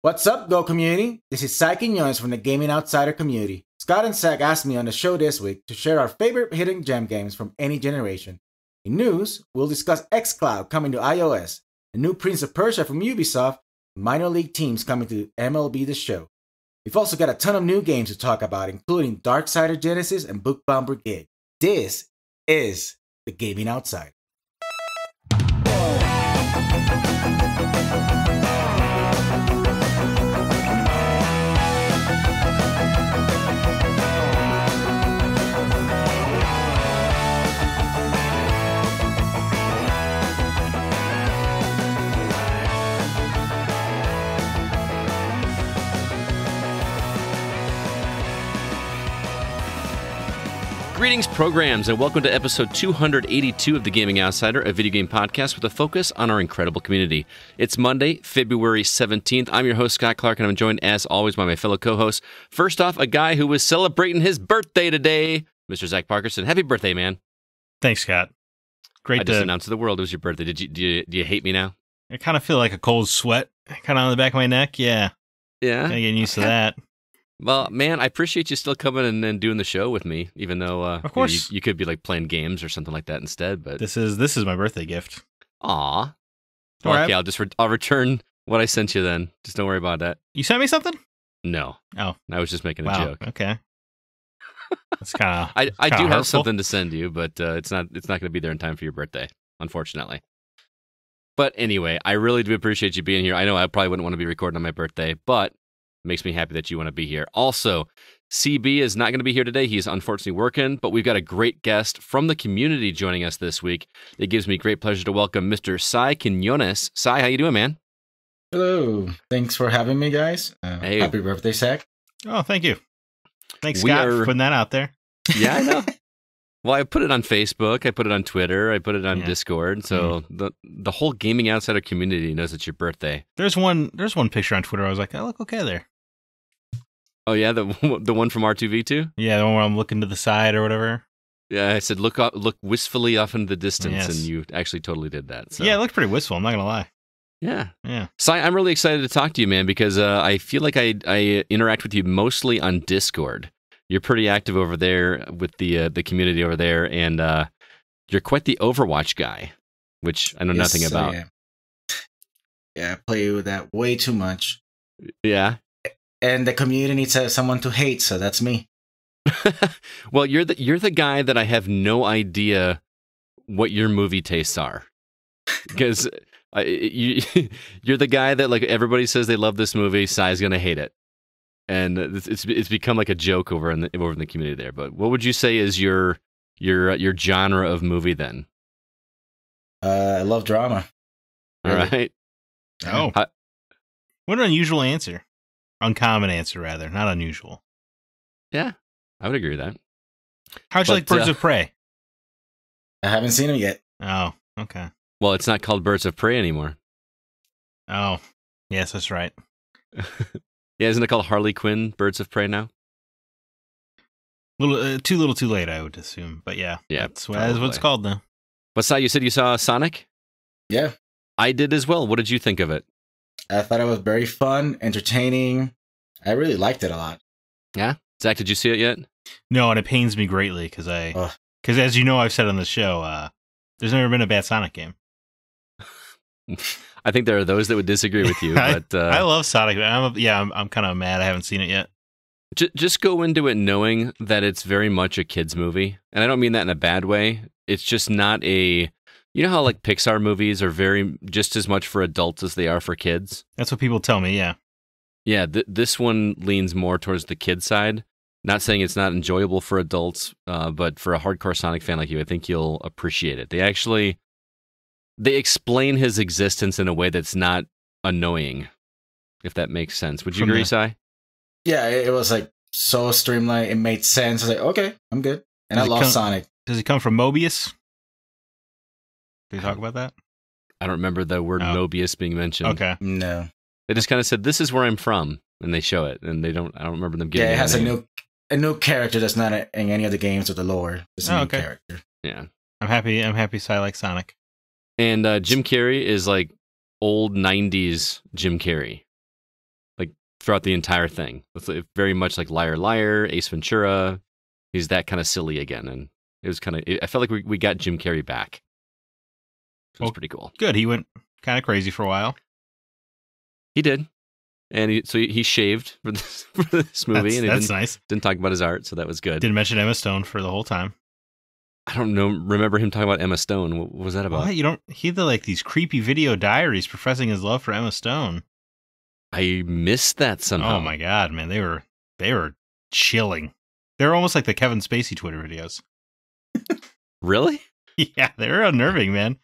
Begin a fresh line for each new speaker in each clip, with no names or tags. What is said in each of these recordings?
What's up, Go community? This is Cy Quinones from the Gaming Outsider community. Scott and Zack asked me on the show this week to share our favorite hidden gem games from any generation. In news, we'll discuss xCloud coming to iOS, a new Prince of Persia from Ubisoft, and minor league teams coming to MLB The Show. We've also got a ton of new games to talk about, including Darksiders Genesis and Bookbound Brigade. This is the Gaming Outsider.
Greetings, programs, and welcome to episode 282 of The Gaming Outsider, a video game podcast with a focus on our incredible community. It's Monday, February 17th. I'm your host, Scott Clark, and I'm joined, as always, by my fellow co-hosts. First off, a guy who was celebrating his birthday today, Mr. Zach Parkerson. Happy birthday, man.
Thanks, Scott. Great
I just announced to the world it was your birthday. Do you hate me now?
I kind of feel like a cold sweat kind of on the back of my neck. Yeah.
Yeah?
Kind of getting used to that.
Well, man, I appreciate you still coming and doing the show with me, even though
of course
you could be like playing games or something like that instead. But
this is my birthday gift.
Aw.
All
Okay,
right.
I'll return what I sent you then. Just don't worry about that.
You sent me something?
No.
Oh,
I was just making a
wow.
joke.
Okay. That's kind of.
I do have something to send you, but it's not going to be there in time for your birthday, unfortunately. But anyway, I really do appreciate you being here. I know I probably wouldn't want to be recording on my birthday, but it makes me happy that you want to be here. Also, CB is not going to be here today. He's unfortunately working, but we've got a great guest from the community joining us this week. It gives me great pleasure to welcome Mr. Cy Quinones. Cy, how you doing, man?
Hello. Thanks for having me, guys.
Hey.
Happy birthday, Zack.
Oh, thank you. Thanks, Scott, for putting that out there.
Yeah, I know. Well, I put it on Facebook, I put it on Twitter, I put it on Discord, so the whole Gaming Outsider community knows it's your birthday.
There's one picture on Twitter. I was like, I look okay there.
Oh yeah, the one from R2V2?
Yeah, the one where I'm looking to the side or whatever.
Yeah, I said look wistfully off into the distance,
Yes.
and you actually totally did that. So.
Yeah, it looked pretty wistful. I'm not gonna lie.
Yeah. Cy, I'm really excited to talk to you, man, because I feel like I interact with you mostly on Discord. You're pretty active over there with the community over there, and you're quite the Overwatch guy, which I know nothing about.
Yeah, I play with that way too much.
Yeah.
And the community needs someone to hate, so that's me.
Well, you're the guy that I have no idea what your movie tastes are, because you're the guy that like everybody says they love this movie. Cy's gonna hate it, and it's become like a joke over in the community there. But what would you say is your genre of movie then?
I love drama.
All right.
Oh, what an unusual answer. Uncommon answer, rather, not unusual.
Yeah, I would agree with that.
How'd you like Birds of Prey?
I haven't seen them yet.
Oh, okay.
Well, it's not called Birds of Prey anymore.
Oh, yes, that's right.
Yeah, isn't it called Harley Quinn Birds of Prey now?
Too little, too late, I would assume. But yeah, that's what it's called now.
But Cy, you said you saw Sonic?
Yeah.
I did as well. What did you think of it?
I thought it was very fun, entertaining. I really liked it a lot.
Yeah? Zach, did you see it yet?
No, and it pains me greatly because as you know, I've said on the show, there's never been a bad Sonic game.
I think there are those that would disagree with you, but
I love Sonic. I'm kind of mad I haven't seen it yet.
Just go into it knowing that it's very much a kid's movie, and I don't mean that in a bad way. It's just not a. You know how like Pixar movies are very just as much for adults as they are for kids?
That's what people tell me, yeah.
Yeah, this one leans more towards the kid side. Not saying it's not enjoyable for adults, but for a hardcore Sonic fan like you, I think you'll appreciate it. They explain his existence in a way that's not annoying, if that makes sense. Would you agree, Cy?
Yeah, it was like so streamlined. It made sense. I was like, okay, I'm good. And I love Sonic.
Does he come from Mobius? Did you talk about that?
I don't remember the word Mobius being mentioned.
Okay.
No.
They just kind of said, this is where I'm from, and they show it, and I don't remember them getting it.
Yeah, it has a new character that's not in any of the games of the lore. It's a new character.
Yeah.
I'm happy Cy likes Sonic.
And Jim Carrey is like old 90s Jim Carrey. throughout the entire thing. It's very much like Liar Liar, Ace Ventura. He's that kind of silly again, and it was kind of. I felt like we got Jim Carrey back. It was pretty cool.
Good. He went kind of crazy for a while.
He did, and he shaved for this movie, and
that's nice.
Didn't talk about his art, so that was good.
Didn't mention Emma Stone for the whole time.
I don't remember him talking about Emma Stone. What was that about?
What? You don't? He had like these creepy video diaries professing his love for Emma Stone.
I missed that somehow.
Oh my god, man! They were chilling. They were almost like the Kevin Spacey Twitter videos.
Really?
Yeah, they were unnerving, man.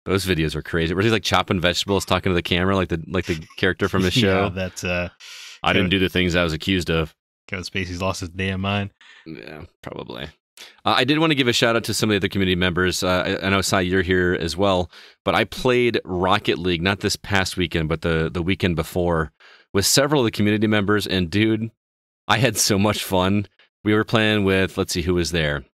Those videos were crazy. Were he like chopping vegetables, talking to the camera, like the character from his show?
Yeah, that's.
I didn't do the things I was accused of.
Kevin Spacey's lost his damn mind.
Yeah, probably. I did want to give a shout out to some of the other community members. I know, Cy, you're here as well, but I played Rocket League, not this past weekend, but the weekend before, with several of the community members, and dude, I had so much fun. We were playing with, let's see who was there.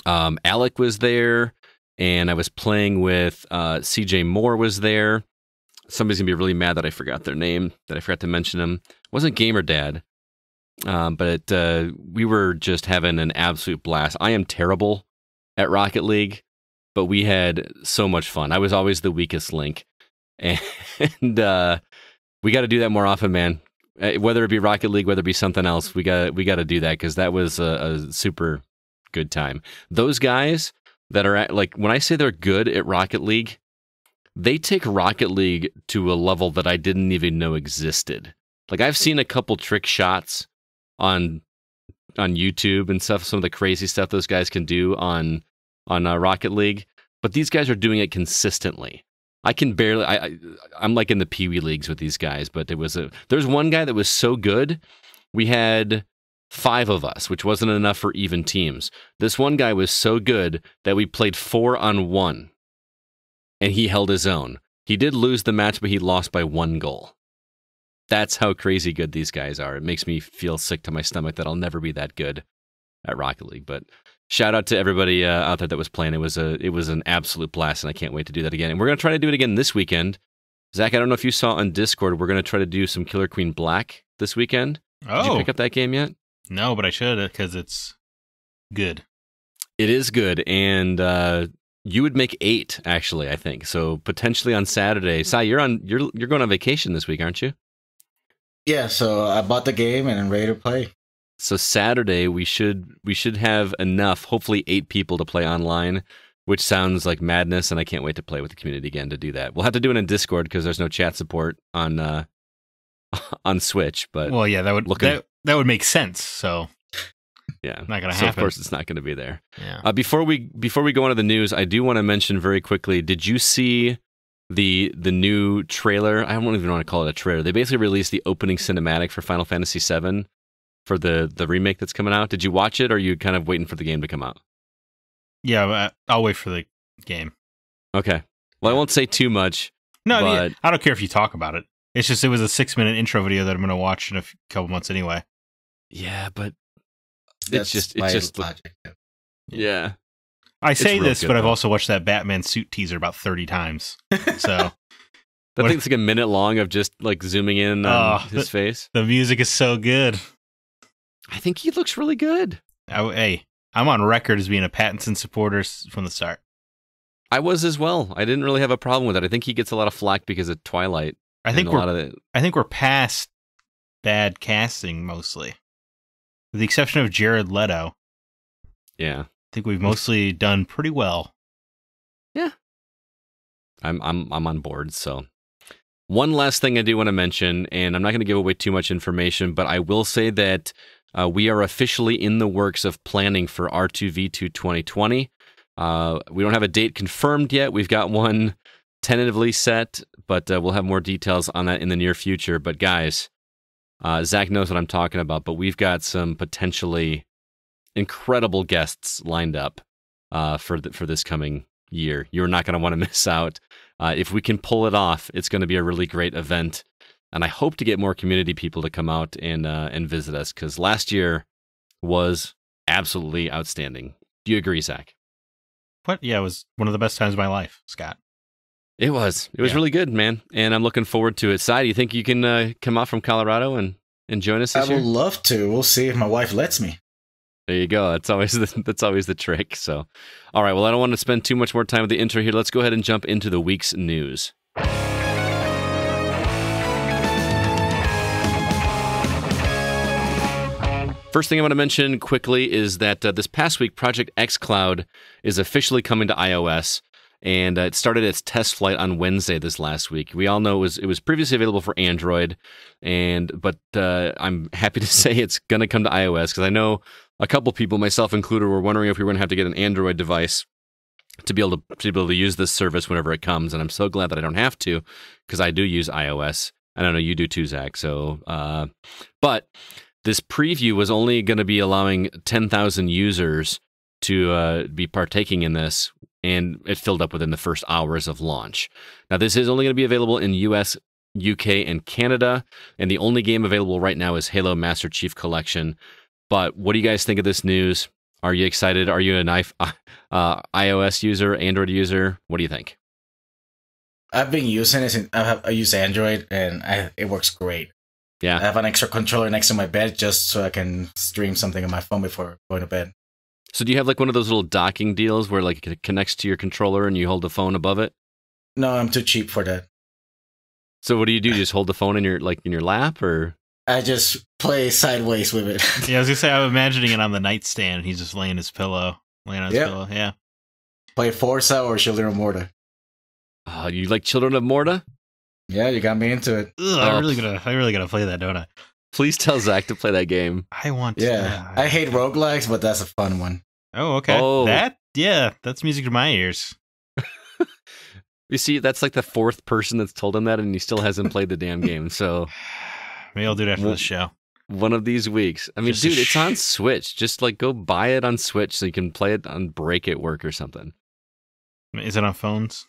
Alec was there, and I was playing with CJ Moore was there. Somebody's going to be really mad that I forgot their name, that I forgot to mention them. It wasn't Gamer Dad. But we were just having an absolute blast. I am terrible at Rocket League, but we had so much fun. I was always the weakest link, and we got to do that more often, man. Whether it be Rocket League, whether it be something else, we got to do that because that was a super good time. Those guys that are like when I say they're good at Rocket League, they take Rocket League to a level that I didn't even know existed. Like I've seen a couple trick shots on YouTube and stuff, some of the crazy stuff those guys can do on Rocket League, but these guys are doing it consistently. I can barely. I'm like in the Pee Wee leagues with these guys, but there's one guy that was so good. We had 5 of us, which wasn't enough for even teams. This one guy was so good that we played 4-on-1, and he held his own. He did lose the match, but he lost by 1 goal. That's how crazy good these guys are. It makes me feel sick to my stomach that I'll never be that good at Rocket League. But shout out to everybody out there that was playing. It was an absolute blast, and I can't wait to do that again. And we're going to try to do it again this weekend. Zach, I don't know if you saw on Discord, we're going to try to do some Killer Queen Black this weekend.
Oh.
Did you pick up that game yet?
No, but I should because it's good.
It is good, and you would make 8 actually. I think so. Potentially on Saturday. Cy, you're going on vacation this week, aren't you?
Yeah, so I bought the game and I'm ready to play.
So Saturday we should have enough, hopefully 8 people to play online, which sounds like madness, and I can't wait to play with the community again to do that. We'll have to do it in Discord because there's no chat support on Switch. But
well, yeah, that would make sense. So
yeah,
not gonna
happen.
Of
course, it's not going to be there.
Yeah.
Before we go on to the news, I do want to mention very quickly. Did you see the new trailer? I don't even want to call it a trailer. They basically released the opening cinematic for Final Fantasy VII for the remake that's coming out. Did you watch it, or are you kind of waiting for the game to come out?
Yeah, I'll wait for the game.
Okay. Well, I won't say too much.
No,
but
I don't care if you talk about it. It's just it was a 6-minute intro video that I'm going to watch in a couple months anyway.
Yeah, but
That's
it's
my
just
logic.
yeah.
I say
real
this,
good,
but I've
though.
also watched that Batman suit teaser about 30 times. So
That thing's like a minute long of just like zooming in on his face.
the music is so good.
I think he looks really good.
Hey, I'm on record as being a Pattinson supporter from the start.
I was as well. I didn't really have a problem with it. I think he gets a lot of flack because of Twilight.
I think
and
I think we're past bad casting mostly, with the exception of Jared Leto.
Yeah,
I think we've mostly done pretty well.
Yeah, I'm on board. So, one last thing I do want to mention, and I'm not going to give away too much information, but I will say that we are officially in the works of planning for R2V2 2020. We don't have a date confirmed yet. We've got one tentatively set, but we'll have more details on that in the near future. But guys, Zach knows what I'm talking about, but we've got some potentially incredible guests lined up for this coming year. You're not going to want to miss out. If we can pull it off, it's going to be a really great event. And I hope to get more community people to come out and visit us, because last year was absolutely outstanding. Do you agree, Zach?
What? Yeah, it was one of the best times of my life, Scott.
It was really good, man. And I'm looking forward to it. Cy, do you think you can come out from Colorado and and join us
I
this year?
would love to. We'll see if my wife lets me.
There you go. That's always the trick. So, all right. Well, I don't want to spend too much more time with the intro here. Let's go ahead and jump into the week's news. First thing I want to mention quickly is that this past week, Project xCloud is officially coming to iOS, and it started its test flight on Wednesday this last week. We all know it was previously available for Android, but I'm happy to say it's going to come to iOS, because I know a couple people, myself included, were wondering if we were going to have to get an Android device to be able to use this service whenever it comes, and I'm so glad that I don't have to, because I do use iOS. I don't know, you do too, Zach. So, but this preview was only going to be allowing 10,000 users to be partaking in this, and it filled up within the first hours of launch. Now, this is only going to be available in US, UK, and Canada, and the only game available right now is Halo Master Chief Collection. But what do you guys think of this news? Are you excited? Are you an iOS user, Android user? What do you think?
I've been using it. I use Android, and it works great.
Yeah.
I have an extra controller next to my bed just so I can stream something on my phone before going to bed.
So do you have like one of those little docking deals where like it connects to your controller and you hold the phone above it?
No, I'm too cheap for that.
So what do? You just hold the phone in your lap, or?
I just play sideways with it.
Yeah, I was gonna say, I'm imagining it on the nightstand. He's just laying on his pillow. Yeah.
Play Forza or Children of Morta.
Oh, you like Children of Morta?
Yeah, you got me into it.
Ugh, I really gotta play that, don't I?
Please tell Zach to play that game.
I want to.
Yeah, I hate roguelikes, but that's a fun one.
Oh, okay.
Oh.
That's music to my ears.
You see, that's like the fourth person that's told him that, and he still hasn't played the damn game. So
maybe I'll do it after the show.
One of these weeks. I mean, dude, it's on Switch. Just like go buy it on Switch so you can play it on break at work or something.
Is it on phones?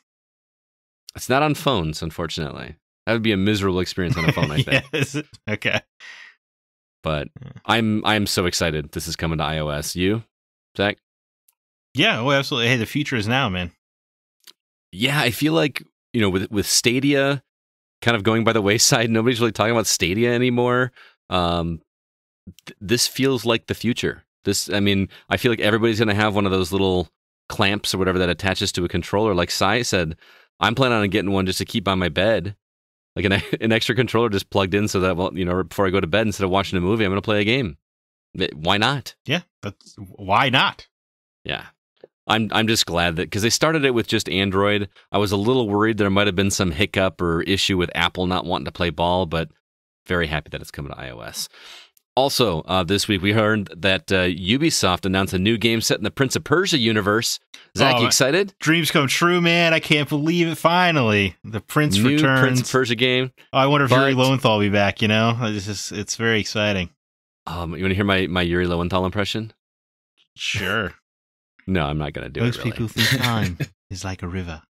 It's not on phones, unfortunately. That would be a miserable experience on a phone, I think.
Yes. Okay.
But I'm so excited. This is coming to iOS. You, Zach?
Yeah. Oh, absolutely. Hey, the future is now, man.
Yeah, I feel like with Stadia kind of going by the wayside, nobody's really talking about Stadia anymore. This feels like the future. I feel like everybody's going to have one of those little clamps or whatever that attaches to a controller. Like Cy said, I'm planning on getting one just to keep on my bed, like an extra controller just plugged in so that, before I go to bed, instead of watching a movie, I'm going to play a game. Why not?
Yeah, why not?
Yeah. I'm just glad that, because they started it with just Android. I was a little worried there might have been some hiccup or issue with Apple not wanting to play ball, but very happy that it's coming to iOS. Also, this week we heard that Ubisoft announced a new game set in the Prince of Persia universe. Zach, you excited?
Dreams come true, man. I can't believe it. Finally, the Prince returns.
New Prince of Persia game.
Oh, I wonder if Yuri Lowenthal will be back, It's very exciting.
You want to hear my Yuri Lowenthal impression?
Sure.
No, I'm not going to do it,
Most people think time is like a river.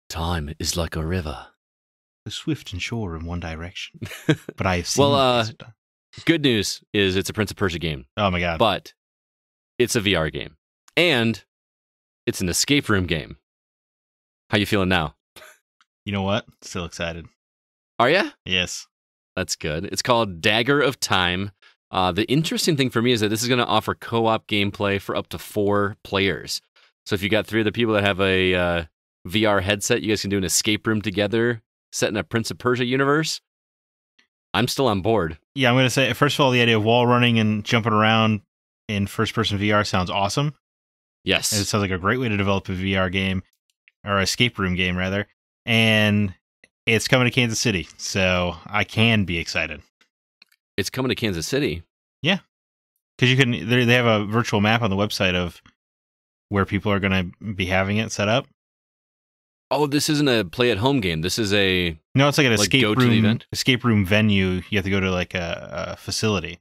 Time is like a river.
The swift and sure in one direction. But I have seen
good news is it's a Prince of Persia game.
Oh my god.
But it's a VR game. And it's an escape room game. How you feeling now?
You know what? Still excited.
Are you?
Yes.
That's good. It's called Dagger of Time. The interesting thing for me is that this is going to offer co-op gameplay for up to 4 players. So if you got 3 of the people that have a VR headset, you guys can do an escape room together, set in a Prince of Persia universe. I'm still on board.
Yeah, I'm going to say, first of all, the idea of wall running and jumping around in first-person VR sounds awesome.
Yes.
And it sounds like a great way to develop a VR game, or escape room game, rather. And it's coming to Kansas City, so I can be excited.
It's coming to Kansas City?
Yeah. Because they have a virtual map on the website of where people are going to be having it set up.
Oh, this isn't a play-at-home game. This is a...
No, it's like an escape room venue. You have to go to like a facility.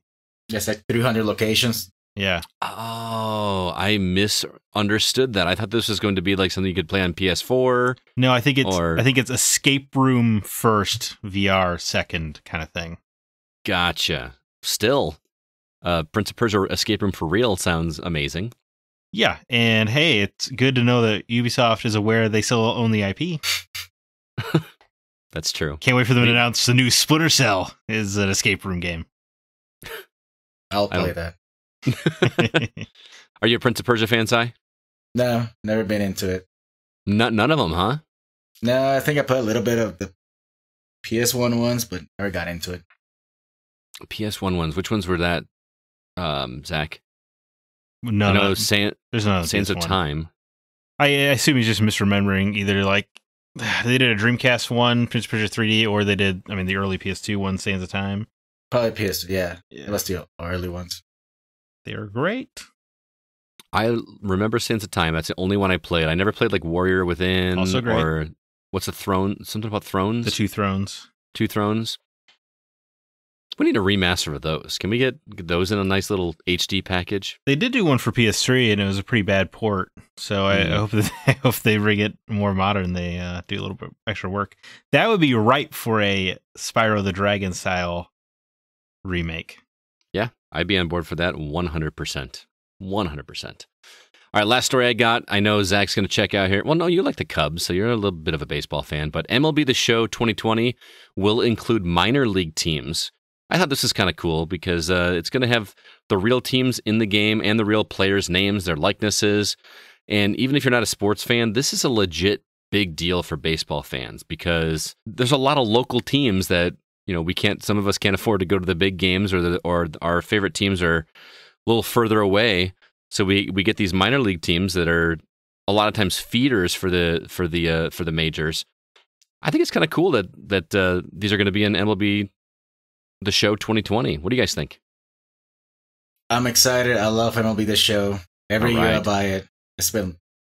Yes, like 300 locations.
Yeah.
Oh, I misunderstood that. I thought this was going to be like something you could play on PS4.
No, I think it's escape room first, VR second kind of thing.
Gotcha. Still, Prince of Persia escape room for real sounds amazing.
Yeah, and hey, it's good to know that Ubisoft is aware they still own the IP.
That's true.
Can't wait for them to announce the new Splinter Cell is an escape room game.
I'll play that.
Are you a Prince of Persia fan, Cy?
No, never been into it.
None of them, huh?
No, I think I played a little bit of the PS1 ones, but never got into it.
PS1 ones. Which ones were that, Zach?
No,
I know
there's none.
Sands of Time.
I assume he's just misremembering. Either like they did a Dreamcast one, Prince of Persia 3D, or they did, the early PS2 one, Sands of Time.
Probably PS2, yeah. That's the early ones.
They are great.
I remember Sands of Time. That's the only one I played. I never played like Warrior Within.
Also great.
Or what's the throne? Something about thrones?
The Two Thrones.
Two Thrones. We need a remaster of those. Can we get those in a nice little HD package?
They did do one for PS3, and it was a pretty bad port. So I hope they bring it more modern. They do a little bit extra work. That would be right for a Spyro the Dragon style remake.
Yeah, I'd be on board for that 100%. 100%. All right, last story I got. I know Zach's going to check out here. Well, no, you like the Cubs, so you're a little bit of a baseball fan. But MLB The Show 2020 will include minor league teams. I thought this is kind of cool because it's going to have the real teams in the game and the real players' names, their likenesses. And even if you're not a sports fan, this is a legit big deal for baseball fans because there's a lot of local teams that, some of us can't afford to go to the big games or our favorite teams are a little further away. So we get these minor league teams that are a lot of times feeders for the majors. I think it's kind of cool that these are going to be in MLB The Show 2020. What do you guys think?
I'm excited. I love MLB The Show. Every
All right.
year I buy it.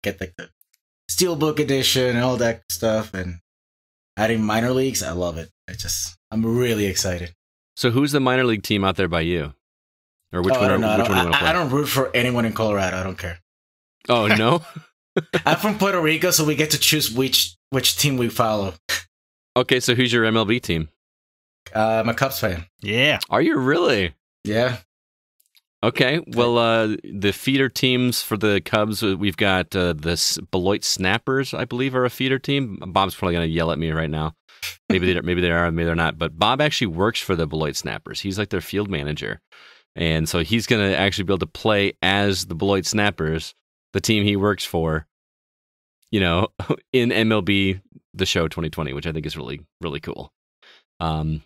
Get like the Steelbook edition and all that stuff. And adding minor leagues, I love it. I'm really excited.
So who's the minor league team out there by you? Or which one?
I don't know.
Which one you want to play?
I don't root for anyone in Colorado. I don't care.
Oh no.
I'm from Puerto Rico, so we get to choose which team we follow.
Okay, so who's your MLB team?
I'm a Cubs fan.
Yeah.
Are you really?
Yeah.
Okay. Well, the feeder teams for the Cubs, we've got the Beloit Snappers, I believe, are a feeder team. Bob's probably going to yell at me right now. Maybe they are, maybe they're not. But Bob actually works for the Beloit Snappers. He's like their field manager. And so he's going to actually be able to play as the Beloit Snappers, the team he works for, in MLB The Show 2020, which I think is really, really cool. That's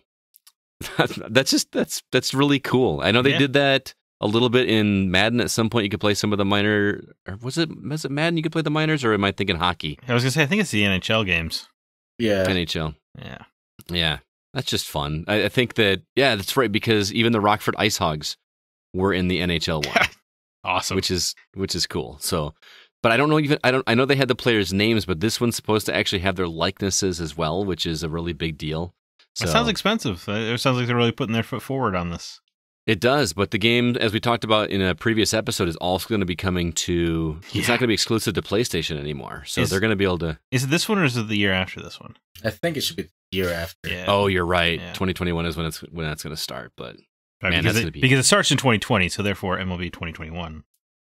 really cool. I know they did that a little bit in Madden. At some point, you could play some of the minor. Or was it Madden? You could play the minors, or am I thinking hockey?
I was gonna say I think it's the NHL games.
Yeah.
NHL.
Yeah.
That's just fun. I think that that's right because even the Rockford Ice Hogs were in the NHL one.
Awesome.
Which is cool. So, but I don't know I know they had the players' names, but this one's supposed to actually have their likenesses as well, which is a really big deal. So,
it sounds expensive. It sounds like they're really putting their foot forward on this.
It does, but the game, as we talked about in a previous episode, is also going to be coming to... Yeah. It's not going to be exclusive to PlayStation anymore, so they're going to be able to...
Is it this one or is it the year after this one?
I think it should be the year after.
Yeah.
Oh, you're right.
Yeah.
2021 is when that's going to start, but...
Right,
man,
because it starts in 2020, so therefore MLB 2021.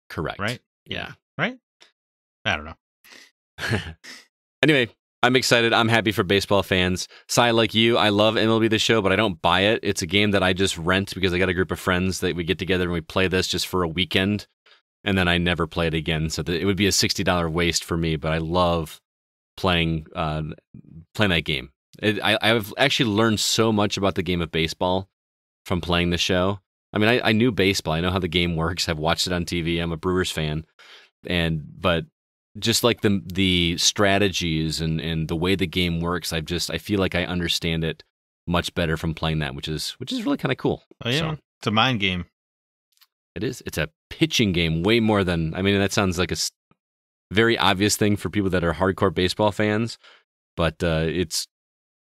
Correct.
Right?
Yeah.
Right? I don't know.
Anyway... I'm excited. I'm happy for baseball fans. Cy, like you, I love MLB The Show, but I don't buy it. It's a game that I just rent because I got a group of friends that we get together and we play this just for a weekend, and then I never play it again. So it would be a $60 waste for me, but I love playing that game. I've actually learned so much about the game of baseball from playing the show. I mean, I knew baseball. I know how the game works. I've watched it on TV. I'm a Brewers fan. But just like the strategies and the way the game works, I feel like I understand it much better from playing that, which is really kind of cool.
Oh yeah, so, it's a mind game.
It is. It's a pitching game way more than. I mean, that sounds like a very obvious thing for people that are hardcore baseball fans, but I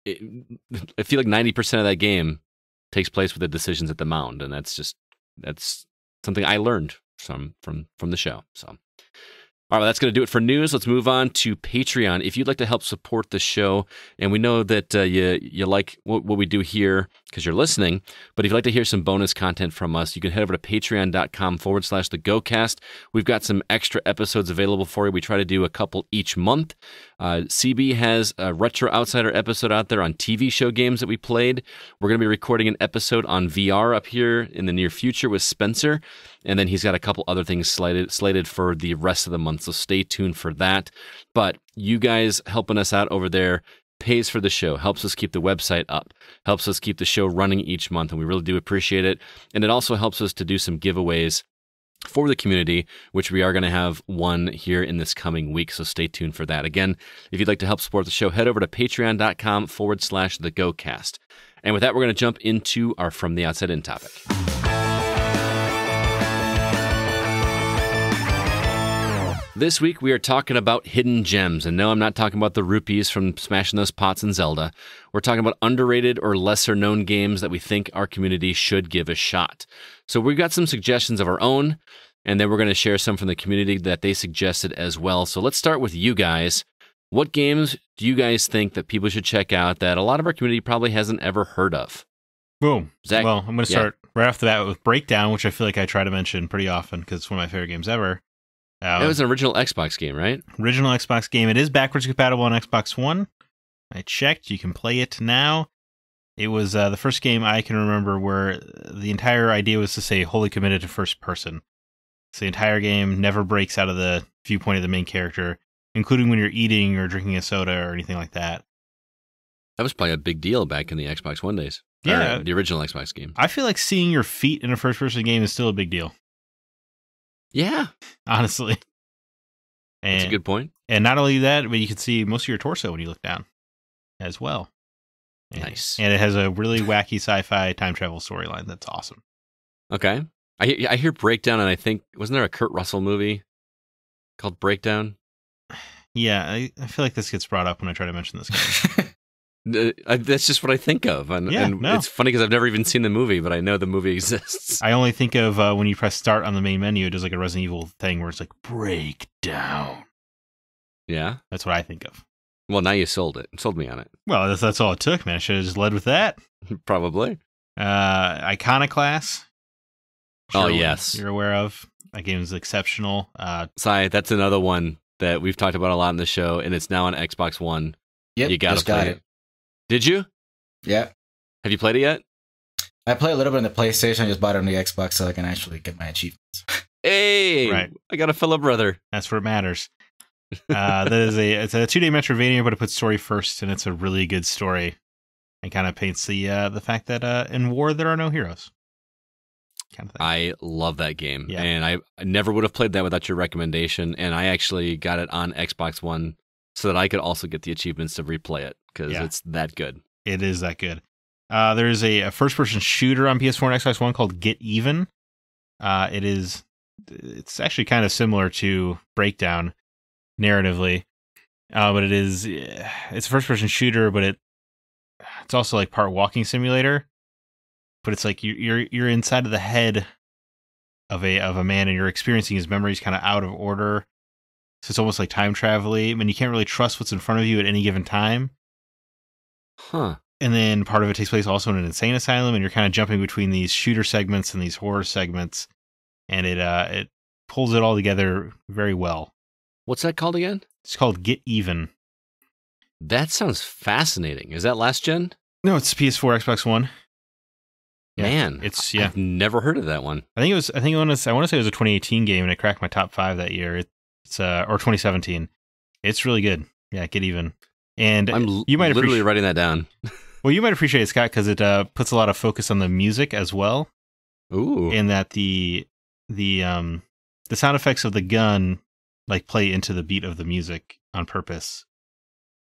feel like 90% of that game takes place with the decisions at the mound, and that's something I learned from the show. So. All right, well, that's going to do it for news. Let's move on to Patreon. If you'd like to help support the show, and we know that you like what we do here because you're listening. But if you'd like to hear some bonus content from us, you can head over to patreon.com/thegocast. We've got some extra episodes available for you. We try to do a couple each month. CB has a Retro Outsider episode out there on TV show games that we played. We're going to be recording an episode on VR up here in the near future with Spencer. And then he's got a couple other things slated for the rest of the month, so stay tuned for that. But you guys helping us out over there pays for the show, helps us keep the website up, helps us keep the show running each month, and we really do appreciate it. And it also helps us to do some giveaways for the community, which we are going to have one here in this coming week, so stay tuned for that. Again, if you'd like to help support the show, head over to patreon.com/thegocast. And with that, we're going to jump into our From the Outside In topic. This week, we are talking about hidden gems. And no, I'm not talking about the rupees from smashing those pots in Zelda. We're talking about underrated or lesser-known games that we think our community should give a shot. So we've got some suggestions of our own, and then we're going to share some from the community that they suggested as well. So let's start with you guys. What games do you guys think that people should check out that a lot of our community probably hasn't ever heard of?
Boom.
Zach?
Well, I'm going to start right off the bat with Breakdown, which I feel like I try to mention pretty often because it's one of my favorite games ever.
It was an original Xbox game, right?
Original Xbox game. It is backwards compatible on Xbox One. I checked. You can play it now. It was the first game I can remember where the entire idea was to say wholly committed to first person. So the entire game never breaks out of the viewpoint of the main character, including when you're eating or drinking a soda or anything like that.
That was probably a big deal back in the Xbox One days.
Yeah.
Or the original Xbox game.
I feel like seeing your feet in a first person game is still a big deal.
Yeah.
Honestly.
That's a good point.
And not only that, but you can see most of your torso when you look down as well.
Nice.
And it has a really wacky sci-fi time travel storyline that's awesome.
Okay. I hear Breakdown, and I think, wasn't there a Kurt Russell movie called Breakdown?
Yeah, I feel like this gets brought up when I try to mention this game.
That's just what I think of. And it's funny because I've never even seen the movie, but I know the movie exists.
I only think of when you press start on the main menu, it does like a Resident Evil thing where it's like, Breakdown.
Yeah?
That's what I think of.
Well, now you sold it. Sold me on it.
Well, that's all it took, man. I should have just led with that.
Probably.
Iconoclast.
Sure, yes.
You're aware of. That game is exceptional.
Cy, that's another one that we've talked about a lot in the show, and it's now on Xbox One.
Yep,
you gotta play it. Did you?
Yeah.
Have you played it yet?
I play a little bit on the PlayStation. I just bought it on the Xbox so I can actually get my achievements.
Hey!
Right.
I got a fellow brother.
That's where it matters. It's a 2-day Metroidvania, but it puts story first, and it's a really good story. It kind of paints the fact that in war there are no heroes. Kind of thing.
I love that game,
yeah.
And I never would have played that without your recommendation, and I actually got it on Xbox One so that I could also get the achievements to replay it, because it's that good.
It is that good. There's a first-person shooter on PS4 and Xbox One called Get Even. It's actually kind of similar to Breakdown narratively, but it's a first-person shooter, but it's also like part walking simulator. But it's like you're inside of the head of a man, and you're experiencing his memories kind of out of order. So it's almost like time travel-y. I mean, you can't really trust what's in front of you at any given time.
Huh.
And then part of it takes place also in an insane asylum, and you're kind of jumping between these shooter segments and these horror segments, and it pulls it all together very well.
What's that called again?
It's called Get Even.
That sounds fascinating. Is that last gen?
No, it's PS4, Xbox One. Yeah,
Man, I've never heard of that one.
I want to say it was a 2018 game, and it cracked my top 5 that year. It's or 2017. It's really good. Yeah, Get Even. And you might
literally writing that down.
Well, you might appreciate it, Scott, because it puts a lot of focus on the music as well.
Ooh.
And that the sound effects of the gun like play into the beat of the music on purpose.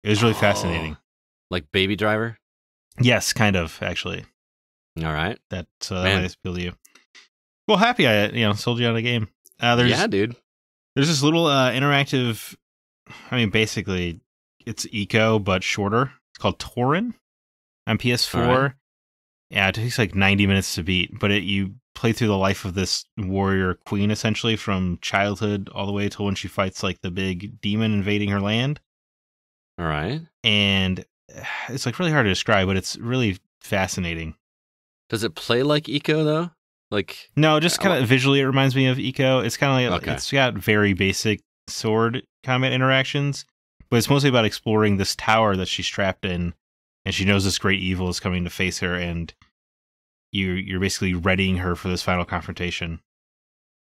It was really fascinating.
Like Baby Driver?
Yes, kind of, actually.
All right.
That might appeal to you. Well, happy I sold you on a game.
Yeah, dude.
There's this little interactive. I mean, basically, it's Eco but shorter. It's called Torin on PS4. Right. Yeah, it takes like 90 minutes to beat, but you play through the life of this warrior queen essentially from childhood all the way till when she fights like the big demon invading her land.
All right.
And it's like really hard to describe, but it's really fascinating.
Does it play like Eco though? Like
No, just kind of visually, it reminds me of Eco. It's kind of like
Okay.
It's got very basic sword combat interactions, but it's mostly about exploring this tower that she's trapped in, and she knows this great evil is coming to face her, and you're basically readying her for this final confrontation.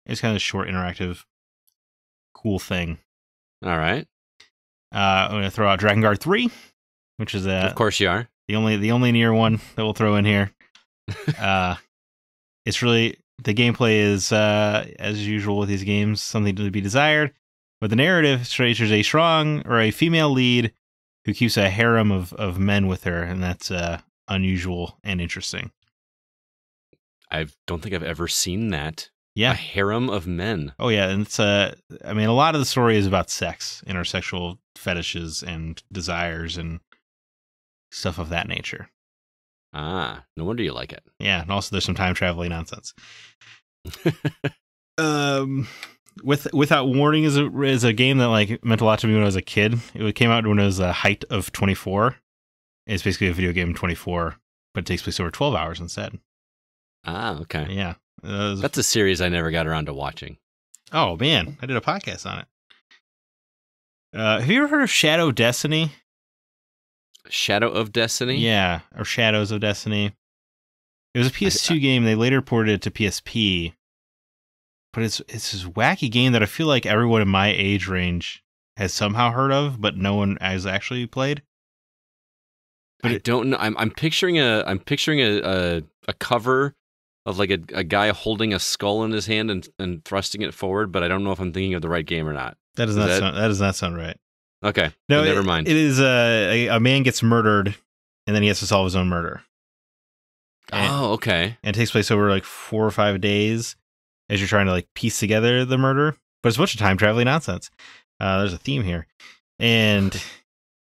It's kind of a short, interactive, cool thing.
All right.
I'm going to throw out Dragon Guard 3, which is
Of course you are.
the only near one that we'll throw in here. It's really, the gameplay is, as usual with these games, something to be desired, but the narrative features a strong or a female lead who keeps a harem of men with her, and that's unusual and interesting.
I don't think I've ever seen that.
Yeah.
A harem of men.
Oh yeah, and it's I mean, a lot of the story is about sex and our sexual fetishes and desires and stuff of that nature.
Ah, no wonder you like it.
Yeah, and also there's some time traveling nonsense. Without Warning is a game that like meant a lot to me when I was a kid. It came out when I was the height of 24. It's basically a video game 24, but it takes place over 12 hours instead.
Ah, okay.
Yeah.
That's a series I never got around to watching.
Oh man, I did a podcast on it. Have you ever heard of Shadow Destiny?
Shadow of Destiny?
Yeah, or Shadows of Destiny. It was a PS2 game. They later ported it to PSP. But it's this wacky game that I feel like everyone in my age range has somehow heard of, but no one has actually played. But
I don't know. I'm picturing a cover of like a guy holding a skull in his hand and thrusting it forward, but I don't know if I'm thinking of the right game or not.
That does not sound right.
Okay.
No,
never mind.
It is a man gets murdered, and then he has to solve his own murder.
Oh, okay.
And it takes place over like 4 or 5 days as you're trying to like piece together the murder. But it's a bunch of time traveling nonsense. There's a theme here, and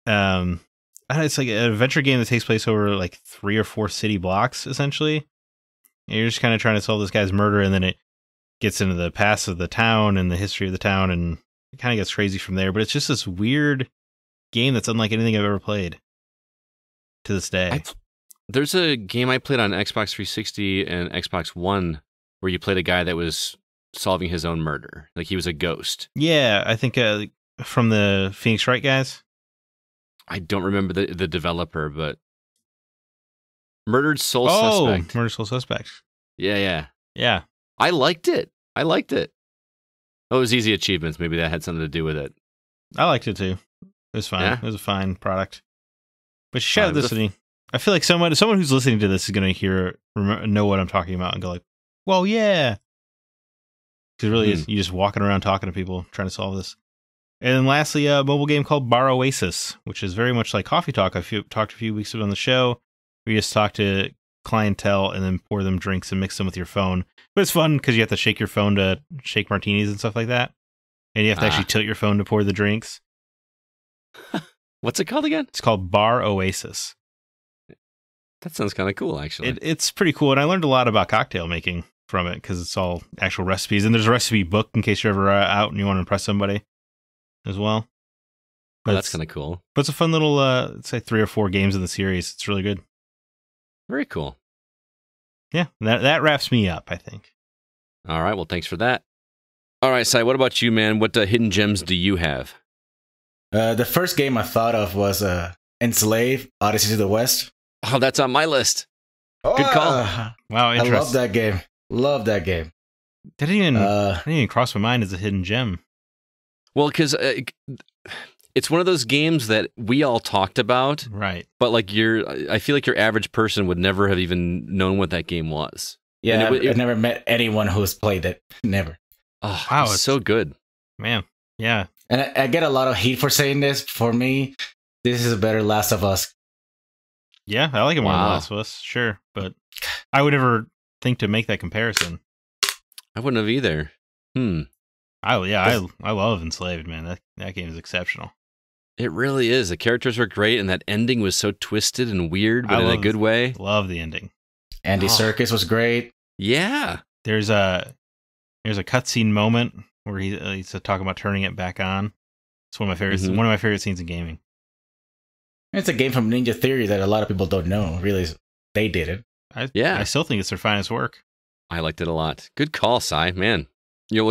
it's like an adventure game that takes place over like 3 or 4 city blocks essentially. And you're just kind of trying to solve this guy's murder, and then it gets into the past of the town and the history of the town, and it kind of gets crazy from there. But it's just this weird game that's unlike anything I've ever played to this day.
There's a game I played on Xbox 360 and Xbox One where you played a guy that was solving his own murder. Like he was a ghost.
Yeah, I think from the Phoenix Wright guys.
I don't remember the developer, but Murdered Soul Suspect.
Murdered Soul Suspect.
Yeah.
Yeah.
I liked it. Oh, it was easy achievements. Maybe that had something to do with it.
I liked it too. It was fine.
Yeah?
It was a fine product. But Shadow Destiny, I feel like someone who's listening to this is going to know what I'm talking about and go like, well, yeah. Because really, you just walking around talking to people, trying to solve this. And then lastly, a mobile game called Bar Oasis, which is very much like Coffee Talk. I talked a few weeks ago on the show. We just talk to clientele and then pour them drinks and mix them with your phone. But it's fun because you have to shake your phone to shake martinis and stuff like that. And you have to actually tilt your phone to pour the drinks.
What's it called again?
It's called Bar Oasis.
That sounds kind of cool, actually.
It's pretty cool. And I learned a lot about cocktail making from it because it's all actual recipes. And there's a recipe book in case you're ever out and you want to impress somebody as well.
But that's kind of cool.
But it's a fun little, let's say 3 or 4 games in the series. It's really good.
Very cool.
Yeah, that wraps me up, I think.
All right, well, thanks for that. All right, Cy, what about you, man? What hidden gems do you have?
The first game I thought of was Enslave, Odyssey to the West.
Oh, that's on my list. Good call.
Wow, interesting.
I love that game. Love that game.
Didn't even cross my mind as a hidden gem.
Well, because it's one of those games that we all talked about,
right? But
like I feel like your average person would never have even known what that game was.
Yeah, I've never met anyone who's played it. Never.
Oh, wow, it's so good,
man. Yeah,
and I get a lot of heat for saying this. For me, this is a better Last of Us.
Yeah, I like it more than Last of Us, sure, but I would never think to make that comparison.
I wouldn't have either.
I love Enslaved, man. That game is exceptional.
It really is. The characters were great, and that ending was so twisted and weird, but in a good way.
Love the ending.
Andy Serkis was great.
Yeah.
There's a cutscene moment where he's talking about turning it back on. It's one of my favorites. One of my favorite scenes in gaming.
It's a game from Ninja Theory that a lot of people don't know. Really, they did it.
I still think it's their finest work.
I liked it a lot. Good call, Cy. Man. You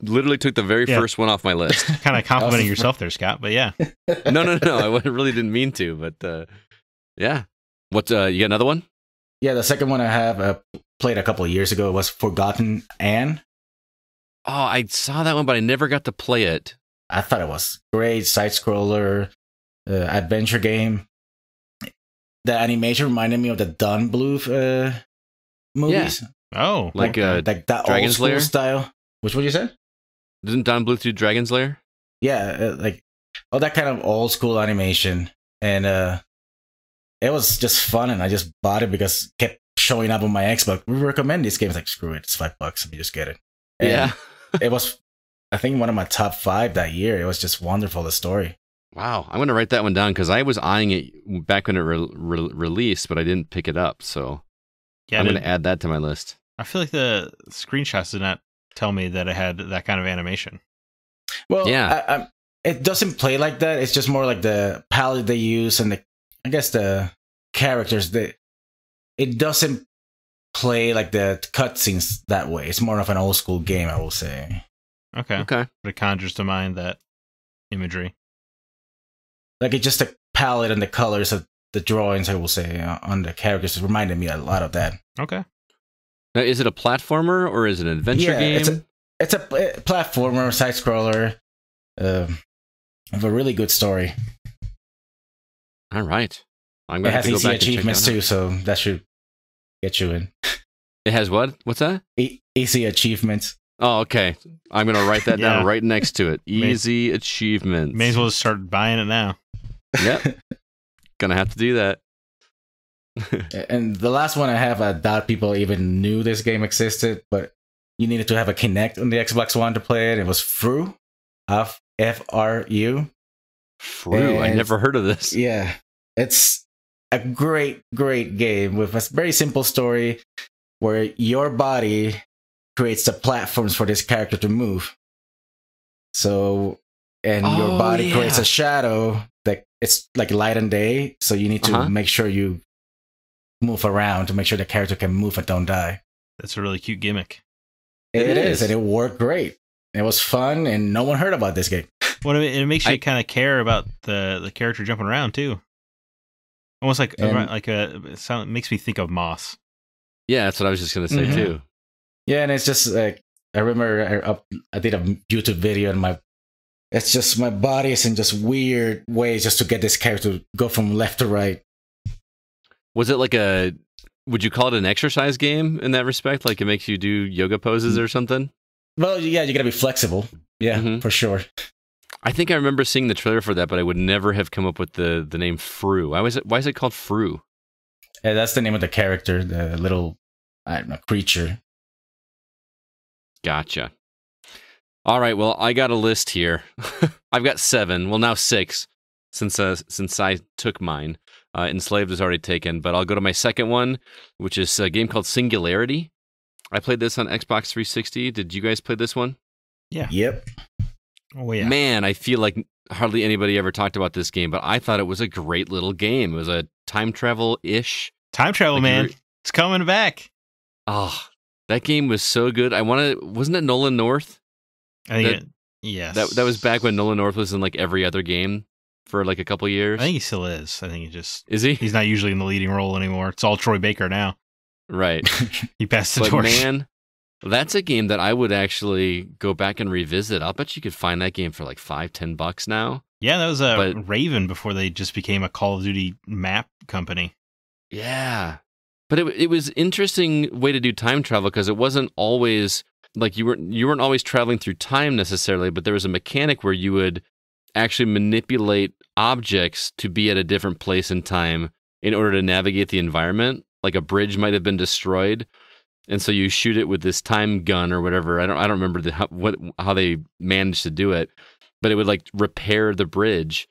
literally took the very first one off my list.
Kind of complimenting yourself there, Scott, but yeah.
No. I really didn't mean to, but yeah. What, you got another one?
Yeah, the second one I have played a couple of years ago was Forgotten Anne.
Oh, I saw that one, but I never got to play it.
I thought it was great. Side-scroller, adventure game. The animation reminded me of the Don Bluth movies.
Yeah. Oh.
Like that
Dragon
old school
Slayer
style. Which one you said?
Didn't Don Bluth do Dragon Slayer?
Yeah, like all that kind of old school animation. And it was just fun, and I just bought it because it kept showing up on my Xbox. We recommend these games. Like, screw it, it's $5. Let me just get it. And
yeah.
It was, I think, one of my top 5 that year. It was just wonderful, the story.
Wow. I'm going to write that one down because I was eyeing it back when it released, but I didn't pick it up. So I'm going to add that to my list.
I feel like the screenshots did not tell me that it had that kind of animation.
Well, yeah. It doesn't play like that. It's just more like the palette they use and I guess the characters. It doesn't play like the cutscenes that way. It's more of an old school game, I will say.
Okay. But it conjures to mind that imagery.
Like it's just the palette and the colors of the drawings, I will say, on the characters. It reminded me a lot of that.
Okay.
Now, is it a platformer or is it an adventure game?
It's a platformer, side scroller, with a really good story.
All right, I'm gonna
have to go back and check it out. It has easy achievements too, so that should get you in.
It has what? What's that?
Easy achievements.
Oh, okay. I'm gonna write that down right next to it. Easy achievements.
May as well start buying it now.
Yep. Gonna have to do that.
And the last one I have, I doubt people even knew this game existed, but you needed to have a Kinect on the Xbox One to play it. It was Fru, F-R-U.
Fru, I never heard of this.
Yeah, it's a great game with a very simple story where your body creates the platforms for this character to move. So, and your body creates a shadow that it's like light and day. So you need to make sure you move around to make sure the character can move and don't die.
That's a really cute gimmick.
It is, and it worked great. It was fun, and no one heard about this game.
Well, it makes you kind of care about the character jumping around too. Almost like it makes me think of Moss.
Yeah, that's what I was just gonna say too.
Yeah, and it's just like I remember I did a YouTube video, and it's just my body is in just weird ways just to get this character to go from left to right.
Was it like would you call it an exercise game in that respect? Like it makes you do yoga poses or something?
Well, yeah, you gotta be flexible. Yeah, for sure.
I think I remember seeing the trailer for that, but I would never have come up with the name Fru. Why is it called Fru?
Yeah, that's the name of the character, the little, I don't know, creature.
Gotcha. All right, well, I got a list here. I've got 7. Well, now 6, since I took mine. Enslaved is already taken, but I'll go to my second one, which is a game called Singularity. I played this on Xbox 360. Did you guys play this one?
Yeah.
Yep.
Oh, yeah.
Man, I feel like hardly anybody ever talked about this game, but I thought it was a great little game. It was a time travel-ish.
Time travel, man. It's coming back.
Oh, that game was so good. Wasn't it Nolan North?
I think yes.
That was back when Nolan North was in like every other game for like a couple years.
I think he still is. I think
Is he?
He's not usually in the leading role anymore. It's all Troy Baker now.
Right.
He passed the torch.
Man, that's a game that I would actually go back and revisit. I'll bet you could find that game for like $5-10 now.
Yeah, that was Raven before they just became a Call of Duty map company.
Yeah. But it was interesting way to do time travel because it wasn't always like you weren't always traveling through time necessarily, but there was a mechanic where you would actually manipulate objects to be at a different place in time in order to navigate the environment. Like a bridge might have been destroyed, and so you shoot it with this time gun or whatever. I don't remember how they managed to do it, but it would like repair the bridge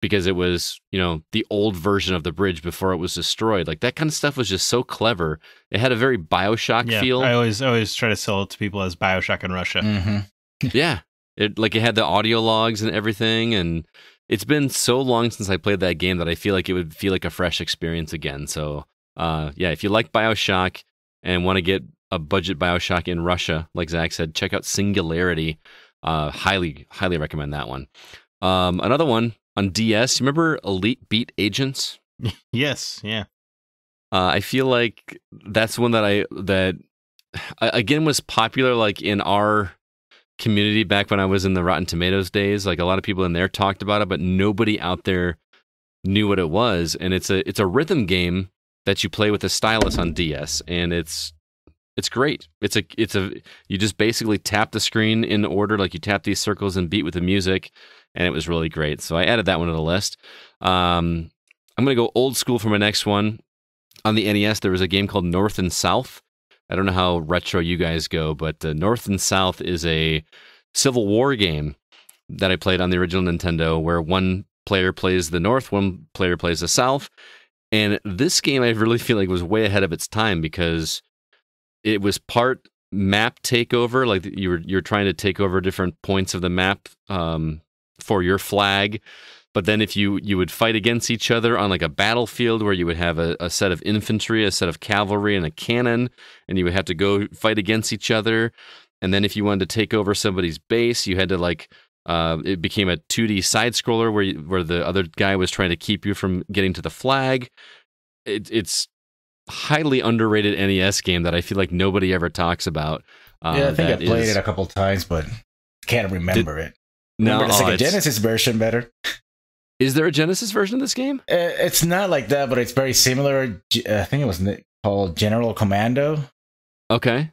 because it was, the old version of the bridge before it was destroyed. Like that kind of stuff was just so clever. It had a very BioShock feel.
I always try to sell it to people as BioShock in Russia.
Mm-hmm.
Yeah. It had the audio logs and everything, and it's been so long since I played that game that I feel like it would feel like a fresh experience again. So Yeah, if you like BioShock and want to get a budget BioShock in Russia, like Zach said, check out Singularity. Highly recommend that one. Another one on DS. Remember Elite Beat Agents?
Yes, yeah.
I feel like that's one that again was popular like in our community back when I was in the Rotten Tomatoes days. Like a lot of people in there talked about it, but nobody out there knew what it was. And it's a rhythm game that you play with a stylus on DS, and it's great. It's a you just basically tap the screen in order, like you tap these circles and beat with the music, and it was really great. So I added that one to the list. I'm gonna go old school for my next one. On the NES, there was a game called North and South. I don't know how retro you guys go, but North and South is a Civil War game that I played on the original Nintendo, where one player plays the North, one player plays the South. And this game, I really feel like was way ahead of its time because it was part map takeover, like you're trying to take over different points of the map for your flag. But then if you would fight against each other on like a battlefield where you would have a set of infantry, a set of cavalry, and a cannon, and you would have to go fight against each other. And then if you wanted to take over somebody's base, you had to like, it became a 2D side scroller where the other guy was trying to keep you from getting to the flag. It's highly underrated NES game that I feel like nobody ever talks about.
Yeah, I think I played it a couple times, but can't remember it.
No,
remember the Sega Genesis version better.
Is there a Genesis version of this game?
It's not like that, but it's very similar. I think it was called General Commando.
Okay.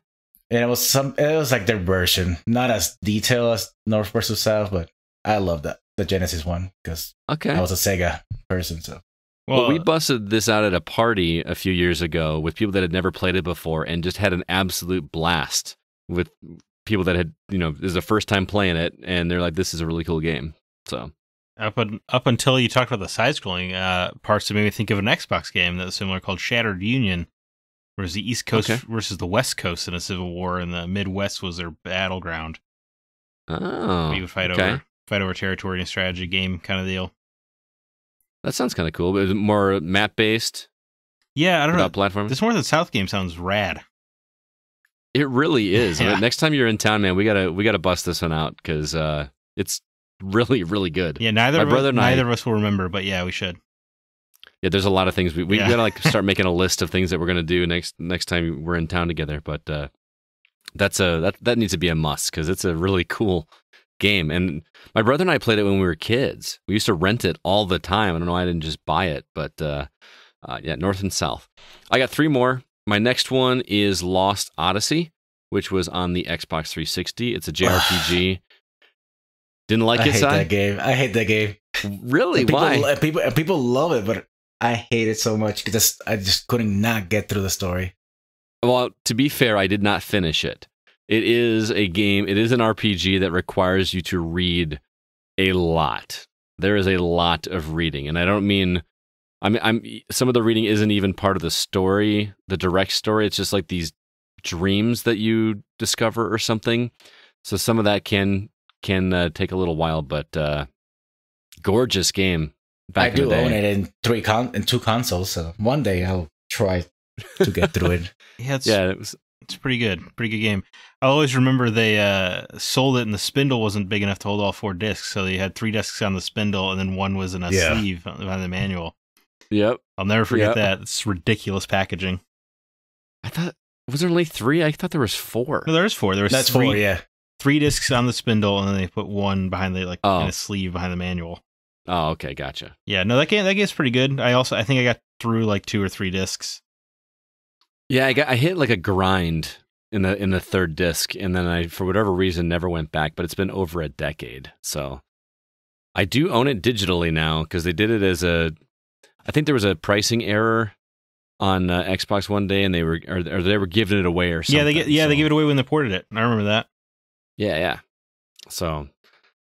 And it was like their version, not as detailed as North versus South, but I love the Genesis one because I was a Sega person. So,
well, we busted this out at a party a few years ago with people that had never played it before, and just had an absolute blast with people that had, this is the first time playing it, and they're like, "This is a really cool game." So.
Up until you talked about the side-scrolling parts, that made me think of an Xbox game that was similar called Shattered Union, where it was the East Coast versus the West Coast in a civil war, and the Midwest was their battleground.
Oh,
you would fight over territory and strategy game kind of deal.
That sounds kind of cool. But is it more map-based?
Yeah, I don't know.
Platform.
This North and South game sounds rad.
It really is.
Yeah.
I mean, next time you're in town, man, we gotta bust this one out because it's really, really good.
Yeah, neither of us will remember, but yeah, we should.
Yeah, there's a lot of things we gotta like start making a list of things that we're gonna do next time we're in town together. But that needs to be a must because it's a really cool game. And my brother and I played it when we were kids. We used to rent it all the time. I don't know why I didn't just buy it, but yeah, North and South. I got 3 more. My next one is Lost Odyssey, which was on the Xbox 360. It's a JRPG. Didn't like it, Cy?
I hate that game.
Really? Why?
People love it, but I hate it so much because I just couldn't not get through the story.
Well, to be fair, I did not finish it. It is a game. It is an RPG that requires you to read a lot. There is a lot of reading, and I don't mean. I'm some of the reading isn't even part of the story, the direct story. It's just like these dreams that you discover or something. So some of that can take a little while, but gorgeous game.
I do own it in 2 consoles, so one day I'll try to get through it.
It's pretty good game. I always remember they sold it and the spindle wasn't big enough to hold all 4 discs, so they had 3 discs on the spindle and then one was in a sleeve behind the manual.
Yep,
I'll never forget that. It's ridiculous packaging.
Was there only 3? I thought there was 4.
No, there's 4.
That's 4. Yeah.
3 discs on the spindle, and then they put one behind in a sleeve behind the manual.
Oh, okay, gotcha.
Yeah, no, that game's pretty good. I think I got through like 2 or 3 discs.
Yeah, I hit like a grind in the 3rd disc, and then I, for whatever reason, never went back. But it's been over a decade, so I do own it digitally now because they did it as a. I think there was a pricing error on Xbox one day, and they were giving it away or something.
They gave it away when they ported it. I remember that.
Yeah. So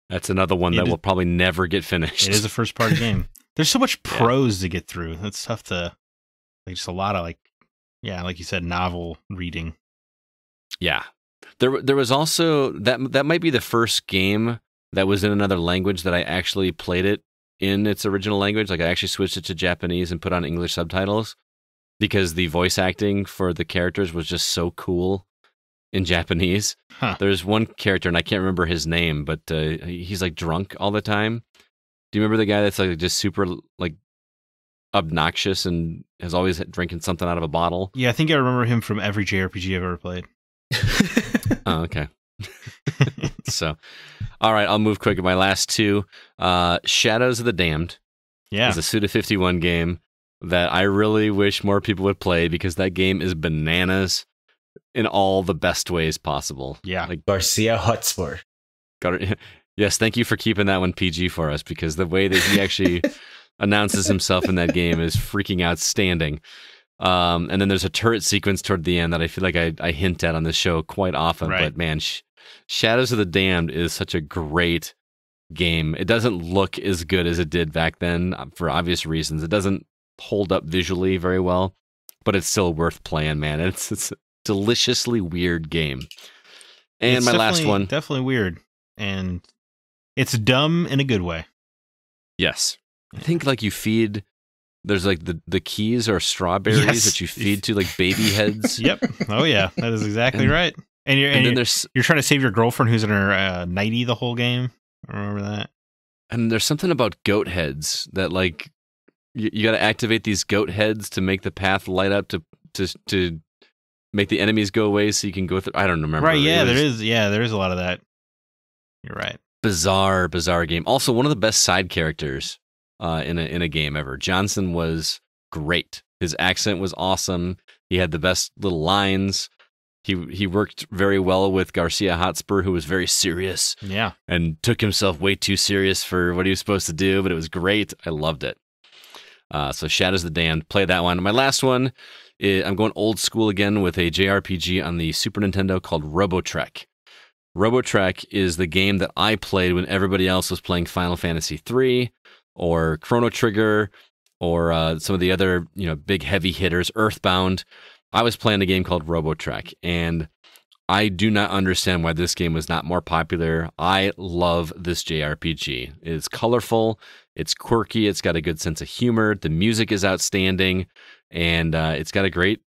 that's another one that will probably never get finished.
It is a first-party game. There's so much prose to get through. That's tough to, like, just a lot of like you said, novel reading. Yeah,
there was also that might be the first game that was in another language that I actually played it in its original language. Like I actually switched it to Japanese and put on English subtitles. because the voice acting for the characters was just so cool in Japanese.
Huh.
There's one character, and I can't remember his name, but he's like drunk all the time. Do you remember the guy that's like just super like obnoxious and is always drinking something out of a bottle?
Yeah, I think I remember him from every JRPG I've ever played.
Oh, okay. So, all right, I'll move quick. My last two, Shadows of the Damned.
Yeah.
It's a Suda51 game that I really wish more people would play because that game is bananas in all the best ways possible.
Yeah.
Like
Garcia Hotspur.
Yes, thank you for keeping that one PG for us because the way that he actually announces himself in that game is freaking outstanding. And then there's a turret sequence toward the end that I feel like I hint at on this show quite often.
Right.
But man, Shadows of the Damned is such a great game. It doesn't look as good as it did back then for obvious reasons. It doesn't hold up visually very well, but it's still worth playing, man. It's a deliciously weird game. And
It's
my last one.
Definitely weird. And it's dumb in a good way.
Yes. I think like you feed, there's like the keys are strawberries
Yes.
that you feed to like baby heads.
Yep. Oh yeah, that is exactly
And-
right. And
there's
you're trying to save your girlfriend who's in her nightie the whole game. I remember that.
and there's something about goat heads that like you got to activate these goat heads to make the path light up to make the enemies go away so you can go through. I don't remember.
Right? Yeah,
It was
there is. Yeah, there is a lot of that. You're right.
bizarre game. Also, one of the best side characters in a game ever. Johnson was great. His accent was awesome. He had the best little lines. He worked very well with Garcia Hotspur, who was very serious
Yeah.
and took himself way too serious for what he was supposed to do, but it was great. I loved it. So Shadows of the Damned, play that one. My last one, I'm going old school again with a JRPG on the Super Nintendo called Robotrek. Robotrek is the game that I played when everybody else was playing Final Fantasy III or Chrono Trigger or some of the other big heavy hitters, Earthbound. I was playing a game called Robotrek, and I do not understand why this game was not more popular. I love this JRPG. It's colorful, it's quirky, it's got a good sense of humor, the music is outstanding, and it's got a great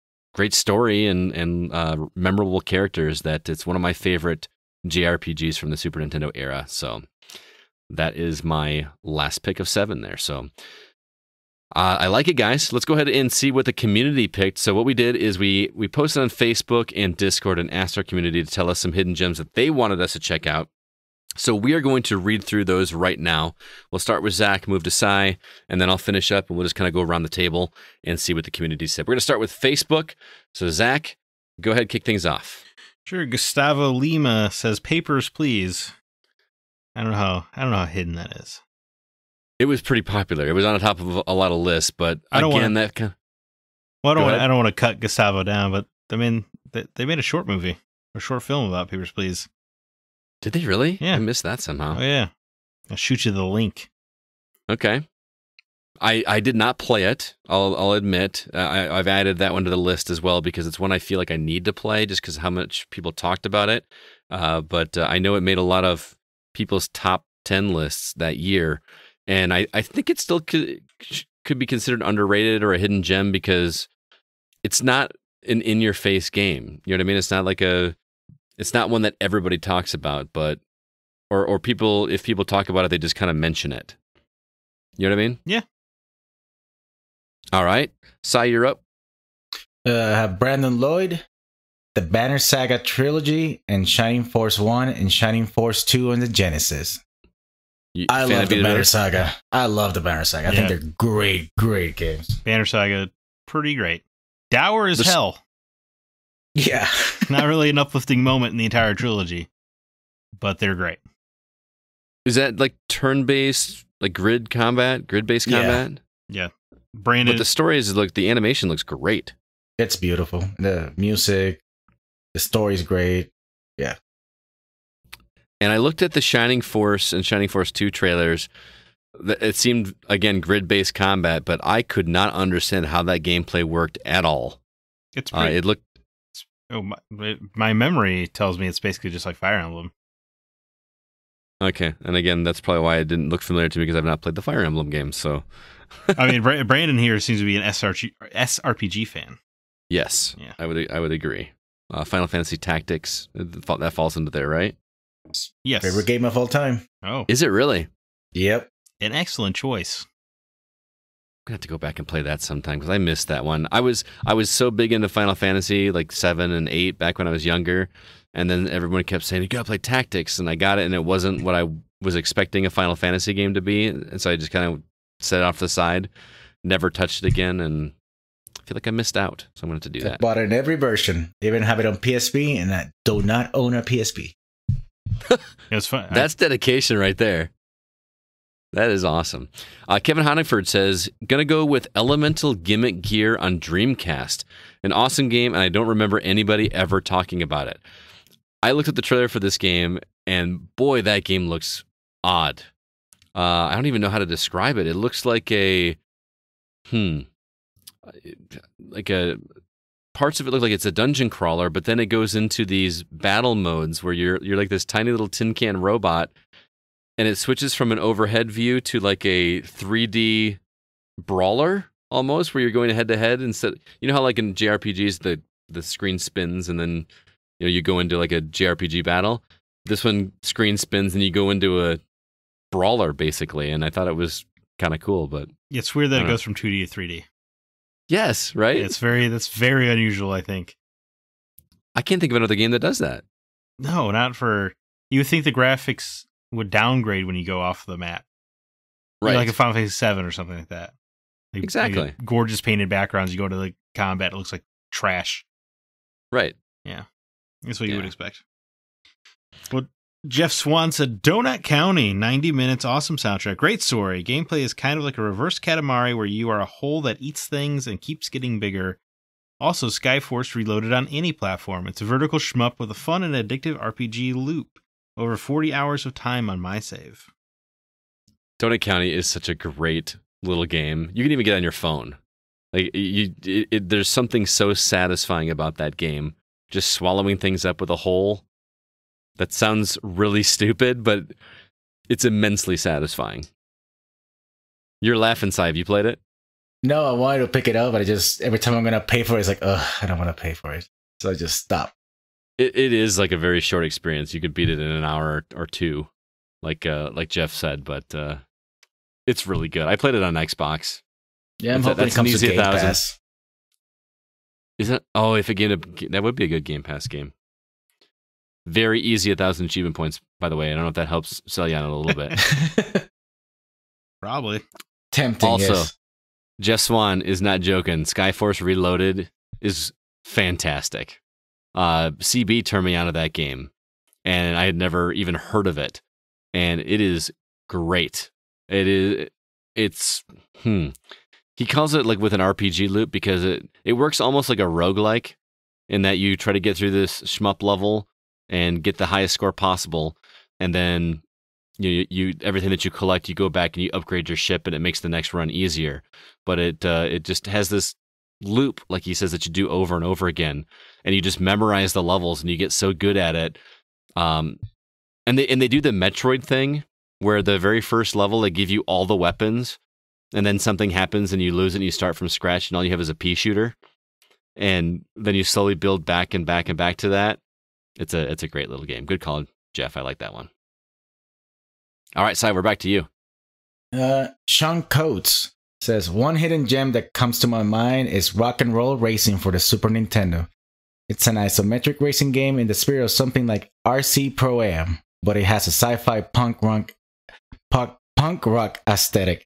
story and memorable characters. That it's one of my favorite JRPGs from the Super Nintendo era. So that is my last pick of 7 there. So I like it, guys. Let's go ahead and see what the community picked. So what we did is we posted on Facebook and Discord and asked our community to tell us some hidden gems that they wanted us to check out. So we are going to read through those right now. We'll start with Zach, move to Cy, and then I'll finish up, and we'll just kind of go around the table and see what the community said. We're going to start with Facebook. So Zach, go ahead, kick things off.
Sure. Gustavo Lima says, "Papers, please." I don't know how hidden that is.
It was pretty popular. It was on the top of a lot of lists, but
I don't
again,
wanna-
that kind
Well,
Go ahead.
I don't want to cut Gustavo down, but I mean, they made a short movie, a short film about Papers, Please.
did they really?
Yeah.
I missed that somehow.
Oh yeah, I'll shoot you the link.
Okay. I did not play it. I'll admit. I've added that one to the list as well because it's one I feel like I need to play just because how much people talked about it. But I know it made a lot of people's top 10 lists that year. And I think it still could be considered underrated or a hidden gem because it's not an in-your-face game. You know what I mean? It's not like it's not one that everybody talks about, but or people, if people talk about it, they just kind of mention it. You know what I mean?
Yeah.
All right. Cy, you're up.
I have Brandon Lloyd, the Banner Saga trilogy, and Shining Force 1 and Shining Force 2 on the Genesis. I
Fan
love
of
the
either?
Banner Saga. I love the Banner Saga. I think
Yeah.
they're great games.
Banner Saga, pretty great. Dour as
This-
hell.
Yeah.
Not really an uplifting moment in the entire trilogy, but they're great.
Is that like turn-based, like grid-based
Yeah.
combat?
Yeah. Brandon,
But the story is like the animation looks great.
It's beautiful. The music, the story's great.
And I looked at the Shining Force and Shining Force 2 trailers. It seemed, again, grid-based combat, but I could not understand how that gameplay worked at all.
it's pretty.
It looked...
My memory tells me it's basically just like Fire Emblem.
Okay, and again, that's probably why it didn't look familiar to me because I've not played the Fire Emblem games. So,
I mean, Brandon here seems to be an SRPG fan.
Yes,
Yeah.
I would agree. Final Fantasy Tactics, that falls into there, right?
Yes.
Favorite game of all time.
Oh,
Is it really?
Yep.
an excellent choice.
I'm gonna have to go back and play that sometime because I missed that one. I was so big into Final Fantasy like 7 and 8 back when I was younger, and then everyone kept saying you gotta play Tactics, and I got it, and it wasn't what I was expecting a Final Fantasy game to be, and so I just kind of set it off to the side, never touched it again, and I feel like I missed out. So I'm gonna have to do
I
that.
bought it in every version. Even have it on PSP, and I do not own a PSP.
It was fun.
That's dedication right there. That is awesome. Kevin Honigford says, gonna go with Elemental Gimmick Gear on Dreamcast. An awesome game, and I don't remember anybody ever talking about it. I looked at the trailer for this game, and boy, that game looks odd. I don't even know how to describe it. It looks like parts of it look like it's a dungeon crawler, but then it goes into these battle modes where you're like this tiny little tin can robot, and it switches from an overhead view to like a 3D brawler almost, where you're going head to head instead. You know how like in JRPGs the screen spins and then you go into like a JRPG battle. This one screen spins and you go into a brawler basically, and I thought it was kind of cool, but
It's weird that it goes from 2D to 3D.
yes, right?
That's very unusual, I think.
I can't think of another game that does that.
No, not for. You would think the graphics would downgrade when you go off the map,
Right.
Like a Final Fantasy 7 or something like that. Like,
Exactly.
like gorgeous painted backgrounds. You go to the combat, it looks like trash.
Right.
That's what you would
Yeah.
expect. Well, Jeff Swan said, Donut County, 90 minutes, awesome soundtrack, great story. Gameplay is kind of like a reverse Katamari where you are a hole that eats things and keeps getting bigger. Also, Skyforce Reloaded on any platform. It's a vertical shmup with a fun and addictive RPG loop. Over 40 hours of time on my save.
Donut County is such a great little game. You can even get it on your phone. Like there's something so satisfying about that game. Just swallowing things up with a hole. That sounds really stupid, but it's immensely satisfying. You're laughing, Cy. Have you played it?
No, I wanted to pick it up, but I just every time I'm gonna pay for it, it's like, I don't want to pay for it, so I just stop.
It is like a very short experience. You could beat it in an hour or two, like Jeff said, but it's really good. I played it on Xbox.
Yeah, I'm hoping it comes to Game Pass.
Is that? Oh, if a game that would be a good Game Pass game. Very easy, 1,000 achievement points. By the way, I don't know if that helps sell you on it a little bit.
Probably.
Tempting.
Also,
yes.
Jeff Swan is not joking. Skyforce Reloaded is fantastic. CB turned me onto that game, and I had never even heard of it, and it is great. It's He calls it like with an RPG loop because it works almost like a roguelike in that you try to get through this shmup level and get the highest score possible, and then you everything that you collect, you go back and you upgrade your ship, and it makes the next run easier. But it just has this loop, like he says, that you do over and over again, and you just memorize the levels, and you get so good at it. And they do the Metroid thing where the very first level they give you all the weapons, and then something happens and you lose it, and you start from scratch, and all you have is a pea shooter, and then you slowly build back and back and back to that. It's a great little game. Good call, Jeff. I like that one. All right, Cy, we're back to you.
Sean Coates says, one hidden gem that comes to my mind is Rock and Roll Racing for the Super Nintendo. It's an isometric racing game in the spirit of something like RC Pro-Am, but it has a sci-fi punk rock aesthetic.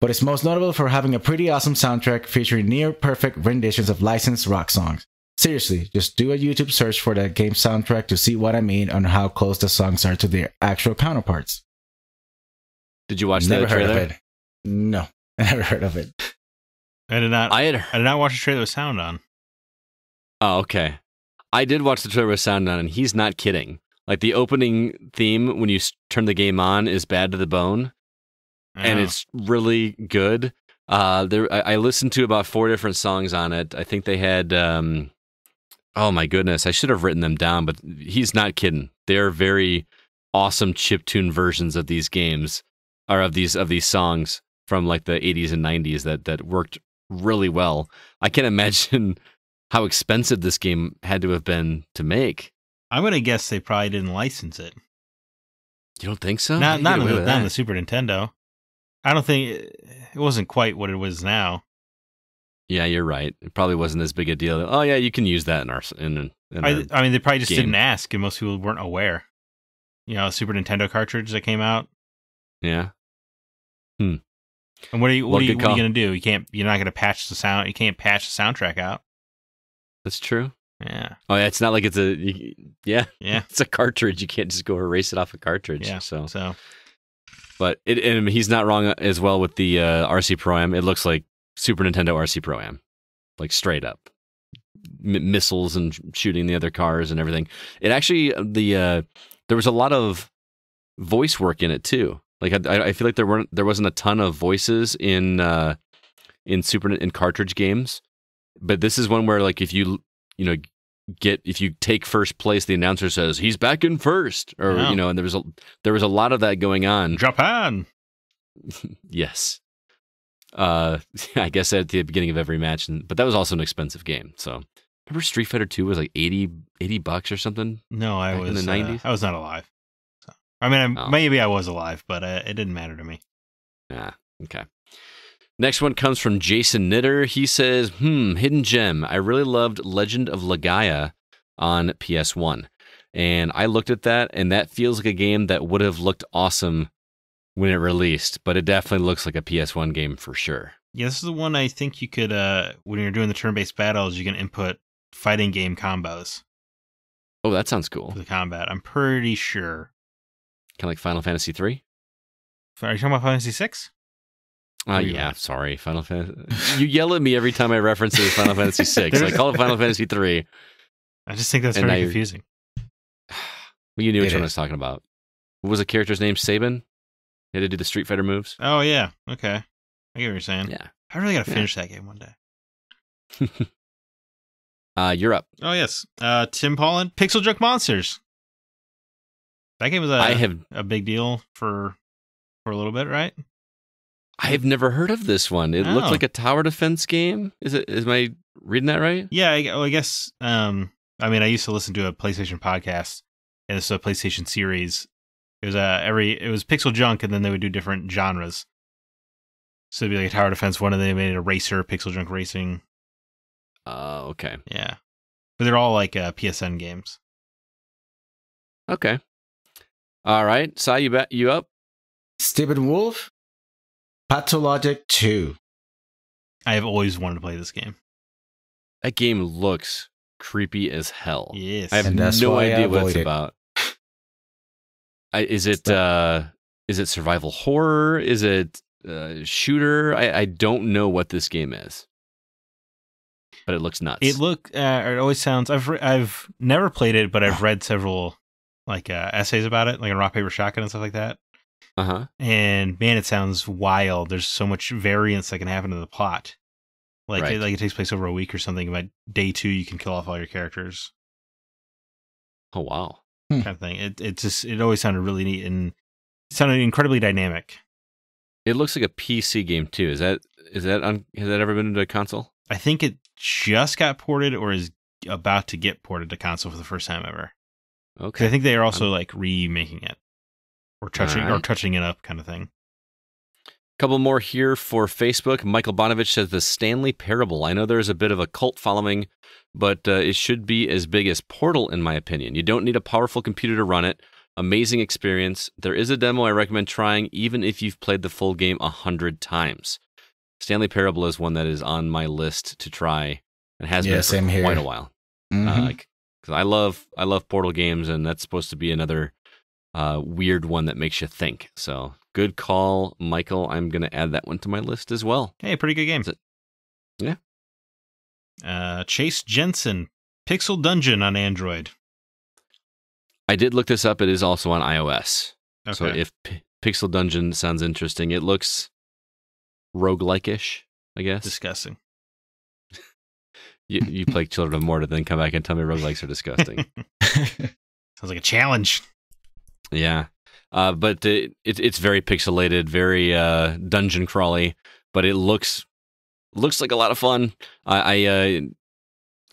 But it's most notable for having a pretty awesome soundtrack featuring near-perfect renditions of licensed rock songs. Seriously, just do a YouTube search for the game soundtrack to see what I mean on how close the songs are to their actual counterparts.
Did you watch
Never
the
heard
trailer?
of it. No, I never heard of it.
I did not watch the trailer with sound on.
Oh, okay. I did watch the trailer with sound on, and he's not kidding. Like, the opening theme, when you turn the game on, is bad to the bone, and it's really good. I listened to about 4 different songs on it. I think they had, oh my goodness, I should have written them down, but he's not kidding. They're very awesome chiptune versions of these games, or of these songs from like the 80s and 90s that worked really well. I can't imagine how expensive this game had to have been to make.
I'm gonna guess they probably didn't license it.
You don't think so?
Not on the Super Nintendo. I don't think it wasn't quite what it was now.
Yeah, you're right. It probably wasn't as big a deal. Oh yeah, you can use that in our.
I mean, they probably just
game.
didn't ask, and most people weren't aware. You know, a Super Nintendo cartridge that came out.
Yeah.
And what are you gonna do? You're not gonna patch the sound. You can't patch the soundtrack out.
That's true.
Yeah.
Oh yeah, it's not like it's
Yeah.
It's a cartridge. You can't just go erase it off a cartridge.
Yeah.
So. But and he's not wrong as well with the RC Pro-Am. It looks like Super Nintendo RC Pro-Am, like straight up missiles and shooting the other cars and everything. It actually there was a lot of voice work in it too. Like I feel like there wasn't a ton of voices in cartridge games, but this is one where like if you take first place, the announcer says he's back in first, or and there was a lot of that going on.
Japan.
Yes. I guess at the beginning of every match, but that was also an expensive game. So remember Street Fighter 2 was like $80 or something?
No, I was
in the 90s.
I was not alive. So, I mean, maybe I was alive, but it didn't matter to me.
Ah, okay. Next one comes from Jason Knitter. He says, hidden gem. I really loved Legend of Legaia on PS1. And I looked at that, and that feels like a game that would have looked awesome when it released, but it definitely looks like a PS1 game for sure.
Yeah, this is the one I think you could, when you're doing the turn-based battles, you can input fighting game combos.
Oh, that sounds cool.
For the combat, I'm pretty sure.
Kind of like Final Fantasy 3?
Are you talking about Final Fantasy 6?
Yeah, sorry, Final Fantasy. You yell at me every time I reference it as Final Fantasy 6. I call it Final Fantasy 3.
I just think that's very confusing.
Well, you knew which one I was talking about. What was the character's name? Sabin? He had to do the Street Fighter moves.
Oh, yeah. Okay. I get what you're saying.
Yeah.
I really got to finish that game one
day. You're up.
Oh, yes. Tim Polland, Pixel Junk Monsters. That game was a big deal for a little bit, right?
I have never heard of this one. It looked like a tower defense game. Is I reading that right?
Yeah, I guess. I mean, I used to listen to a PlayStation podcast, and it's a PlayStation series. It was Pixel Junk, and then they would do different genres. So it'd be like a tower defense one, and they made a racer, Pixel Junk Racing.
Okay.
Yeah, but they're all like PSN games.
Okay. All right, Cy, you up?
Stephen Wolf, Pathologic 2.
I have always wanted to play this game.
That game looks creepy as hell.
Yes,
I have no idea what it's about. Is it survival horror? Is it shooter? I don't know what this game is, but it looks nuts.
It always sounds. I've never played it, but I've read several like essays about it, like in Rock Paper Shotgun and stuff like that. And man, it sounds wild. There's so much variance that can happen to the plot. Like it takes place over a week or something. By day 2, you can kill off all your characters.
Oh wow.
Kind of thing. It always sounded really neat, and it sounded incredibly dynamic.
It looks like a PC game too. Has that ever been into a console?
I think it just got ported or is about to get ported to console for the first time ever.
Okay.
I think they are also like remaking it or touching it up kind of thing.
Couple more here for Facebook. Michael Bonovich says the Stanley Parable. I know there's a bit of a cult following, but it should be as big as Portal, in my opinion. You don't need a powerful computer to run it. Amazing experience. There is a demo I recommend trying, even if you've played the full game 100 times. Stanley Parable is one that is on my list to try, and has been for quite a while. Because I love Portal games, and that's supposed to be another weird one that makes you think. So good call, Michael. I'm going to add that one to my list as well.
Hey, pretty good game.
Yeah.
Chase Jensen, Pixel Dungeon on Android.
I did look this up. It is also on iOS.
Okay.
So if Pixel Dungeon sounds interesting, it looks roguelike-ish, I guess.
Disgusting.
You play Children of Morta, then come back and tell me roguelikes are disgusting.
Sounds like a challenge.
Yeah. But it's very pixelated, very dungeon crawly, but it looks like a lot of fun. I'm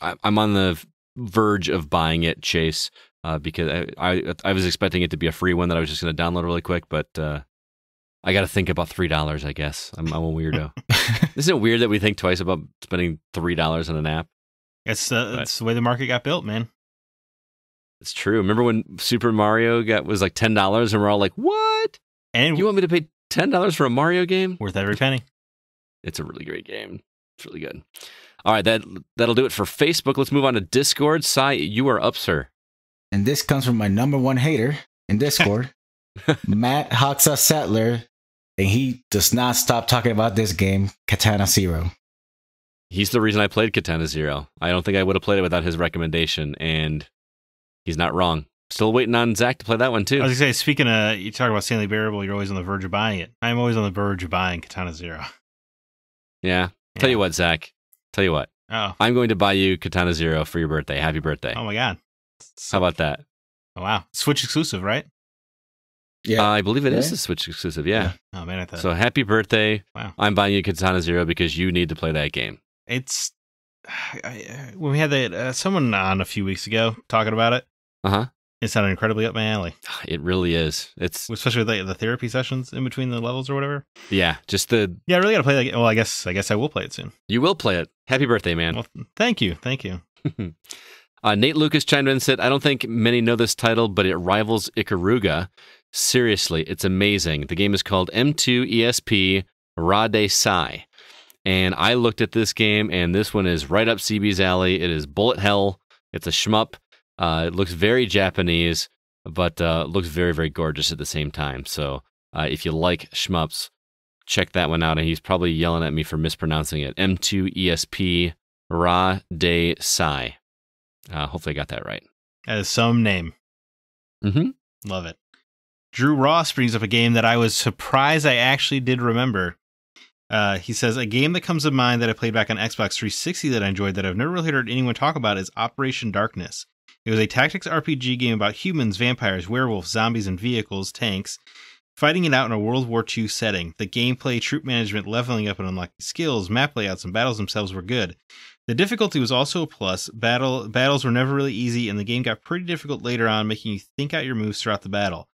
on the verge of buying it, Chase, because I was expecting it to be a free one that I was just going to download really quick, but I got to think about $3, I guess. I'm a weirdo. Isn't it weird that we think twice about spending $3 on an app?
It's the way the market got built, man.
It's true. Remember when Super Mario was like $10 and we're all like, what?
And
you want me to pay $10 for a Mario game?
Worth every penny.
It's a really great game. It's really good. All right, that'll do it for Facebook. Let's move on to Discord. Cy, you are up, sir.
And this comes from my number one hater in Discord, Matt Hoxa Settler, and he does not stop talking about this game, Katana Zero.
He's the reason I played Katana Zero. I don't think I would have played it without his recommendation, and he's not wrong. Still waiting on Zach to play that one, too.
I was going to say, speaking of, you talk about Stanley Parable, you're always on the verge of buying it. I'm always on the verge of buying Katana Zero.
Yeah. Tell you what, Zach. Tell you what.
Oh.
I'm going to buy you Katana Zero for your birthday. Happy birthday.
Oh, my God.
How about that?
Oh, wow. Switch exclusive, right?
Yeah. I believe it is a Switch exclusive, yeah.
Oh, man, I thought.
So happy birthday.
Wow.
I'm buying you Katana Zero because you need to play that game.
It's... when we had that someone on a few weeks ago talking about it, it sounded incredibly up my alley.
It really is. It's
especially with the therapy sessions in between the levels or whatever.
Yeah, just I
really got to play that game. Well, I guess I will play it soon.
You will play it. Happy birthday, man.
Well, thank you.
Nate Lucas chimed in and said, I don't think many know this title, but it rivals Ikaruga. Seriously, it's amazing. The game is called M2 ESP Rade Sai. And I looked at this game, and this one is right up CB's alley. It is bullet hell. It's a shmup. It looks very Japanese, but looks very, very gorgeous at the same time. So if you like shmups, check that one out. And he's probably yelling at me for mispronouncing it. M2 ESP Rade Sai. Hopefully I got that right.
That is some name.
Mm-hmm.
Love it. Drew Ross brings up a game that I was surprised I actually did remember. He says, a game that comes to mind that I played back on Xbox 360 that I enjoyed that I've never really heard anyone talk about is Operation Darkness. It was a tactics RPG game about humans, vampires, werewolves, zombies, and vehicles, tanks, fighting it out in a World War II setting. The gameplay, troop management, leveling up and unlocking skills, map layouts, and battles themselves were good. The difficulty was also a plus. Battles were never really easy, and the game got pretty difficult later on, making you think out your moves throughout the battle.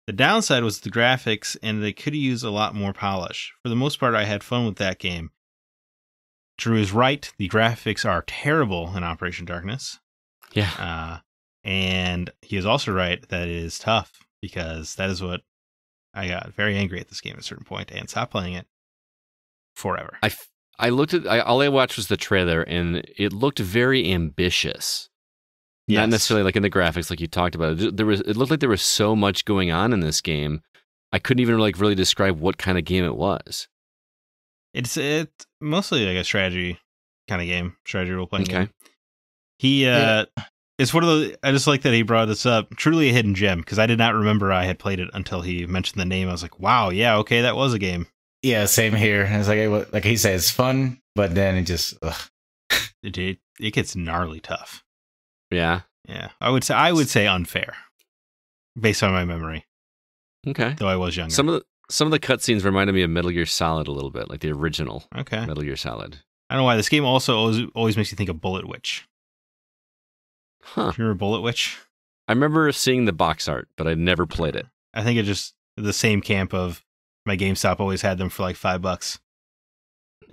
The downside was the graphics, and they could use a lot more polish. For the most part, I had fun with that game. Drew is right. The graphics are terrible in Operation Darkness.
Yeah.
And he is also right that it is tough, because that is what I got very angry at this game at a certain point and stopped playing it forever.
I looked at, all I watched was the trailer, and it looked very ambitious. Yes. Not necessarily like in the graphics, like you talked about. It looked like there was so much going on in this game. I couldn't even really describe what kind of game it was.
It's mostly like a strategy kind of game, strategy role playing game. It's one of the. I just like that he brought this up. Truly a hidden gem, because I did not remember I had played it until he mentioned the name. I was like, wow, yeah, okay, that was a game.
Yeah, same here. It's like he said, it's fun, but then it just
it gets gnarly tough.
Yeah.
I would say unfair, based on my memory.
Okay.
Though I was younger.
Some of the cutscenes reminded me of Metal Gear Solid a little bit, like the original.
Okay.
Metal Gear Solid.
I don't know why this game also always makes you think of Bullet Witch.
Huh.
Do you remember Bullet Witch?
I remember seeing the box art, but I never played it.
I think it's just the same camp of my GameStop always had them for like $5.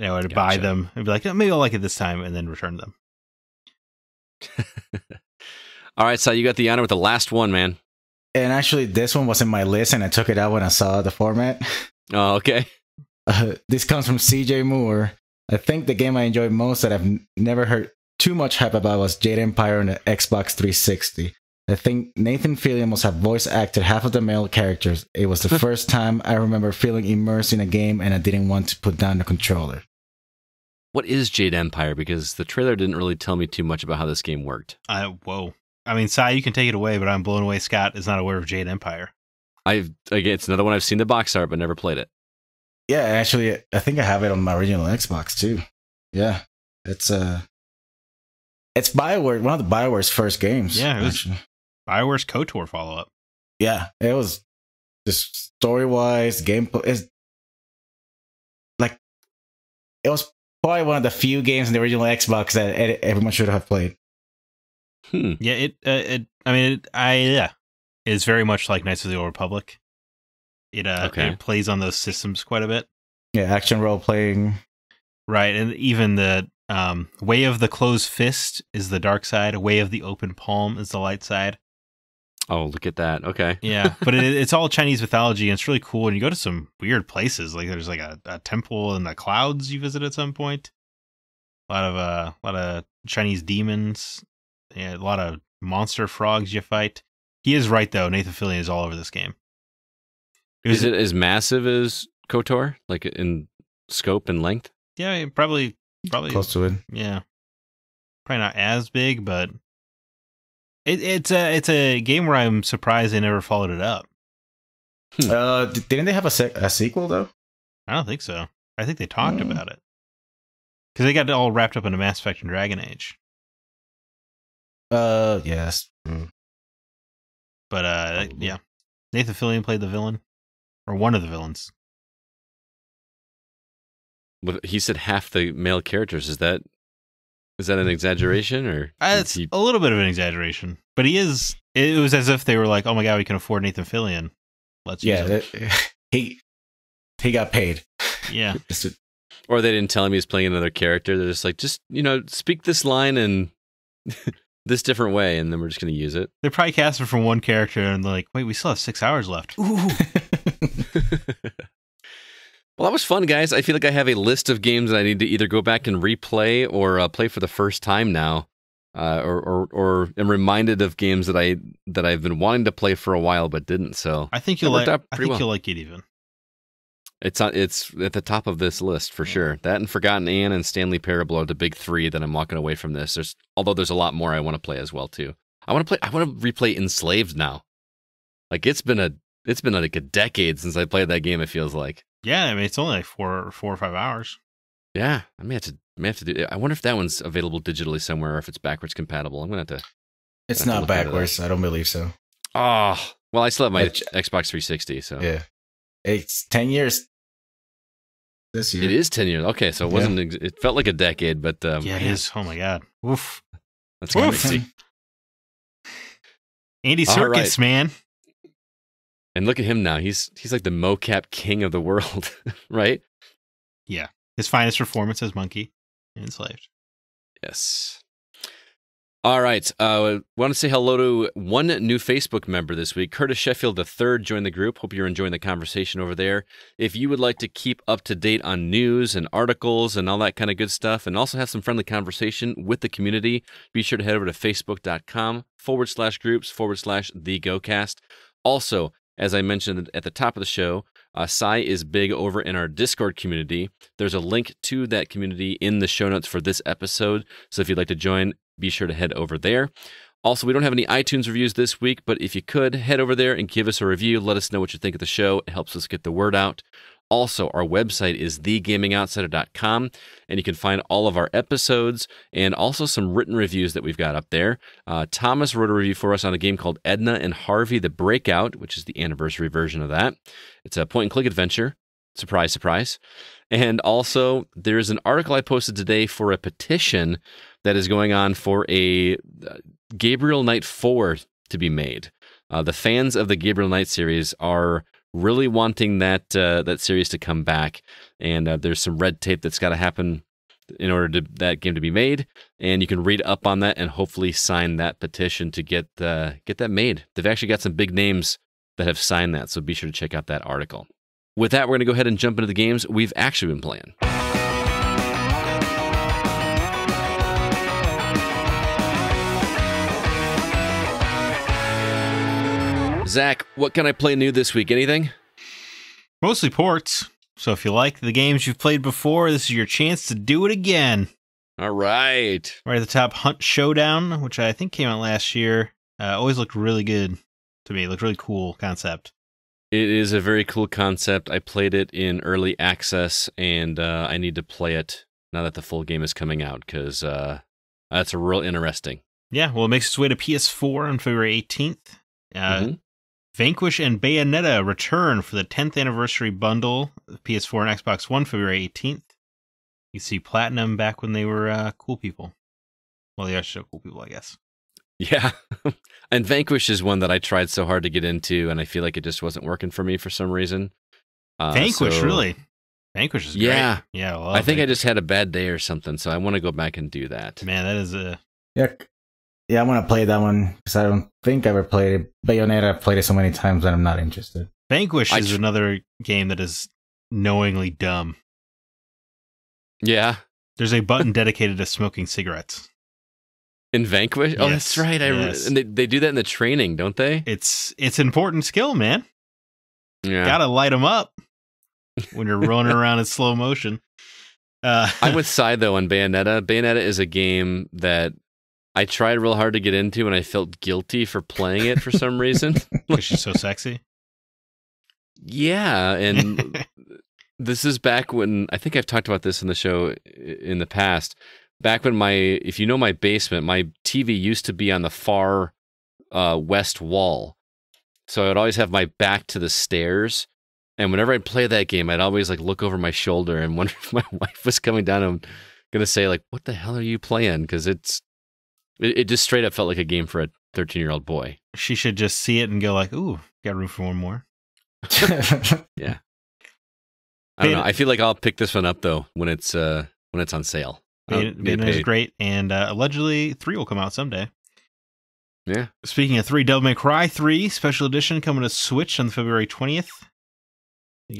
I'd buy them and be like, oh, maybe I'll like it this time, and then return them.
All right, so you got the honor with the last one, man.
And actually, this one was in my list, and I took it out when I saw the format.
Oh, okay.
This comes from CJ Moore. I think the game I enjoyed most that I've never heard too much hype about was Jade Empire on the Xbox 360. I think Nathan Fillion must have voice acted half of the male characters. It was the first time I remember feeling immersed in a game, and I didn't want to put down the controller.
What is Jade Empire? Because the trailer didn't really tell me too much about how this game worked.
Whoa. I mean, Cy, you can take it away, but I'm blown away Scott is not aware of Jade Empire.
It's another one I've seen the box art, but never played it.
Yeah, actually, I think I have it on my original Xbox, too. Yeah. It's BioWare, one of the BioWare's first games.
Yeah, it was BioWare's KOTOR follow-up.
Yeah, it was just story-wise, gameplay. It was probably one of the few games in the original Xbox that everyone should have played.
Yeah, it's very much like Knights of the Old Republic. It plays on those systems quite a bit.
Yeah, action role playing.
Right, and even the Way of the Closed Fist is the dark side. Way of the Open Palm is the light side.
Oh, look at that. Okay.
Yeah, but it's all Chinese mythology, and it's really cool. And you go to some weird places. Like there's like a temple in the clouds you visit at some point. A lot of Chinese demons. Yeah, a lot of monster frogs you fight. He is right though. Nathan Fillion is all over this game.
Is it as massive as KOTOR, like in scope and length?
Yeah, probably
close to it.
Yeah, probably not as big, but it's a game where I'm surprised they never followed it up.
Didn't they have a sequel though?
I don't think so. I think they talked about it because they got it all wrapped up into Mass Effect and Dragon Age.
Yes.
But yeah, Nathan Fillion played the villain, or one of the villains.
But he said half the male characters. Is that an exaggeration, or
it's a little bit of an exaggeration? But he is. It was as if they were like, "Oh my god, we can afford Nathan Fillion. Let's use him."
He got paid.
Yeah.
Or they didn't tell him he was playing another character. They're just like, speak this line in this different way, and then we're just going to use it.
They probably cast him from one character, and they're like, "Wait, we still have 6 hours left." Ooh.
Well, that was fun, guys. I feel like I have a list of games that I need to either go back and replay or play for the first time now, or am reminded of games that I've been wanting to play for a while but didn't. So
I think you'll like it even.
It's at the top of this list for sure. That and Forgotten Anne and Stanley Parable are the big three that I'm walking away from this. Although there's a lot more I want to play as well too. I want to replay Enslaved now. Like it's been like a decade since I played that game. It feels like.
Yeah, I mean it's only like 4 or 5 hours.
Yeah, I may have to do. I wonder if that one's available digitally somewhere or if it's backwards compatible. I'm gonna have to.
It's not backwards. I don't believe so.
Oh well, I still have my Xbox 360. So
yeah, it's 10 years. This year
it is 10 years. Okay, so it wasn't. It felt like a decade, but
yeah, it is. Oh my god, oof.
That's crazy.
Andy Serkis, man.
And look at him now. He's like the mocap king of the world, right?
Yeah. His finest performance as Monkey in Enslaved.
Yes. All right. Want to say hello to one new Facebook member this week. Curtis Sheffield III joined the group. Hope you're enjoying the conversation over there. If you would like to keep up to date on news and articles and all that kind of good stuff, and also have some friendly conversation with the community, be sure to head over to facebook.com/groups/thegocast. Also, as I mentioned at the top of the show, Cy is big over in our Discord community. There's a link to that community in the show notes for this episode. So if you'd like to join, be sure to head over there. Also, we don't have any iTunes reviews this week, but if you could, head over there and give us a review. Let us know what you think of the show. It helps us get the word out. Also, our website is thegamingoutsider.com, and you can find all of our episodes and also some written reviews that we've got up there. Thomas wrote a review for us on a game called Edna and Harvey, the Breakout, which is the anniversary version of that. It's a point-and-click adventure. Surprise, surprise. And also, there's an article I posted today for a petition that is going on for a Gabriel Knight 4 to be made. The fans of the Gabriel Knight series are really wanting that series to come back, and there's some red tape that's got to happen in order to that game to be made. And you can read up on that and hopefully sign that petition to get that made. They've actually got some big names that have signed that, so be sure to check out that article. With that, we're going to go ahead and jump into the games we've actually been playing. Zach, what can I play new this week? Anything?
Mostly ports. So if you like the games you've played before, this is your chance to do it again.
All right.
Right at the top, Hunt Showdown, which I think came out last year. Always looked really good to me. It looked really cool concept.
It is a very cool concept. I played it in early access, and I need to play it now that the full game is coming out, because that's a real interesting.
Yeah, well, it makes its way to PS4 on February 18th. Vanquish and Bayonetta return for the 10th anniversary bundle, PS4 and Xbox One, February 18th. You see Platinum back when they were cool people. Well, they are still cool people, I guess.
Yeah. And Vanquish is one that I tried so hard to get into, and I feel like it just wasn't working for me for some reason.
Vanquish, really? Vanquish is great.
Yeah.
Yeah,
I think I just had a bad day or something, so I want to go back and do that.
Man, that is a...
Yeah, I want to play that one because I don't think I ever played it. Bayonetta, I've played it so many times that I'm not interested.
Vanquish is another game that is knowingly dumb.
Yeah.
There's a button dedicated to smoking cigarettes.
In Vanquish? Oh, that's right.
Yes.
And they do that in the training, don't they?
It's an important skill, man.
Yeah.
Gotta light them up when you're running around in slow motion.
I'm with Cy, though, on Bayonetta. Bayonetta is a game that I tried real hard to get into, and I felt guilty for playing it for some reason.
Because she's so sexy?
Yeah, and this is back when, I think I've talked about this in the show in the past, back when if you know my basement, my TV used to be on the far west wall. So I would always have my back to the stairs. And whenever I'd play that game, I'd always like look over my shoulder and wonder if my wife was coming down and going to say like, what the hell are you playing? Because it just straight up felt like a game for a 13-year-old boy.
She should just see it and go like, ooh, got room for one more.
Yeah. I don't know. I feel like I'll pick this one up though when it's on sale.
Bayonetta is great, and allegedly 3 will come out someday.
Yeah.
Speaking of 3, Devil May Cry 3 Special Edition coming to Switch on February 20th.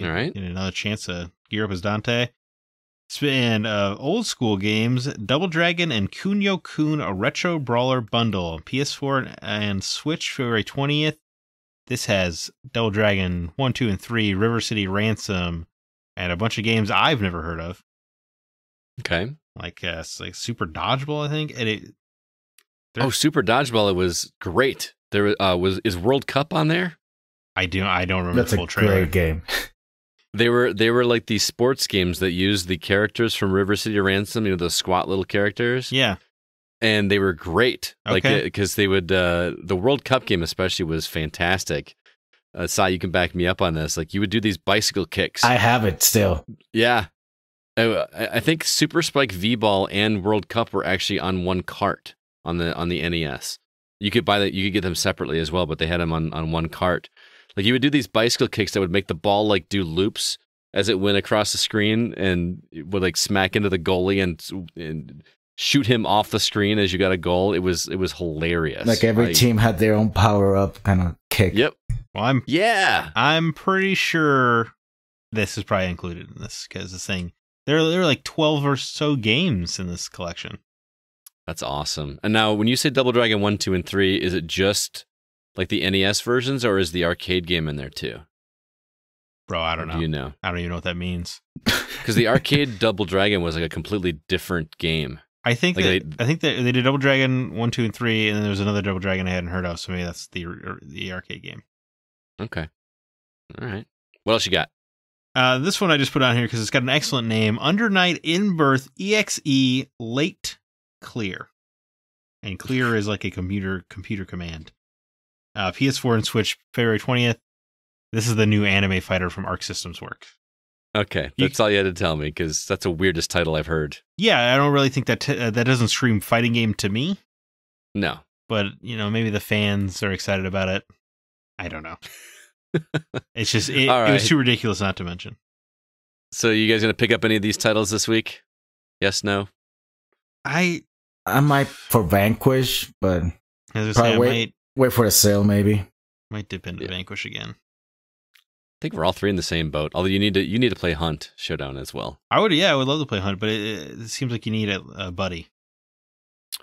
All right.
Get another chance to gear up as Dante. And old school games, Double Dragon and Kunio-kun, a retro brawler bundle. PS4 and Switch, February 20th. This has Double Dragon 1, 2, and 3, River City Ransom, and a bunch of games I've never heard of.
Okay.
Like Super Dodgeball, I think. And
Super Dodgeball! It was great. There is World Cup on there.
I don't remember
That's
the full trailer.
Great game.
They were like these sports games that used the characters from River City Ransom. You know, the squat little characters.
Yeah.
And they were great.
Okay.
Like because they would the World Cup game especially was fantastic. Cy, you can back me up on this. Like you would do these bicycle kicks.
I have it still.
Yeah. I think Super Spike V-Ball and World Cup were actually on one cart on the NES. You could you could get them separately as well, but they had them on one cart. Like you would do these bicycle kicks that would make the ball like do loops as it went across the screen, and it would like smack into the goalie and shoot him off the screen as you got a goal. It was hilarious.
Like every team had their own power up kind of kick.
Yep.
Well,
yeah.
I'm pretty sure this is probably included in this because this thing. There are like 12 or so games in this collection.
That's awesome. And now, when you say Double Dragon 1, 2, and 3, is it just like the NES versions, or is the arcade game in there too?
Bro, I don't know.
Do you know?
I don't even know what that means.
Because the arcade Double Dragon was like a completely different game.
I think that they did Double Dragon 1, 2, and 3, and then there was another Double Dragon I hadn't heard of, so maybe that's the arcade game.
Okay. All right. What else you got?
This one I just put on here because it's got an excellent name. Undernight In-Birth EXE Late Clear. And clear is like a computer command. PS4 and Switch, February 20th. This is the new anime fighter from Arc Systems Works.
Okay, that's all you had to tell me, because that's the weirdest title I've heard. Yeah,
I don't really think that that doesn't scream fighting game to me.
No.
But, maybe the fans are excited about it. I don't know. It's just, it was too ridiculous not to mention.
So you guys going to pick up any of these titles this week? Yes, no?
I might for Vanquish, but probably wait for a sale maybe.
Might dip into Vanquish again.
I think we're all three in the same boat. Although you need to play Hunt Showdown as well.
I would love to play Hunt, but it seems like you need a buddy.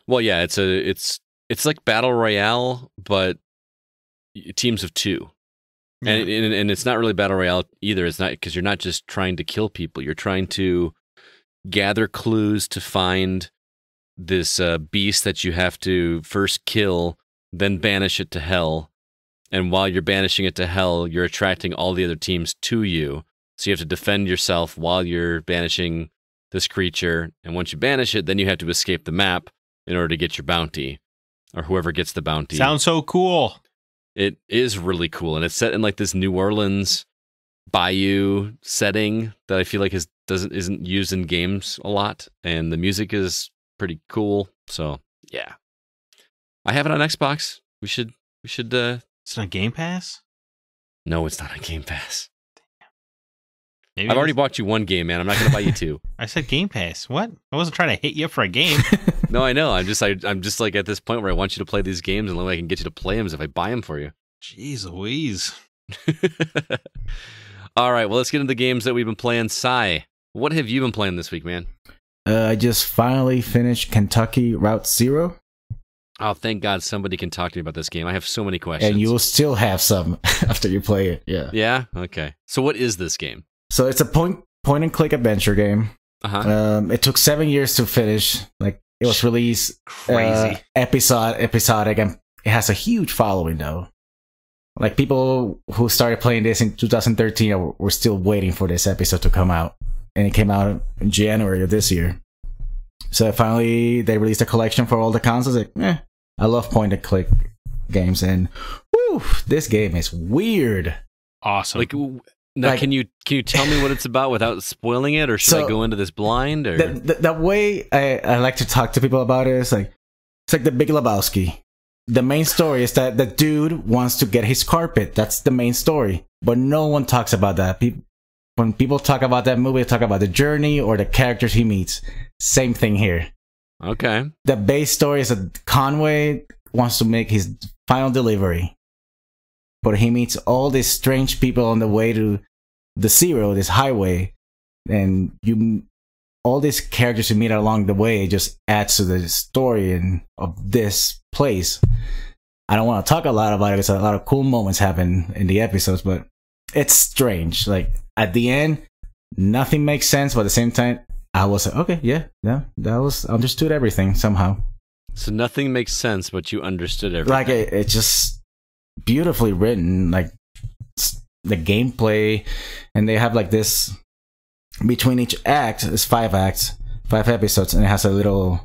Well, yeah, it's like Battle Royale, but teams of 2. Yeah. And it's not really Battle Royale either. It's not, because you're not just trying to kill people. You're trying to gather clues to find this beast that you have to first kill, then banish it to hell. And while you're banishing it to hell, you're attracting all the other teams to you. So you have to defend yourself while you're banishing this creature. And once you banish it, then you have to escape the map in order to get your bounty, or whoever gets the bounty.
Sounds so cool.
It is really cool, and it's set in like this New Orleans bayou setting that I feel like isn't used in games a lot, and the music is pretty cool. So yeah, I have it on Xbox. We should.
It's not Game Pass?
No, it's not on Game Pass.
Maybe
I've already bought you one game, man. I'm not going to buy you two.
I said Game Pass. What? I wasn't trying to hit you up for a game.
No, I know. I'm just like at this point where I want you to play these games, and the only way I can get you to play them is if I buy them for you.
Jeez Louise.
All right, well, let's get into the games that we've been playing. Cy, what have you been playing this week, man?
I just finally finished Kentucky Route Zero.
Oh, thank God somebody can talk to me about this game. I have so many questions.
And you will still have some after you play it. Yeah.
Yeah? Okay. So what is this game?
So it's a point and click adventure game.
Uh-huh.
It took 7 years to finish. Like, it was released
Crazy.
episodic, and it has a huge following though. Like, people who started playing this in 2013 were still waiting for this episode to come out, and it came out in January of this year. So finally, they released a collection for all the consoles. Like, I love point and click games, and whew, this game is weird.
Awesome.
Now, can you tell me what it's about without spoiling it, or should I go into this blind? Or
the way I like to talk to people about it is like, it's like the Big Lebowski. The main story is that the dude wants to get his carpet. That's the main story, but no one talks about that. When people talk about that movie, they talk about the journey or the characters he meets. Same thing here.
Okay.
The base story is that Conway wants to make his final delivery, but he meets all these strange people on the way to the Zero, this highway, and all these characters you meet along the way just adds to the story of this place. I don't want to talk a lot about it because a lot of cool moments happen in the episodes, but it's strange. Like, at the end, nothing makes sense, but at the same time, I was like, okay, yeah, that was understood everything somehow.
So nothing makes sense, but you understood everything.
Like, it's just beautifully written. Like, the gameplay, and they have like this between each act is 5 acts, 5 episodes, and it has a little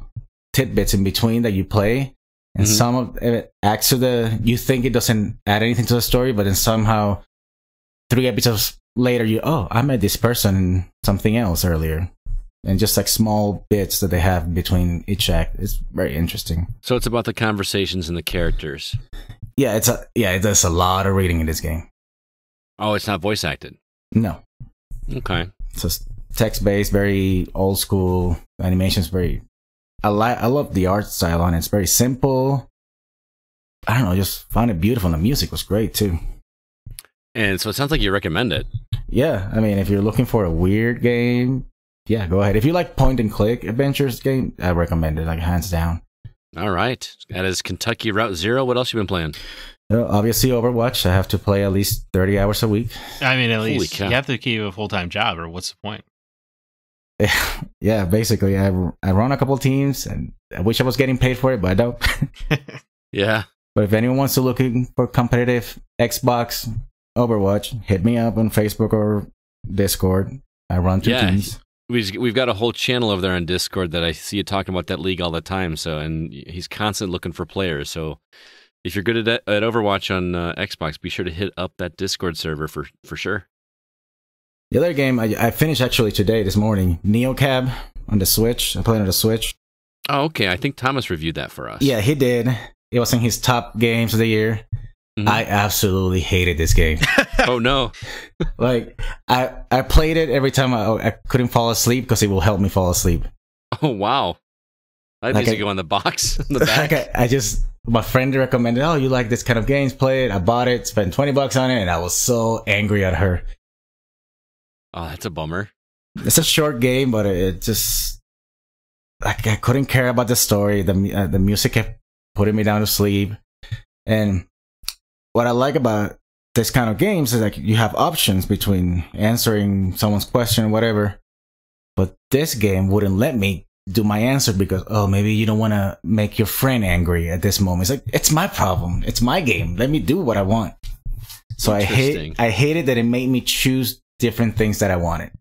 tidbits in between that you play, and some of it acts to you think it doesn't add anything to the story, but then somehow 3 episodes later I met this person in something else earlier, and just like small bits that they have between each act. It's very interesting.
So it's about the conversations and the characters.
Yeah, there's a lot of reading in this game.
Oh, it's not voice acted?
No.
Okay.
So it's text-based, very old school. Animation's I love the art style on it. It's very simple. I don't know, just found it beautiful, and the music was great too.
And so it sounds like you recommend it.
Yeah, I mean, if you're looking for a weird game, yeah, go ahead. If you like point and click adventures game, I recommend it, like, hands down.
All right. That is Kentucky Route Zero. What else you been playing?
Obviously, Overwatch. I have to play at least 30 hours a week.
I mean, at least you have to keep a full-time job, or what's the point?
Yeah, basically, I run a couple teams, and I wish I was getting paid for it, but I don't.
Yeah.
But if anyone wants to looking for competitive Xbox Overwatch, hit me up on Facebook or Discord. I run 2 teams.
We've got a whole channel over there on Discord that I see you talking about that league all the time. So, and he's constantly looking for players. So, if you're good at Overwatch on Xbox, be sure to hit up that Discord server for sure.
The other game I finished actually this morning, Neocab on the Switch. I played on the Switch.
Oh, okay. I think Thomas reviewed that for us.
Yeah, he did. It was in his top games of the year. Mm-hmm. I absolutely hated this game.
Oh no!
Like, I played it every time I couldn't fall asleep because it will help me fall asleep.
Oh wow! I basically go on the box in the back.
Like, my friend recommended, oh, you like this kind of games, play it. I bought it, spent $20 on it, and I was so angry at her.
Oh, that's a bummer.
It's a short game, but it just, like, I couldn't care about the story. The music kept putting me down to sleep, and what I like about this kind of games is, like, you have options between answering someone's question or whatever. But this game wouldn't let me do my answer because, oh, maybe you don't want to make your friend angry at this moment. It's like, it's my problem. It's my game. Let me do what I want. So I hated that it made me choose different things that I wanted.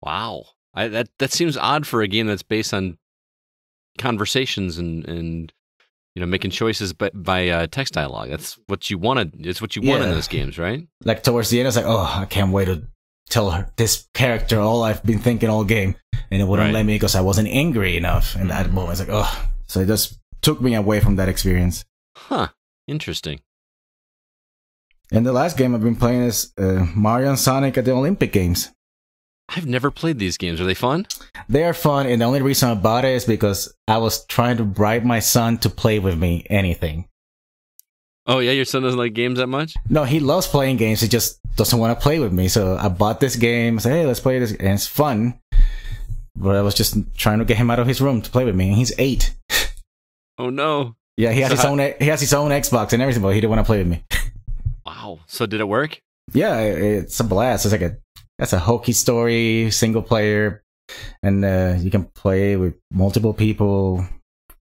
Wow. That seems odd for a game that's based on conversations and making choices by text dialogue. That's what you wanted. It's what you want in those games, right?
Like towards the end, I was like, oh, I can't wait to tell her this character all I've been thinking all game, and it wouldn't let me because I wasn't angry enough. And at that moment, I was like, oh, so it just took me away from that experience.
Huh? Interesting.
And the last game I've been playing is Mario and Sonic at the Olympic Games.
I've never played these games. Are they fun?
They are fun, and the only reason I bought it is because I was trying to bribe my son to play with me anything.
Oh, yeah? Your son doesn't like games that much?
No, he loves playing games. He just doesn't want to play with me. So I bought this game. I said, hey, let's play this. And it's fun. But I was just trying to get him out of his room to play with me. And he's 8.
Oh, no.
Yeah, he has his own Xbox and everything, but he didn't want to play with me.
Wow. So did it work?
Yeah, it's a blast. It's like that's a hokey story, single player. And you can play with multiple people,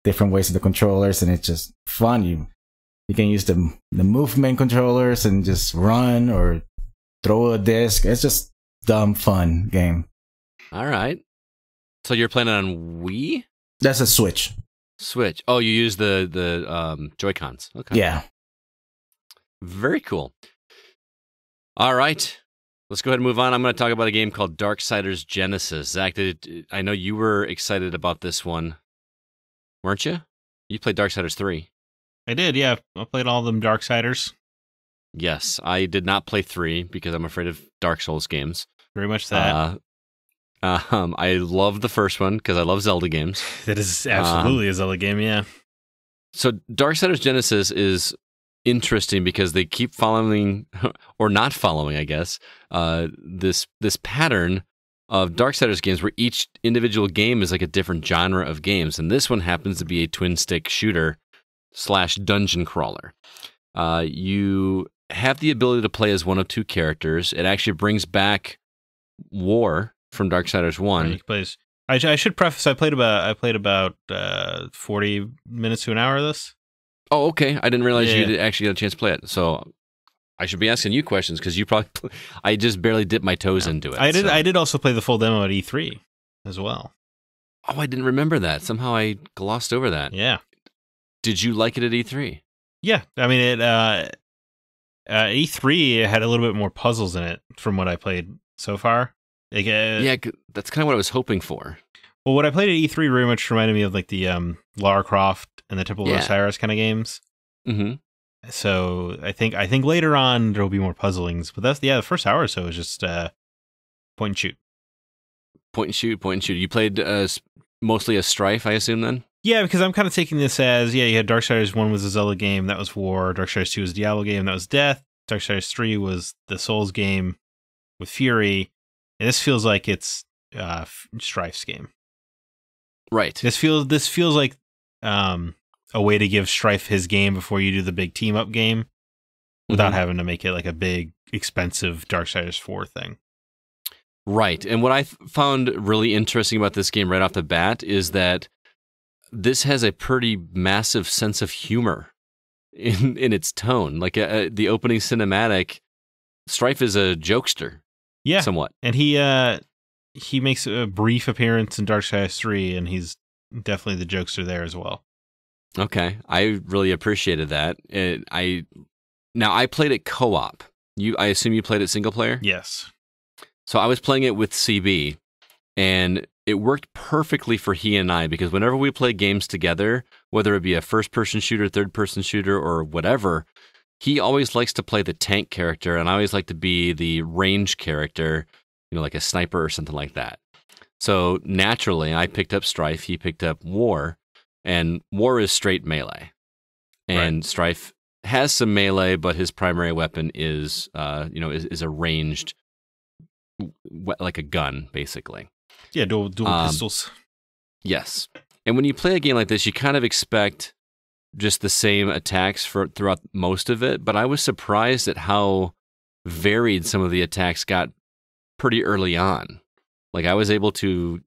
different ways of the controllers, and it's just fun. You can use the movement controllers and just run or throw a disc. It's just dumb fun game.
All right. So you're playing on Wii?
That's a Switch.
Switch. Oh, you use the Joy-Cons. Okay.
Yeah.
Very cool. All right. Let's go ahead and move on. I'm going to talk about a game called Darksiders Genesis. Zach, I know you were excited about this one, weren't you? You played Darksiders 3.
I did, yeah. I played all of them Darksiders.
Yes, I did not play 3 because I'm afraid of Dark Souls games.
Very much that.
I love the first one because I love Zelda games.
That is absolutely a Zelda game, yeah.
So Darksiders Genesis is interesting because they keep following, or not following, I guess, this pattern of Darksiders games where each individual game is like a different genre of games. And this one happens to be a twin-stick shooter / dungeon crawler. You have the ability to play as one of 2 characters. It actually brings back War from Darksiders 1.
Right, I should preface, I played about 40 minutes to an hour of this.
Oh, okay. I didn't realize you actually got a chance to play it. So I should be asking you questions because you probably I just barely dipped my toes into it.
I did also play the full demo at E3 as well.
Oh, I didn't remember that. Somehow I glossed over that.
Yeah.
Did you like it at E3?
Yeah. I mean, E3 had a little bit more puzzles in it from what I played so far. Like,
yeah, that's kind of what I was hoping for.
Well, what I played at E3 very much reminded me of like the Lara Croft and the Temple of Osiris kind of games.
Mm-hmm.
So I think later on there will be more puzzlings, but the first hour or so is just point and shoot.
Point and shoot. You played mostly a Strife, I assume, then?
Yeah, because I'm kind of taking this as, you had Darksiders 1 was a Zelda game, that was War. Darksiders 2 was a Diablo game, that was Death. Darksiders 3 was the Souls game with Fury. And this feels like it's Strife's game.
Right.
This feels like a way to give Strife his game before you do the big team up game without having to make it like a big, expensive Darksiders 4 thing.
Right. And what I found really interesting about this game right off the bat is that this has a pretty massive sense of humor in its tone. Like the opening cinematic, Strife is a jokester.
Yeah.
Somewhat.
And he makes a brief appearance in Darksiders 3, and he's definitely the jokester there as well.
Okay. I really appreciated that. Now, I played it co-op. I assume you played it single player?
Yes.
So I was playing it with CB, and it worked perfectly for he and I, because whenever we play games together, whether it be a first-person shooter, third-person shooter, or whatever, he always likes to play the tank character, and I always like to be the range character, like a sniper or something like that. So naturally, I picked up Strife, he picked up War, and War is straight melee. And right. Strife has some melee, but his primary weapon is a ranged, like a gun, basically.
Yeah, dual pistols.
Yes. And when you play a game like this, you kind of expect just the same attacks throughout most of it, but I was surprised at how varied some of the attacks got pretty early on. Like, I was able to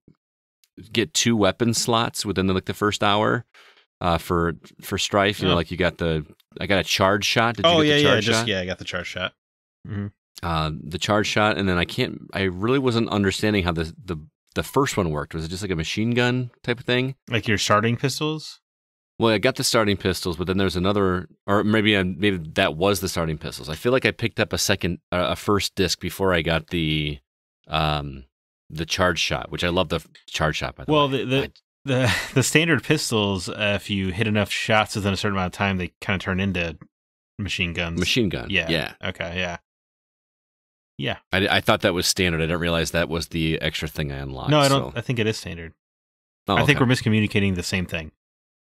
get 2 weapon slots within the first hour for Strife. Like I got a charge shot. Did you get the charge shot?
I got the charge shot. Mm-hmm.
The charge shot, and then I really wasn't understanding how the first one worked. Was it just like a machine gun type of thing?
Like your starting pistols?
Well, I got the starting pistols, but then there's another, or maybe that was the starting pistols. I feel like I picked up a first disc before I got the charge shot, which I love the charge shot, by the way.
Well, the standard pistols, if you hit enough shots within a certain amount of time, they kind of turn into machine guns.
Machine gun.
Yeah. Okay. Yeah. Yeah.
I thought that was standard. I didn't realize that was the extra thing I unlocked.
No, I don't. I think it is standard.
Oh,
I think we're miscommunicating the same thing.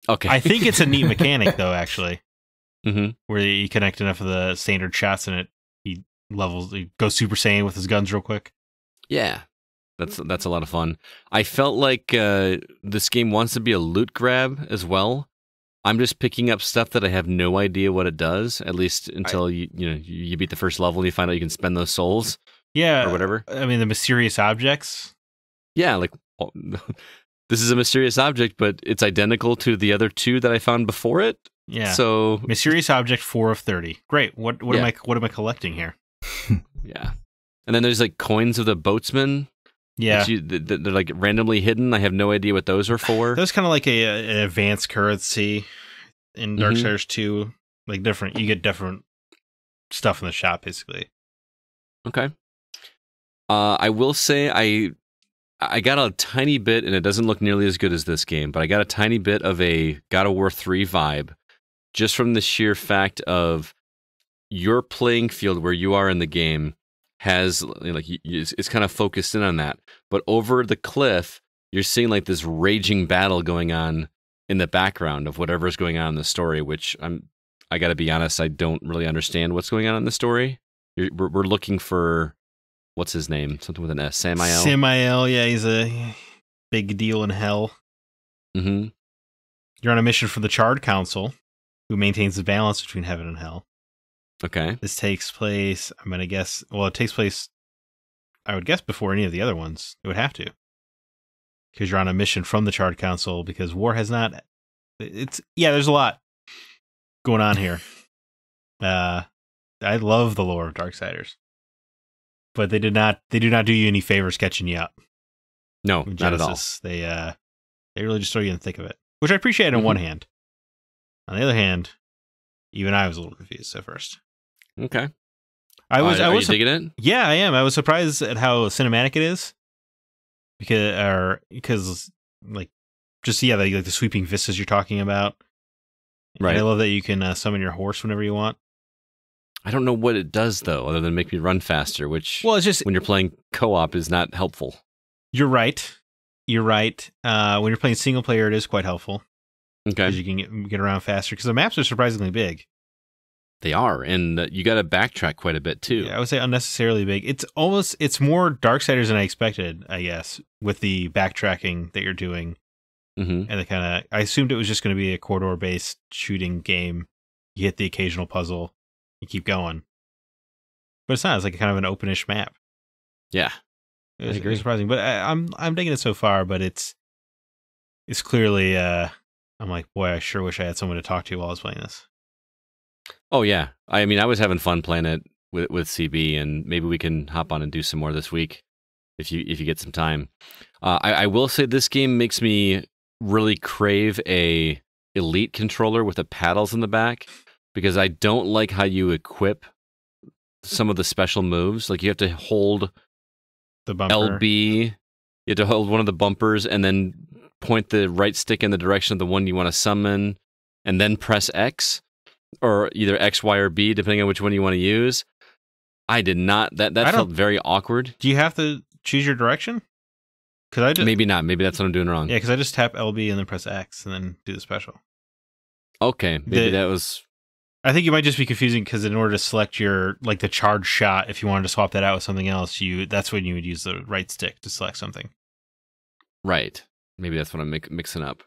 Okay.
I think it's a neat mechanic, though, actually,
mm-hmm.
where you connect enough of the standard shots and he goes Super Saiyan with his guns real quick.
Yeah. That's a lot of fun. I felt like this game wants to be a loot grab as well. I'm just picking up stuff that I have no idea what it does, at least until you beat the first level and you find out you can spend those souls.
Yeah.
Or whatever.
I mean, the mysterious objects.
Yeah, like this is a mysterious object, but it's identical to the other two that I found before it.
Yeah.
So
mysterious object 4 of 30. Great. What am I collecting here?
Yeah. And then there's like coins of the boatsmen.
Yeah.
They're like randomly hidden. I have no idea what those are for.
Those kind of like an advanced currency in Darksiders 2. Like you get different stuff in the shop, basically.
Okay. I will say I got a tiny bit, and it doesn't look nearly as good as this game, but I got a tiny bit of a God of War 3 vibe just from the sheer fact of your playing field where you are in the game has, like, it's kind of focused in on that. But over the cliff, you're seeing like this raging battle going on in the background of whatever's going on in the story, which I got to be honest, I don't really understand what's going on in the story. We're looking for, what's his name? Something with an S. Samael?
Samael, yeah, he's a big deal in hell.
Mm-hmm.
You're on a mission for the Charred Council, who maintains the balance between heaven and hell.
Okay.
This takes place, I'm going to guess, it takes place, I would guess, before any of the other ones. It would have to. Because you're on a mission from the Charred Council, because war has not, there's a lot going on here. I love the lore of Darksiders. But they do not do you any favors catching you up.
No, not at all.
They really just throw you in the thick of it, which I appreciate on one hand. On the other hand, even I was a little confused at first.
Okay.
I was
digging it?
Yeah, I am. I was surprised at how cinematic it is. Because like just like the sweeping vistas you're talking about.
Right.
And I love that you can summon your horse whenever you want. I
don't know what it does though, other than make me run faster, which
it's just
when you're playing co-op is not helpful.
You're right. When you're playing single player, it is quite helpful.
Okay.
Because you can get around faster. Because the maps are surprisingly big.
They are, and you got to backtrack quite a bit too.
Yeah, I would say unnecessarily big. It's more Darksiders than I expected, I guess, with the backtracking that you're doing.
Mm-hmm.
And I assumed it was just going to be a corridor-based shooting game. You hit the occasional puzzle, you keep going. But it's not. It's like kind of an openish map.
Yeah,
it was surprising. But I'm digging it so far. But it's clearly I'm like, boy, I sure wish I had someone to talk to while I was playing this.
Oh yeah, I mean, I was having fun playing it with CB, and maybe we can hop on and do some more this week if you get some time. I will say this game makes me really crave a Elite controller with the paddles in the back, because I don't like how you equip some of the special moves. Like you have to hold
the bumper.
LB, you have to hold one of the bumpers and then point the right stick in the direction of the one you want to summon, and then press X. Or either X, Y, or B, depending on which one you want to use. I did not. That felt very awkward.
Do you have to choose your direction?
Maybe not. Maybe that's what I'm doing wrong.
Yeah, because I just tap LB and then press X and then do the special.
Okay, maybe that was.
I think you might just be confusing because in order to select your the charge shot, if you wanted to swap that out with something else, that's when you would use the right stick to select something.
Right. Maybe that's what I'm mixing up.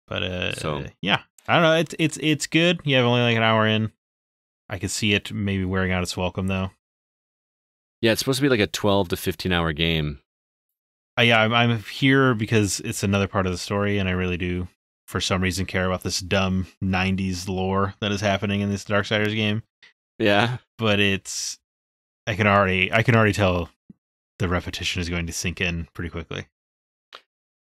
But yeah. I don't know. It's good. You have only like an hour in. I could see it maybe wearing out its welcome though.
Yeah, it's supposed to be like a 12 to 15 hour game.
Yeah, I'm here because it's another part of the story, and I really do, for some reason, care about this dumb 90s lore that is happening in this Darksiders game.
Yeah,
but I can already tell the repetition is going to sink in pretty quickly.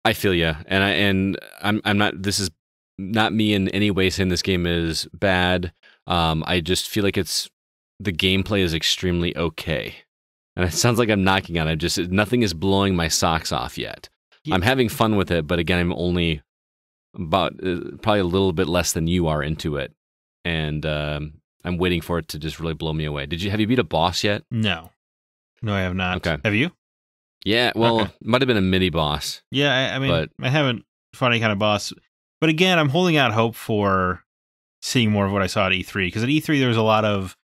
I feel you, and I'm not. This is not me in any way saying this game is bad. I just feel like the gameplay is extremely okay. And it sounds like I'm knocking on it. Nothing is blowing my socks off yet. Yeah. I'm having fun with it, but again, I'm only about probably a little bit less than you are into it. And I'm waiting for it to just really blow me away. Have you beat a boss yet?
No, I have not.
Okay.
Have you?
Yeah, well,
Okay.
It might have been a mini boss.
Yeah, I mean, I haven't fought any kind of boss. But again, I'm holding out hope for seeing more of what I saw at E3. Because at E3, there was a lot of,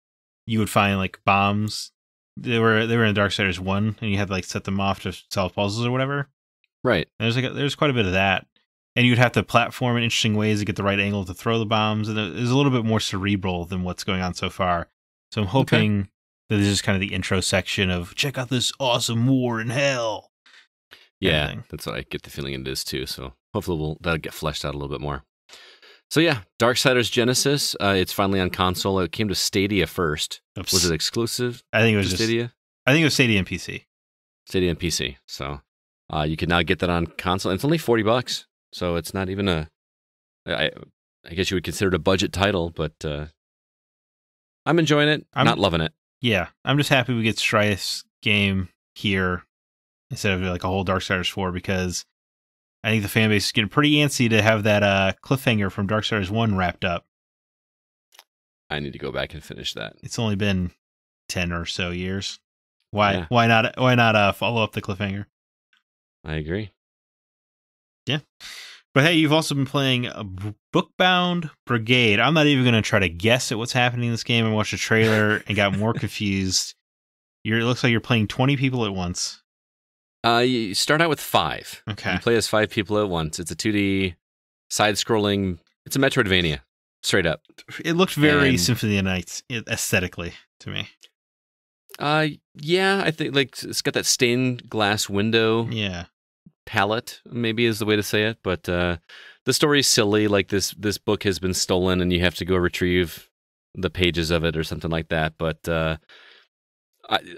you would find like bombs. They were in Darksiders 1, and you had to like set them off to solve puzzles or whatever.
Right.
And there's quite a bit of that. And you'd have to platform in interesting ways to get the right angle to throw the bombs. And it was a little bit more cerebral than what's going on so far. So I'm hoping that this is kind of the intro section of check out this awesome war in hell.
Yeah, that's what I get the feeling it is too. So hopefully that'll get fleshed out a little bit more. So yeah, Darksiders Genesis. It's finally on console. It came to Stadia first.
Oops.
Was it exclusive?
I think it was
Stadia.
I think it was Stadia and PC.
Stadia and PC. So you can now get that on console. And it's only $40, so it's not even I guess you would consider it a budget title, but I'm enjoying it. I'm not loving it.
Yeah, I'm just happy we get Striath's game here instead of like a whole Darksiders 4 because I think the fan base is getting pretty antsy to have that cliffhanger from Darksiders 1 wrapped up.
I need to go back and finish that.
It's only been 10 or so years. Why not follow up the cliffhanger?
I agree.
Yeah. But hey, you've also been playing Bookbound Brigade. I'm not even going to try to guess at what's happening in this game. I watched a trailer and got more confused. It looks like you're playing 20 people at once.
You start out with 5.
Okay.
You play as 5 people at once. It's a 2D side-scrolling. It's a Metroidvania, straight up.
It looked very Symphony of the Night aesthetically to me.
Yeah, I think like it's got that stained glass window.
Yeah.
Palette maybe is the way to say it, but the story's silly. Like this book has been stolen, and you have to go retrieve the pages of it or something like that. But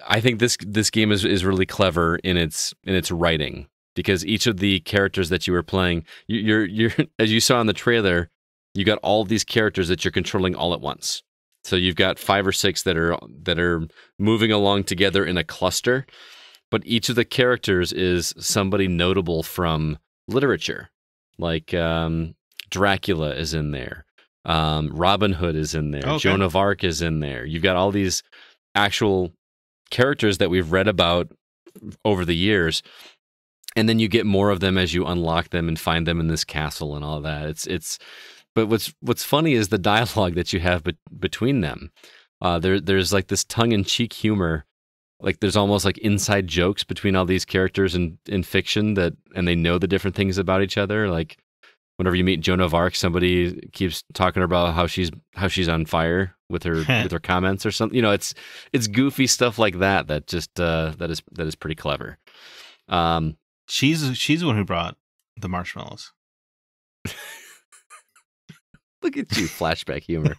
I think this game is really clever in its writing because each of the characters that you were playing, you're as you saw in the trailer, you got all these characters that you're controlling all at once. So you've got 5 or 6 that are moving along together in a cluster. But each of the characters is somebody notable from literature. Like Dracula is in there. Robin Hood is in there.
Okay.
Joan of Arc is in there. You've got all these actual characters that we've read about over the years. And then you get more of them as you unlock them and find them in this castle and all that. But what's funny is the dialogue that you have between them. There's like this tongue-in-cheek humor. Like there's almost like inside jokes between all these characters in fiction and they know the different things about each other. Like whenever you meet Joan of Arc, somebody keeps talking about how she's on fire with her with her comments or something. You know, it's goofy stuff like that just that is pretty clever.
She's the one who brought the marshmallows.
Look at you, flashback humor.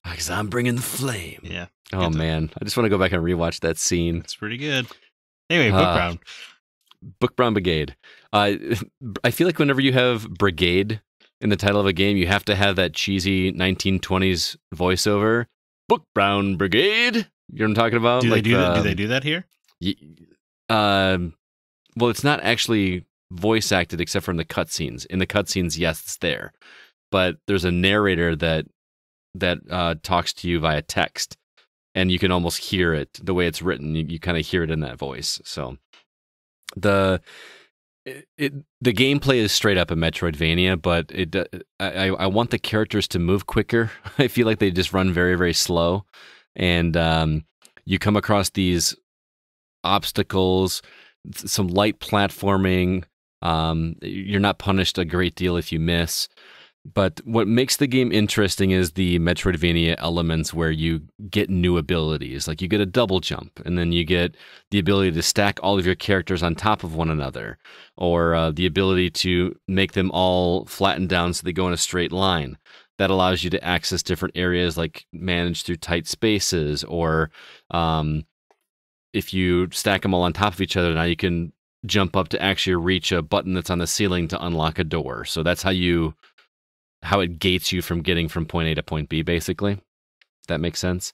Because I'm bringing the flame.
Yeah.
Oh, man. I just want to go back and rewatch that scene.
It's pretty good. Anyway, Bookbound.
Bookbound Brigade. I feel like whenever you have Brigade in the title of a game, you have to have that cheesy 1920s voiceover. Bookbound Brigade. You know what I'm talking about?
Do they do that here?
Well, it's not actually voice acted except for in the cutscenes. In the cutscenes, yes, it's there. But there's a narrator that talks to you via text, and you can almost hear it the way it's written. You kind of hear it in that voice. So the gameplay is straight up a Metroidvania, but I want the characters to move quicker. I feel like they just run very, very slow, and you come across these obstacles, some light platforming. You're not punished a great deal if you miss. But what makes the game interesting is the Metroidvania elements where you get new abilities. Like you get a double jump, and then you get the ability to stack all of your characters on top of one another, or the ability to make them all flatten down so they go in a straight line. That allows you to access different areas, like manage through tight spaces, or if you stack them all on top of each other, now you can jump up to actually reach a button that's on the ceiling to unlock a door. So that's how it gates you from getting from point A to point B, basically. If that makes sense.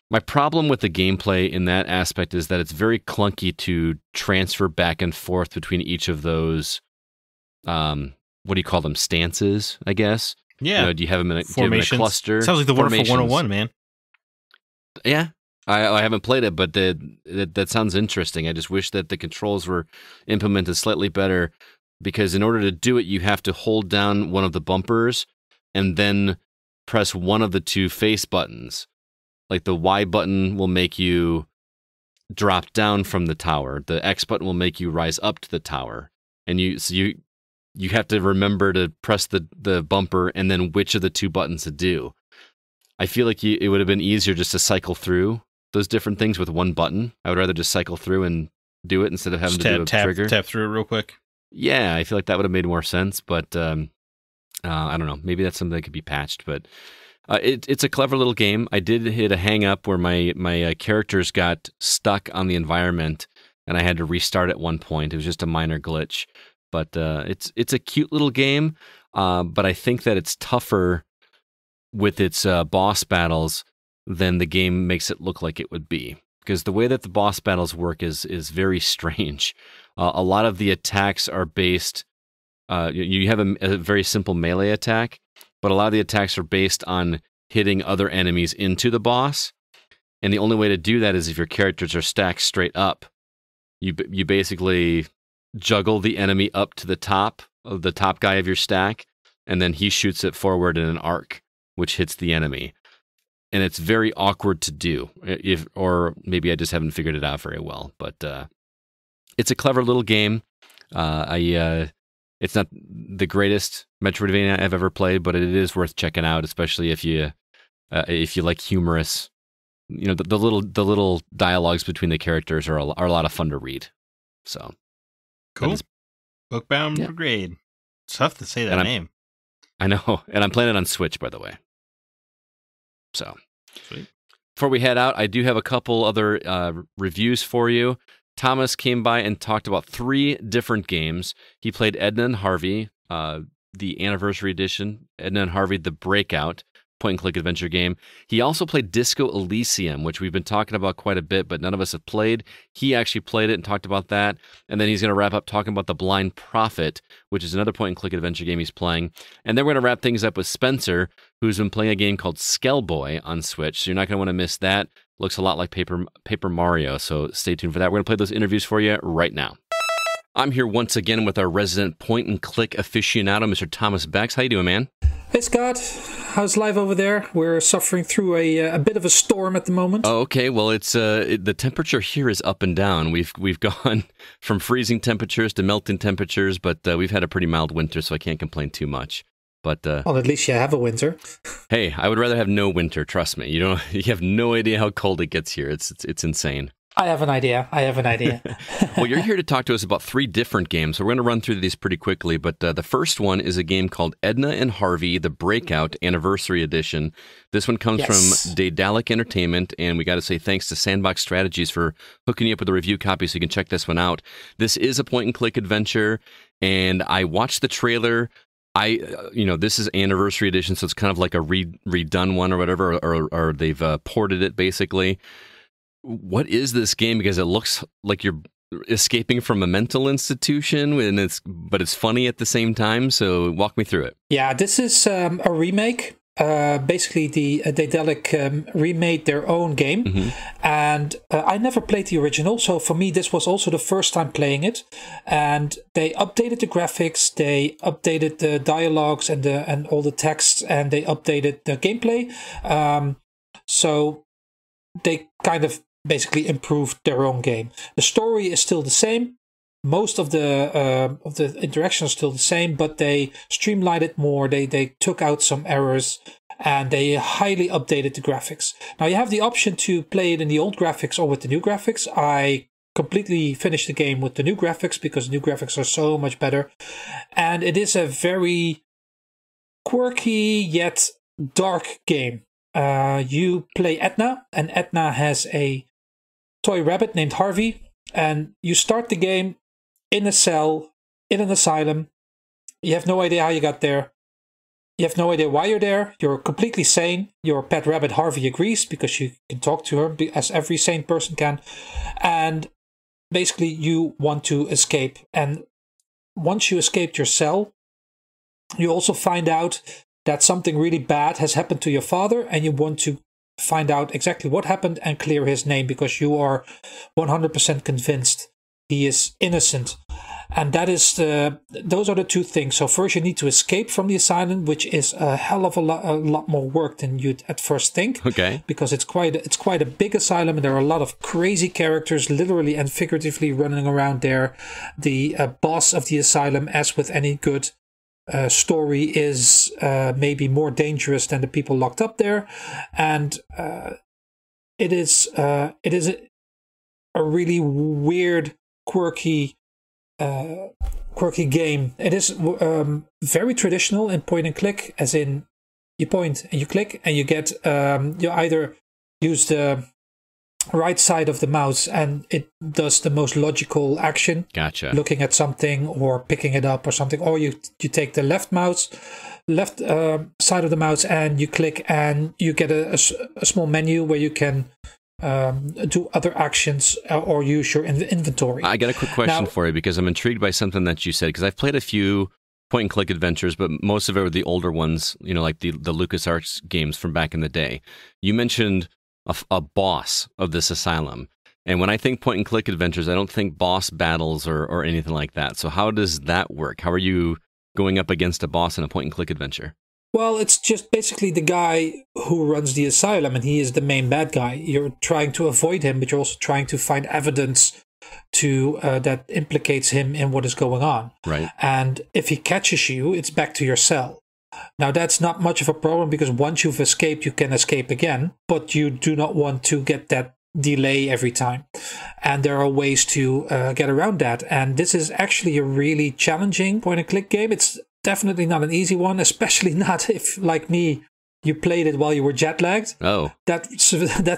My problem with the gameplay in that aspect is that it's very clunky to transfer back and forth between each of those, what do you call them, stances, I guess?
Yeah.
Do you have them in a cluster?
Sounds like the Wonderful 101, man.
Yeah. I haven't played it, but that sounds interesting. I just wish that the controls were implemented slightly better, because in order to do it, you have to hold down one of the bumpers and then press one of the two face buttons. Like the Y button will make you drop down from the tower. The X button will make you rise up to the tower. And you have to remember to press the bumper and then which of the two buttons to do. I feel like it would have been easier just to cycle through those different things with one button. I would rather just cycle through and do it instead of having to do a trigger.
Tap through it real quick.
Yeah, I feel like that would have made more sense, but I don't know. Maybe that's something that could be patched, but it's a clever little game. I did hit a hang up where my characters got stuck on the environment, and I had to restart at one point. It was just a minor glitch, but it's a cute little game. But I think that it's tougher with its boss battles than the game makes it look like it would be, because the way that the boss battles work is very strange. A lot of the attacks are based. You have a very simple melee attack, but a lot of the attacks are based on hitting other enemies into the boss. And the only way to do that is if your characters are stacked straight up. You basically juggle the enemy up to the top of the top guy of your stack, and then he shoots it forward in an arc, which hits the enemy. And it's very awkward to do, or maybe I just haven't figured it out very well. But it's a clever little game. It's not the greatest Metroidvania I've ever played, but it is worth checking out, especially if you like humorous. The little dialogues between the characters are a lot of fun to read. So
cool. Bookbound Brigade. It's tough to say that name.
I know, and I'm playing it on Switch, by the way. So
sweet.
Before we head out, I do have a couple other reviews for you. Thomas came by and talked about 3 different games. He played Edna and Harvey, the Anniversary Edition, Edna and Harvey, the Breakout, point-and-click adventure game. He also played Disco Elysium, which we've been talking about quite a bit, but none of us have played. He actually played it and talked about that. And then he's going to wrap up talking about The Blind Prophet, which is another point-and-click adventure game he's playing. And then we're going to wrap things up with Spencer, who's been playing a game called Skellboy on Switch. So you're not going to want to miss that. Looks a lot like Paper Mario, so stay tuned for that. We're going to play those interviews for you right now. I'm here once again with our resident point-and-click aficionado, Mr. Thomas Becks. How you doing, man?
Hey, Scott. How's life over there? We're suffering through a bit of a storm at the moment.
Oh, okay. Well, it's the temperature here is up and down. We've gone from freezing temperatures to melting temperatures, but we've had a pretty mild winter, so I can't complain too much. But
well, at least you have a winter.
Hey, I would rather have no winter. Trust me. You have no idea how cold it gets here. It's insane.
I have an idea.
Well, you're here to talk to us about 3 different games, so we're going to run through these pretty quickly. But the first one is a game called Edna and Harvey, the Breakout Anniversary Edition. This one comes from Daedalic Entertainment, and we got to say thanks to Sandbox Strategies for hooking you up with a review copy so you can check this one out. This is a point-and-click adventure, and I watched the trailer. This is Anniversary Edition, so it's kind of like a redone one or whatever, or they've ported it basically. What is this game? Because it looks like you're escaping from a mental institution, but it's funny at the same time. So walk me through it.
Yeah, this is a remake. Basically, the Daedalic remade their own game, and I never played the original. So for me, this was also the first time playing it. And they updated the graphics, they updated the dialogues and all the texts, and they updated the gameplay. So they kind of basically improved their own game. The story is still the same. Most of the interactions are still the same, but they streamlined it more. They took out some errors, and they highly updated the graphics. Now you have the option to play it in the old graphics or with the new graphics. I completely finished the game with the new graphics because the new graphics are so much better. And it is a very quirky yet dark game. You play Edna, and Edna has a toy rabbit named Harvey, and you start the game in a cell, in an asylum. You have no idea how you got there. You have no idea why you're there. You're completely sane. Your pet rabbit Harvey agrees because you can talk to her as every sane person can. And basically you want to escape. And once you escaped your cell, you also find out that something really bad has happened to your father, and you want to find out exactly what happened and clear his name because you are 100% convinced he is innocent. And that is those are the two things. So first you need to escape from the asylum, which is a hell of a lot more work than you'd at first think.
Okay.
Because it's quite a big asylum, and there are a lot of crazy characters, literally and figuratively, running around there. The boss of the asylum, as with any good story, is maybe more dangerous than the people locked up there, and it is a really weird, quirky game. It is very traditional in point and click, as in you point and you click and you get you either use the right side of the mouse and it does the most logical action.
Gotcha.
Looking at something or picking it up or something, or you take the left side of the mouse and you click and you get a small menu where you can do other actions or use your inventory.
I got a quick question for you because I'm intrigued by something that you said, because I've played a few point and click adventures, but most of it were the older ones, like the LucasArts games from back in the day. You mentioned a boss of this asylum, and when I think point and click adventures, I don't think boss battles or anything like that. So how does that work? How are you going up against a boss in a point and click adventure?
Well, it's just basically the guy who runs the asylum, and he is the main bad guy. You're trying to avoid him, but you're also trying to find evidence to that implicates him in what is going on.
Right.
And if he catches you, it's back to your cell. Now, that's not much of a problem because once you've escaped, you can escape again, but you do not want to get that delay every time. And there are ways to get around that. And this is actually a really challenging point and click game. It's definitely not an easy one, especially not if, like me, you played it while you were jet lagged.
Oh,
that's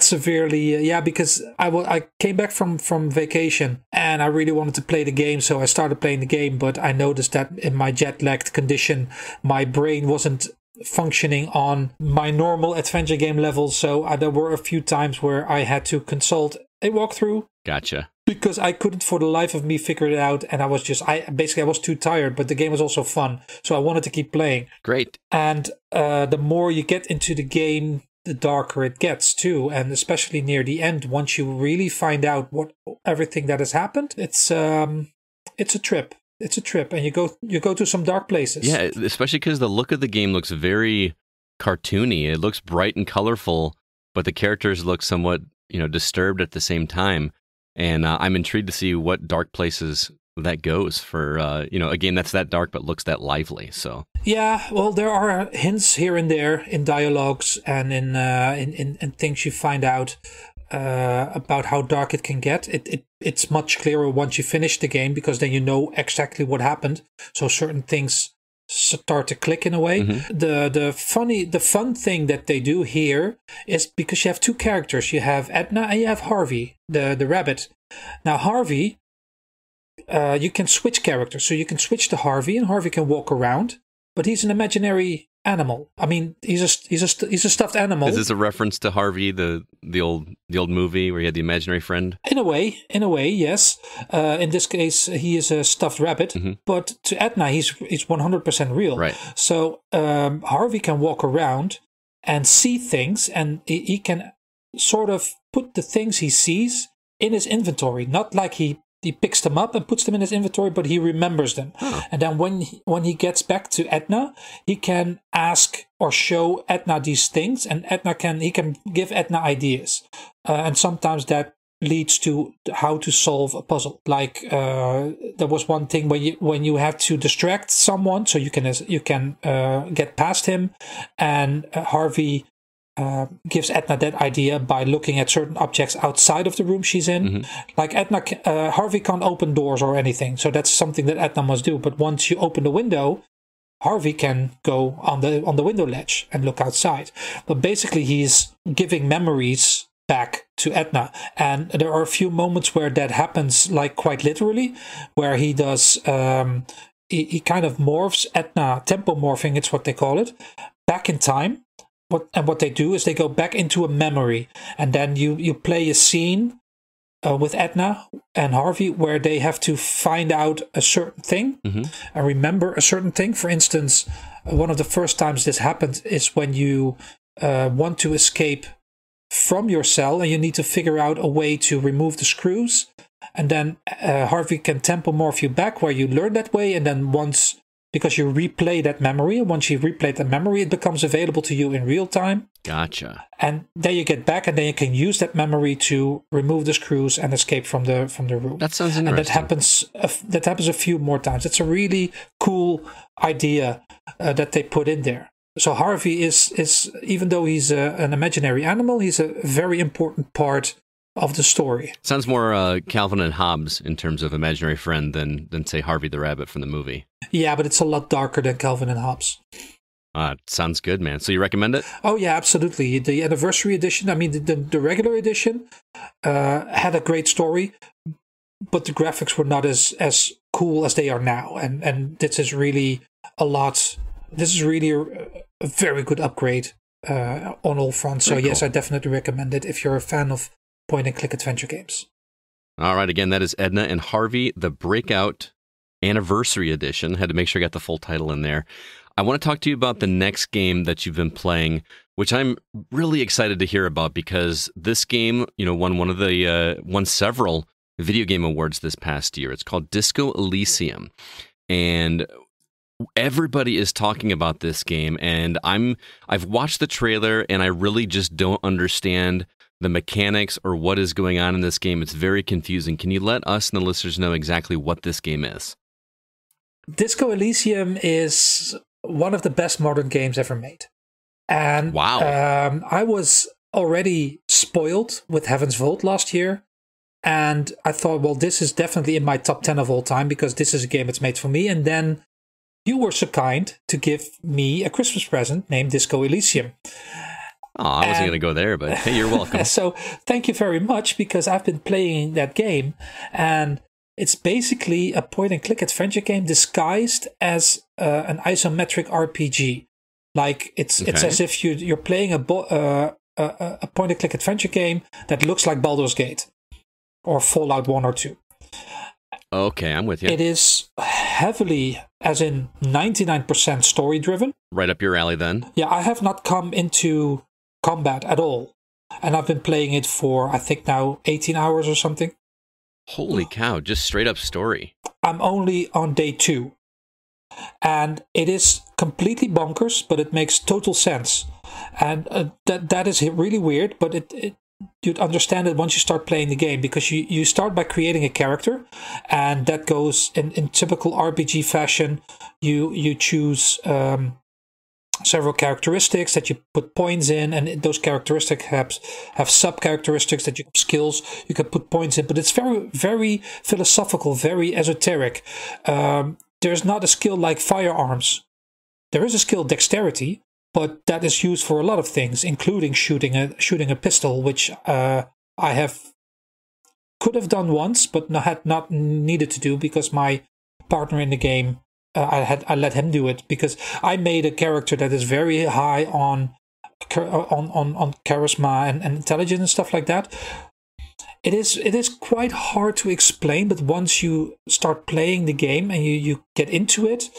severely, because I came back from vacation and I really wanted to play the game, so I started playing the game. But I noticed that in my jet lagged condition, my brain wasn't functioning on my normal adventure game levels. So there were a few times where I had to consult a walkthrough.
Gotcha.
Because I couldn't for the life of me figure it out, and I was too tired, but the game was also fun, so I wanted to keep playing.
Great.
And the more you get into the game, the darker it gets too, and especially near the end, once you really find out everything that has happened, it's a trip. It's a trip, and you go to some dark places.
Yeah, especially because the look of the game looks very cartoony. It looks bright and colorful, but the characters look somewhat, disturbed at the same time. And I'm intrigued to see what dark places that goes for, a game that's that dark but looks that lively. So
yeah, well, there are hints here and there in dialogues and in things you find out about how dark it can get. It's much clearer once you finish the game because then you know exactly what happened. So certain things start to click in a way. Mm-hmm. The fun thing that they do here is because you have two characters. You have Edna and you have Harvey, the rabbit. Now Harvey, you can switch characters. So you can switch to Harvey, and Harvey can walk around, but he's an imaginary animal. I mean, he's a stuffed animal.
Is this a reference to Harvey, the old movie where he had the imaginary friend?
In a way, yes. In this case, he is a stuffed rabbit, mm-hmm. But to Edna, he's 100% real.
Right.
So Harvey can walk around and see things, and he can sort of put the things he sees in his inventory. Not like he picks them up and puts them in his inventory, but he remembers them. Oh. And then when he gets back to Edna, he can ask or show Edna these things, and he can give Edna ideas. And sometimes that leads to how to solve a puzzle. Like there was one thing when you have to distract someone, so you can get past him, and Harvey gives Edna that idea by looking at certain objects outside of the room she's in. Mm-hmm. Like Harvey can't open doors or anything, so that's something that Edna must do. But once you open the window, Harvey can go on the window ledge and look outside. But basically, he's giving memories back to Edna. And there are a few moments where that happens, like quite literally, where he does, he kind of morphs Edna, tempo morphing, it's what they call it, back in time. What they do is they go back into a memory, and then you play a scene with Edna and Harvey where they have to find out a certain thing and remember a certain thing. For instance, one of the first times this happened is when you want to escape from your cell and you need to figure out a way to remove the screws, and then Harvey can tempo morph you back where you learn that way, and then because you replay that memory, once you replay that memory, it becomes available to you in real time.
Gotcha.
And then you get back, and then you can use that memory to remove the screws and escape from the room.
That sounds interesting.
And that happens a few more times. It's a really cool idea that they put in there. So Harvey is even though he's an imaginary animal, he's a very important part of the story.
Sounds more Calvin and Hobbes in terms of imaginary friend than say Harvey the Rabbit from the movie.
Yeah, but it's a lot darker than Calvin and Hobbes.
Sounds good, man. So you recommend it?
Oh yeah, absolutely. The anniversary edition, I mean the regular edition, had a great story, but the graphics were not as cool as they are now. And this is really this is really a very good upgrade on all fronts. So yes, I definitely recommend it if you're a fan of point-and-click adventure games.
All right, again, that is Edna and Harvey, the Breakout Anniversary Edition. Had to make sure I got the full title in there. I want to talk to you about the next game that you've been playing, which I'm really excited to hear about because this game, won several video game awards this past year. It's called Disco Elysium, and everybody is talking about this game. And I've watched the trailer, and I really just don't understand the mechanics or what is going on in this game. It's very confusing. Can you let us and the listeners know exactly what this game is?
Disco Elysium is one of the best modern games ever made. And
wow.
I was already spoiled with Heaven's Vault last year. And I thought, well, this is definitely in my top 10 of all time because this is a game that's made for me. And then you were so kind to give me a Christmas present named Disco Elysium.
Oh, I wasn't going to go there, but hey, you're welcome.
So thank you very much, because I've been playing that game, and it's basically a point-and-click adventure game disguised as an isometric RPG. Like it's as if you're playing a point-and-click adventure game that looks like Baldur's Gate or Fallout 1 or 2.
Okay, I'm with you.
It is heavily, as in 99% story-driven.
Right up your alley, then.
Yeah, I have not come into combat at all, and I've been playing it for I think now 18 hours or something.
Holy cow, just straight up story. I'm
only on day 2, and it is completely bonkers, but it makes total sense. And that is really weird, but you'd understand it once you start playing the game, because you start by creating a character, and that goes in typical RPG fashion. You choose several characteristics that you put points in, and those characteristics have sub-characteristics that you have skills you can put points in, but it's very, very philosophical, very esoteric. There's not a skill like firearms. There is a skill dexterity, but that is used for a lot of things, including shooting a pistol, which I could have done once, but had not needed to do because my partner in the game, I let him do it, because I made a character that is very high on charisma and intelligence and stuff like that. It is quite hard to explain, but once you start playing the game and you get into it,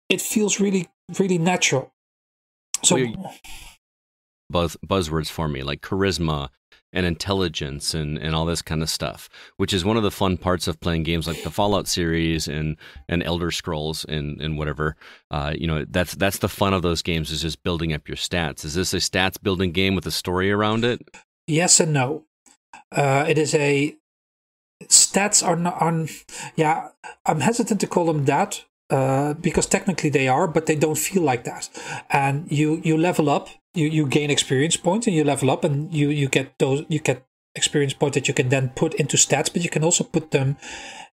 it feels really, really natural. So
buzzwords for me, like charisma and intelligence and all this kind of stuff, which is one of the fun parts of playing games like the Fallout series and Elder Scrolls and whatever. That's the fun of those games, is just building up your stats. Is this a stats building game with a story around it?
Yes and no. It is stats are not. Yeah, I'm hesitant to call them that. Because technically they are, but they don't feel like that. And you level up, you gain experience points, and you level up, and you get experience points that you can then put into stats, but you can also put them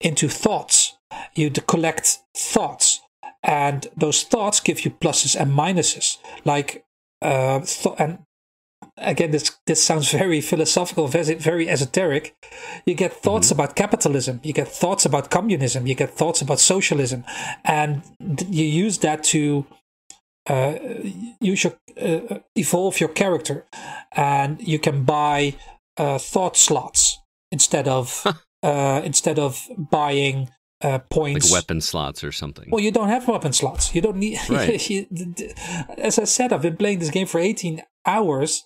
into thoughts. You collect thoughts, and those thoughts give you pluses and minuses. Like and again, this sounds very philosophical, very esoteric. You get thoughts about capitalism, you get thoughts about communism, you get thoughts about socialism, and you use that to evolve your character, and you can buy thought slots instead of buying points,
like weapon slots or something.
Well, you don't have weapon slots. You don't need.
Right.
As I said, I've been playing this game for 18 hours,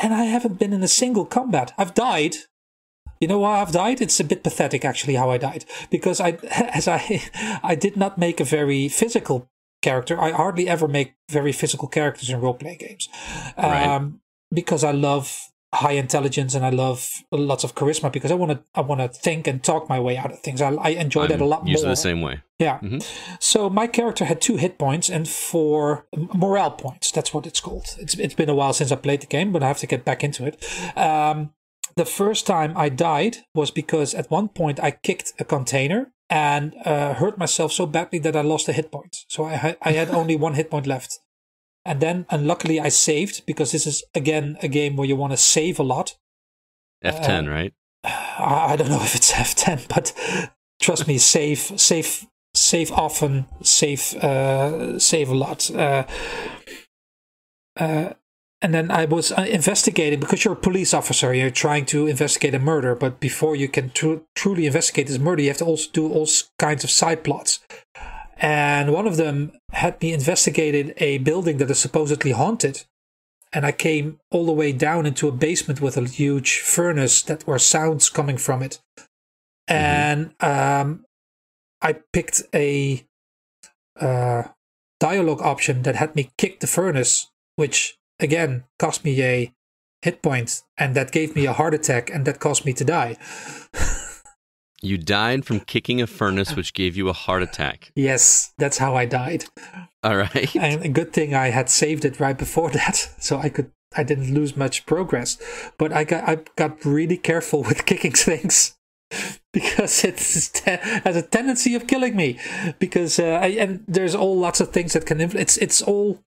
and I haven't been in a single combat. I've died. You know why I've died? It's a bit pathetic, actually, how I died, because I did not make a very physical character. I hardly ever make very physical characters in role-playing games, because I love high intelligence and I love lots of charisma, because I want to think and talk my way out of things. I enjoy that a lot more.
Usually the same way.
Yeah. Mm-hmm. So my character had 2 hit points and 4 morale points. That's what it's called. It's been a while since I played the game, but I have to get back into it. The first time I died was because at one point I kicked a container and hurt myself so badly that I lost a hit point. So I had only 1 hit point left. And then, unluckily, I saved, because this is, again, a game where you want to save a lot.
F10, right?
I don't know if it's F10, but trust me, save often, save a lot. And then I was investigating, because you're a police officer, you're trying to investigate a murder, but before you can truly investigate this murder, you have to also do all kinds of side plots. And one of them had me investigated a building that is supposedly haunted. And I came all the way down into a basement with a huge furnace that were sounds coming from it. And I picked a dialogue option that had me kick the furnace, which again cost me a hit point, and that gave me a heart attack, and that caused me to die.
You died from kicking a furnace, which gave you a heart attack.
Yes, that's how I died.
All right.
And a good thing I had saved it right before that, so I didn't lose much progress. But I got really careful with kicking things, because it has a tendency of killing me. Because and there's lots of things that can influence. It's all,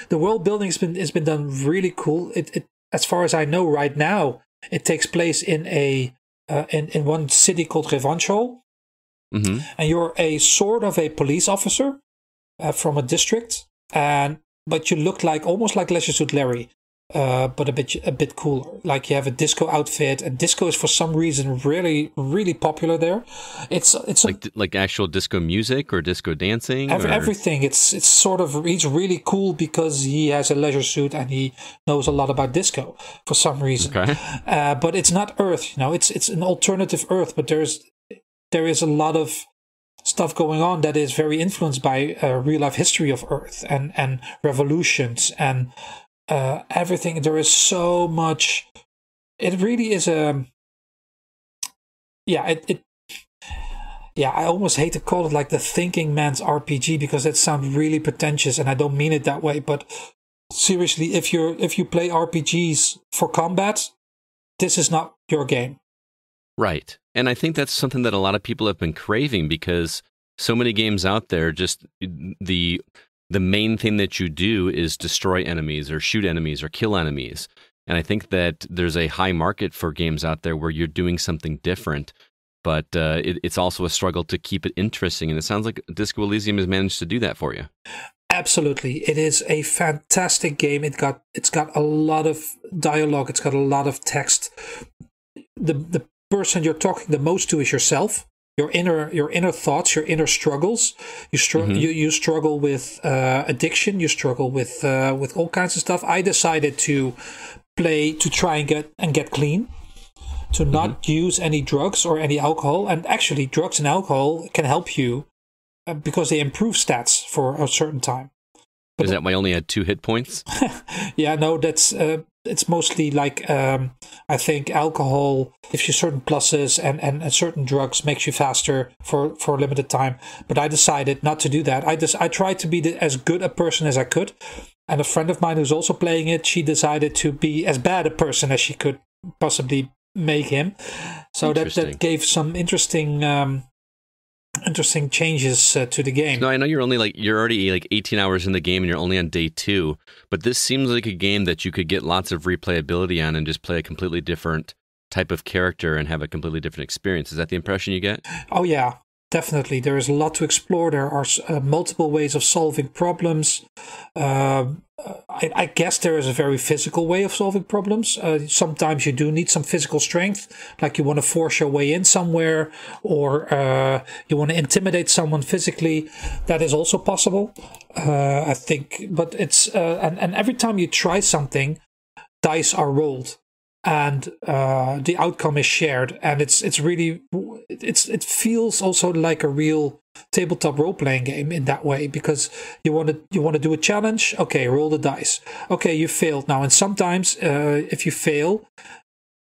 the world building has been done really cool. It as far as I know right now, it takes place in in one city called Revenge Hall, and you're a sort of a police officer from a district, but you look almost like Leisure Suit Larry, but a bit cooler. Like you have a disco outfit, and disco is for some reason really, really popular there. It's
like actual disco music or disco dancing.
Everything. He's really cool because he has a leisure suit and he knows a lot about disco for some reason.
Okay.
But it's not Earth. It's an alternative Earth. But there is a lot of stuff going on that is very influenced by real life history of Earth and revolutions and everything. There is so much. It really is I almost hate to call it like the thinking man's RPG, because that sounds really pretentious, and I don't mean it that way. But seriously, if you play RPGs for combat, this is not your game.
Right. And I think that's something that a lot of people have been craving, because so many games out there, just the main thing that you do is destroy enemies or shoot enemies or kill enemies. And I think that there's a high market for games out there where you're doing something different, but it's also a struggle to keep it interesting. And it sounds like Disco Elysium has managed to do that for you.
Absolutely. It is a fantastic game. It's got a lot of dialogue. It's got a lot of text. The person you're talking the most to is yourself. Your inner thoughts, your inner struggles. You struggle with addiction. You struggle with all kinds of stuff. I decided to try and get clean, to not use any drugs or any alcohol. And actually, drugs and alcohol can help you because they improve stats for a certain time. But
is that why I only had 2 hit points?
Yeah, no, that's it's mostly like I think alcohol gives you certain pluses, and certain drugs makes you faster for a limited time. But I decided not to do that. I tried to be as good a person as I could, and a friend of mine who's also playing it, she decided to be as bad a person as she could possibly make him. So that gave some interesting interesting changes to the game.
No, I know you're already like 18 hours in the game and you're only on day 2, but this seems like a game that you could get lots of replayability on and just play a completely different type of character and have a completely different experience. Is that the impression you get?
Oh yeah, definitely. There is a lot to explore. There are multiple ways of solving problems. I guess there is a very physical way of solving problems. Sometimes you do need some physical strength, like you want to force your way in somewhere, or you want to intimidate someone physically. That is also possible, I think. But it's and every time you try something, dice are rolled, and the outcome is shared, and it feels also like a real tabletop role-playing game in that way, because you want to do a challenge. Okay, roll the dice. Okay, you failed now, and sometimes if you fail,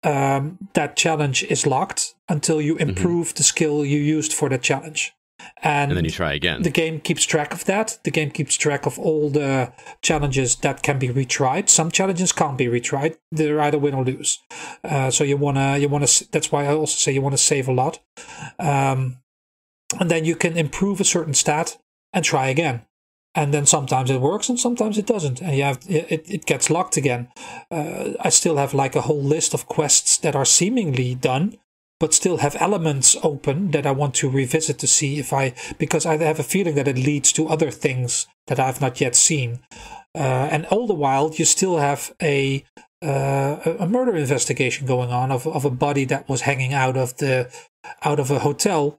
that challenge is locked until you improve the skill you used for the challenge. And
then you try again.
The game keeps track of that. The game keeps track of all the challenges that can be retried. Some challenges can't be retried. They're either win or lose. So you wanna. That's why I also say you want to save a lot. And then you can improve a certain stat and try again. And then sometimes it works and sometimes it doesn't. And it gets locked again. I still have like a whole list of quests that are seemingly done, but still have elements open that I want to revisit to see because I have a feeling that it leads to other things that I've not yet seen. And all the while, you still have a murder investigation going on of a body that was hanging out of a hotel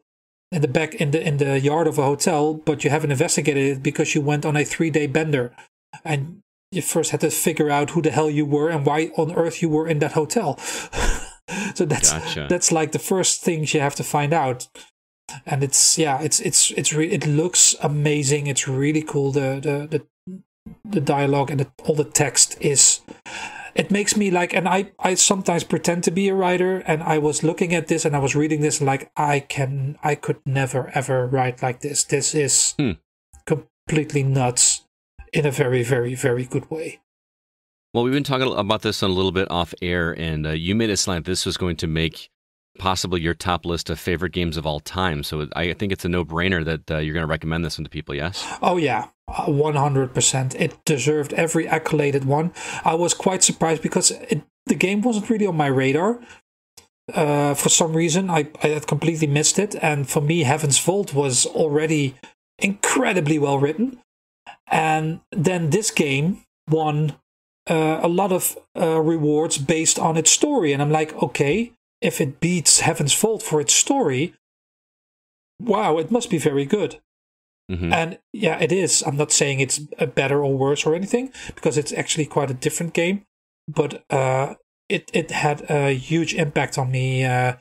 in the yard of a hotel, but you haven't investigated it because you went on a 3-day bender, and you first had to figure out who the hell you were and why on earth you were in that hotel. So that's like the first things you have to find out, and it looks amazing. It's really cool. The dialogue and all the text is. It makes me like, and I sometimes pretend to be a writer, and I was looking at this and I was reading this and like, I could never ever write like this. This is completely nuts in a very, very, very good way.
Well, we've been talking about this a little bit off air, and you made it sound like this was going to make possibly your top list of favorite games of all time. So I think it's a no-brainer that you're going to recommend this one to people, yes?
Oh, yeah. 100%. It deserved every accolade it won. I was quite surprised because the game wasn't really on my radar. For some reason, I had completely missed it. And for me, Heaven's Vault was already incredibly well written. And then this game won a lot of rewards based on its story. And I'm like, okay, if it beats Heaven's Vault for its story, wow, it must be very good. Mm-hmm. And yeah, it is. I'm not saying it's better or worse or anything, because it's actually quite a different game. But it had a huge impact on me, and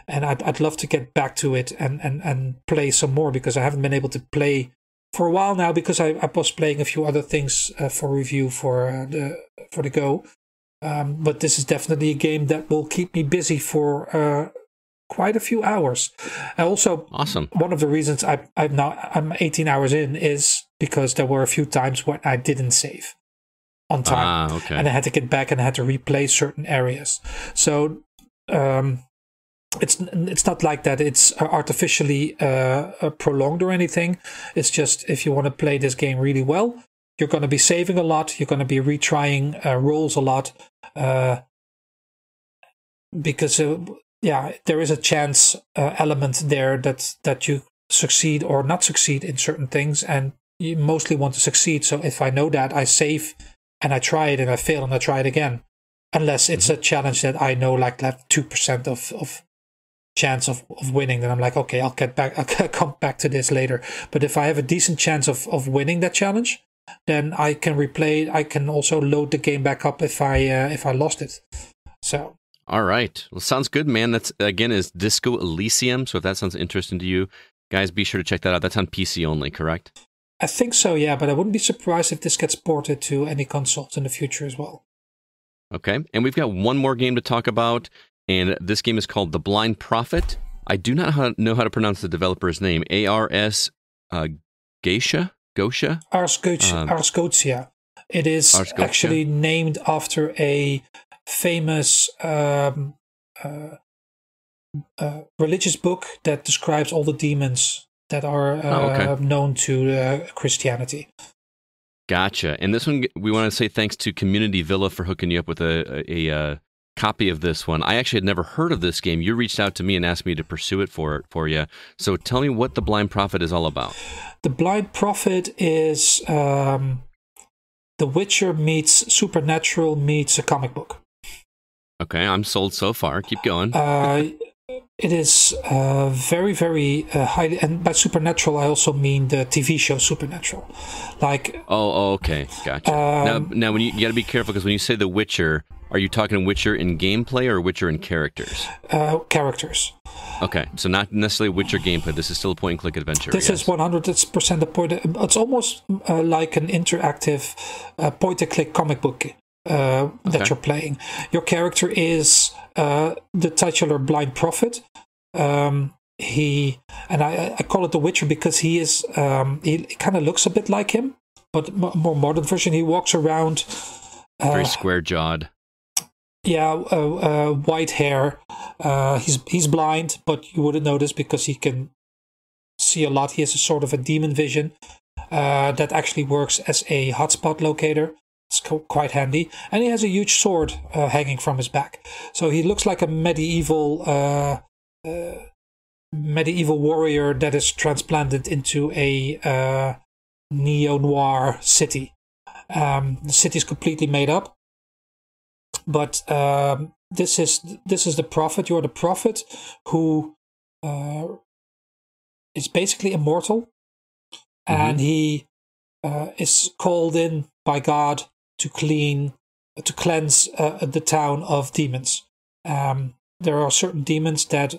I'd love to get back to it and play some more, because I haven't been able to play for a while now, because I was playing a few other things for review for the Go. But this is definitely a game that will keep me busy for quite a few hours. And also,
awesome.
One of the reasons I'm 18 hours in is because there were a few times when I didn't save on time,
okay.
And I had to get back and I had to replay certain areas. So it's not like that it's artificially prolonged or anything. It's just, if you want to play this game really well, you're going to be saving a lot. You're going to be retrying roles a lot, because there is a chance element there that you succeed or not succeed in certain things, and you mostly want to succeed. So if I know that, I save and I try it and I fail and I try it again, unless it's a challenge that I know like 2% of chance of winning, then I'm like, okay, I'll come back to this later. But if I have a decent chance of winning that challenge, then I can replay. I can also load the game back up if I lost it. So.
All right. Well, sounds good, man. That's, again, is Disco Elysium. So if that sounds interesting to you, guys, be sure to check that out. That's on PC only, correct?
I think so, yeah. But I wouldn't be surprised if this gets ported to any consoles in the future as well.
Okay. And we've got one more game to talk about. And this game is called The Blind Prophet. I do not know how to pronounce the developer's name. ARS Geisha? Gosha?
Arscotia. It is actually named after a famous religious book that describes all the demons that are known to Christianity.
Gotcha. And this one, we want to say thanks to Community Villa for hooking you up with a copy of this one. I actually had never heard of this game. You reached out to me and asked me to pursue it for you. So tell me what The Blind Prophet is all about.
The Blind Prophet is The Witcher meets Supernatural meets a comic book.
Okay, I'm sold so far. Keep going.
It is very, very highly, and by Supernatural I also mean the TV show Supernatural. Like,
oh, okay, gotcha. Now, when you got to be careful because when you say The Witcher, are you talking Witcher in gameplay or Witcher in characters?
Characters.
Okay, so not necessarily Witcher gameplay. This is still a point-and-click adventure.
This is 100% a point. It's almost like an interactive point-and-click comic book that you're playing. Your character is the titular Blind Prophet. I call it The Witcher because he is he kind of looks a bit like him, but more modern version. He walks around
very square-jawed.
Yeah, white hair. He's blind, but you wouldn't notice because he can see a lot. He has a sort of a demon vision that actually works as a hotspot locator. It's quite handy. And he has a huge sword hanging from his back. So he looks like a medieval warrior that is transplanted into a neo-noir city. The city is completely made up. But this is the prophet. You're the prophet who is basically immortal. And he is called in by God to cleanse the town of demons. There are certain demons that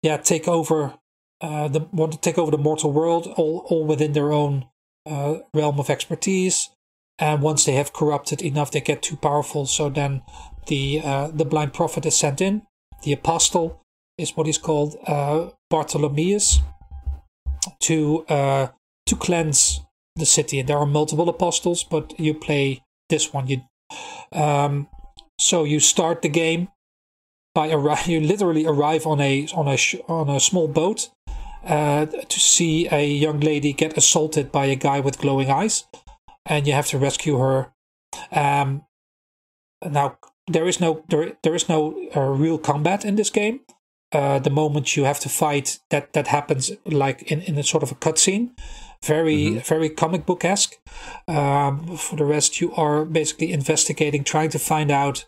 take over want to take over the mortal world, all within their own realm of expertise. And once they have corrupted enough, they get too powerful. So then the blind prophet is sent in. The apostle is what he's called, Bartholomeus, to cleanse the city. And there are multiple apostles, but you play this one. So you start the game by you literally arrive on a small boat to see a young lady get assaulted by a guy with glowing eyes, and you have to rescue her. Now there is no real combat in this game. The moment you have to fight, that happens like in a sort of a cutscene. Very comic book-esque. For the rest, you are basically investigating, trying to find out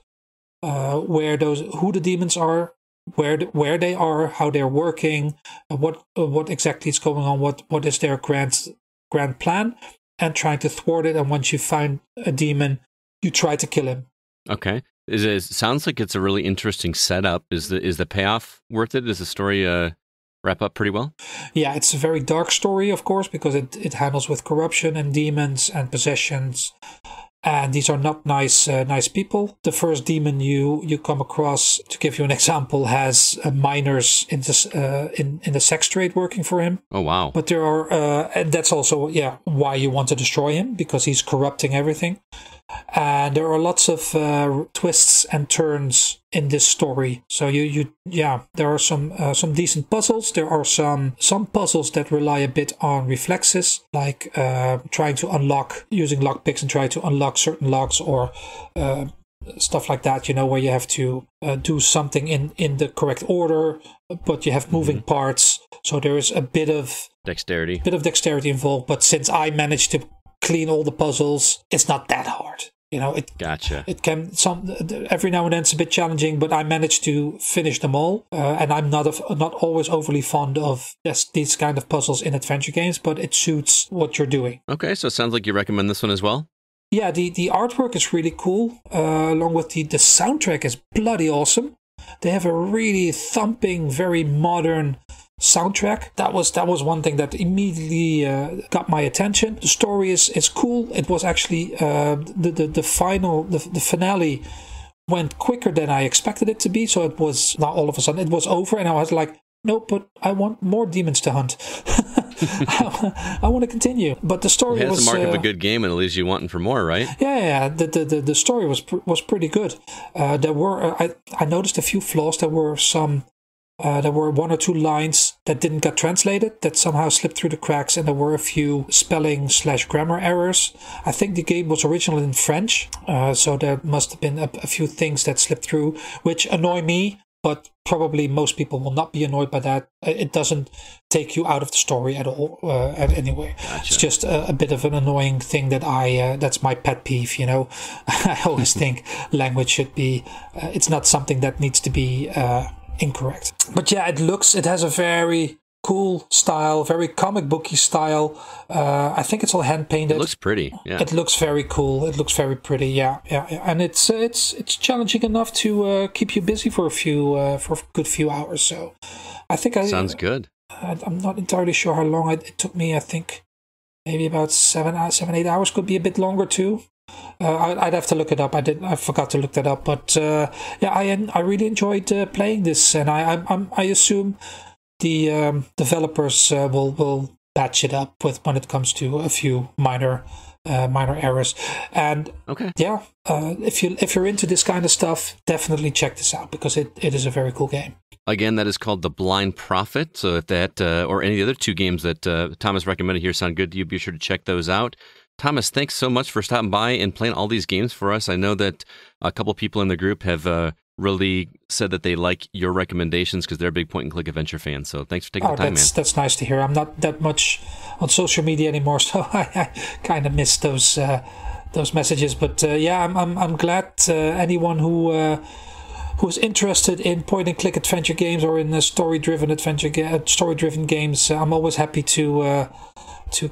who the demons are, where they are, how they're working, what exactly is going on, what is their grand plan, and trying to thwart it. And once you find a demon, you try to kill him.
Okay. It sounds like it's a really interesting setup. Is the payoff worth it? Does the story wrap up pretty well? Yeah,
it's a very dark story, of course, because it handles with corruption and demons and possessions. And these are not nice people. The first demon you come across, to give you an example, has minors in the sex trade working for him.
Oh, wow.
But there are, and that's also why you want to destroy him, because he's corrupting everything. And there are lots of twists and turns in this story. So there are some decent puzzles. There are some puzzles that rely a bit on reflexes, like trying to using lockpicks and try to unlock certain locks, or stuff like that. Where you have to do something in the correct order, but you have moving parts. So there is a bit of
dexterity
involved. But since I managed to clean all the puzzles, it's not that hard.
Gotcha.
It can every now and then it's a bit challenging, but I managed to finish them all. And I'm not always overly fond of these kind of puzzles in adventure games, but it suits what you're doing.
Okay, so it sounds like you recommend this one as well.
Yeah, the artwork is really cool. Along with the soundtrack is bloody awesome. They have a really thumping, very modern soundtrack. That was one thing that immediately got my attention. The story is cool. It was actually the finale went quicker than I expected it to be. So it was not all of a sudden it was over, and I was like, no, but I want more demons to hunt. I want to continue. But the story was
the mark of a good game, and it leaves you wanting for more, right?
Yeah. The story was pretty good. There were I noticed a few flaws. There were some There were 1 or 2 lines that didn't get translated, that somehow slipped through the cracks, and there were a few spelling/grammar errors. I think the game was originally in French, so there must have been a few things that slipped through, which annoy me, but probably most people will not be annoyed by that. It doesn't take you out of the story at all, anyway. Gotcha. It's just a bit of an annoying thing that that's my pet peeve, you know. I always think language should be, it's not something that needs to be incorrect. But yeah, it has a very cool style, very comic booky style. I think it's all hand painted.
It looks pretty. Yeah.
It looks very cool. It looks very pretty. Yeah. And it's challenging enough to keep you busy for a good few hours. So I think
sounds good.
I'm not entirely sure how long it took me. I think maybe about 7-8 hours. Could be a bit longer too. I'd have to look it up. I forgot to look that up. But I really enjoyed playing this, and I assume the developers will patch it up when it comes to a few minor errors. And
okay,
yeah, if you're into this kind of stuff, definitely check this out, because it is a very cool game.
Again, that is called The Blind Prophet. So if that or any of the other 2 games that Thomas recommended here sound good to you, be sure to check those out. Thomas, thanks so much for stopping by and playing all these games for us. I know that a couple people in the group have really said that they like your recommendations because they're big point-and-click adventure fans. So thanks for taking the time, man.
That's nice to hear. I'm not that much on social media anymore, so I kind of miss those messages. But yeah, I'm glad anyone who's interested in point-and-click adventure games or in story-driven games. I'm always happy to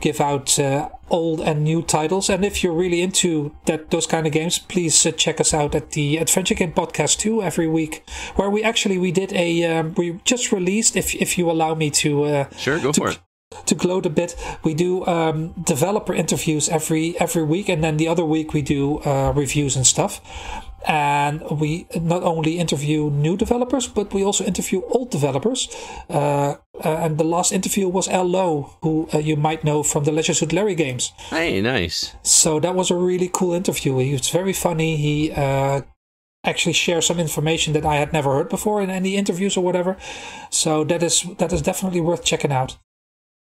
give out old and new titles. And if you're really into those kind of games, please check us out at the Adventure Game Podcast too, every week, where we did we just released, if you allow me to
sure, go for it,
to gloat a bit. We do developer interviews every week, and then the other week we do reviews and stuff. And we not only interview new developers, but we also interview old developers. And the last interview was L. Lowe, who you might know from the Leisure Suit Larry games.
Hey, nice.
So that was a really cool interview. He was very funny. He actually shared some information that I had never heard before in any interviews or whatever. So that is definitely worth checking out.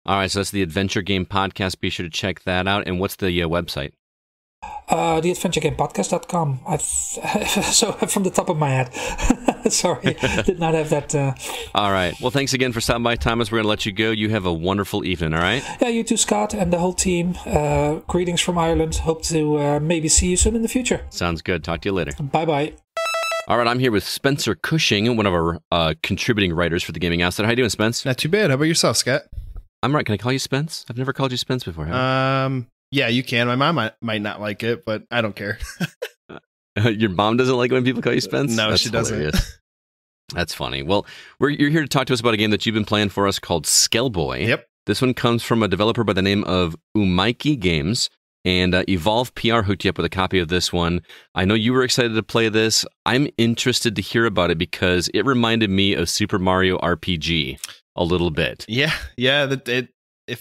All right, so that's the Adventure Game Podcast. Be sure to check that out. And what's the website?
TheAdventureGamePodcast.com. So from the top of my head. Sorry, did not have that.
All right. Well, thanks again for stopping by, Thomas. We're going to let you go. You have a wonderful evening, all right?
Yeah, you too, Scott, and the whole team. Greetings from Ireland. Hope to maybe see you soon in the future.
Sounds good. Talk to you later.
Bye-bye.
All right, I'm here with Spencer Cushing, one of our contributing writers for the Gaming Outset. How you doing, Spence?
Not too bad. How about yourself, Scott?
I'm right. Can I call you Spence? I've never called you Spence before, have I?
Yeah, you can. My mom might not like it, but I don't care.
Your mom doesn't like it when people call you Spence?
No, she doesn't.
That's funny. Well, you're here to talk to us about a game that you've been playing for us called Skellboy.
Yep.
This one comes from a developer by the name of Umaiki Games, and Evolve PR hooked you up with a copy of this one. I know you were excited to play this. I'm interested to hear about it because it reminded me of Super Mario RPG a little bit.
Yeah.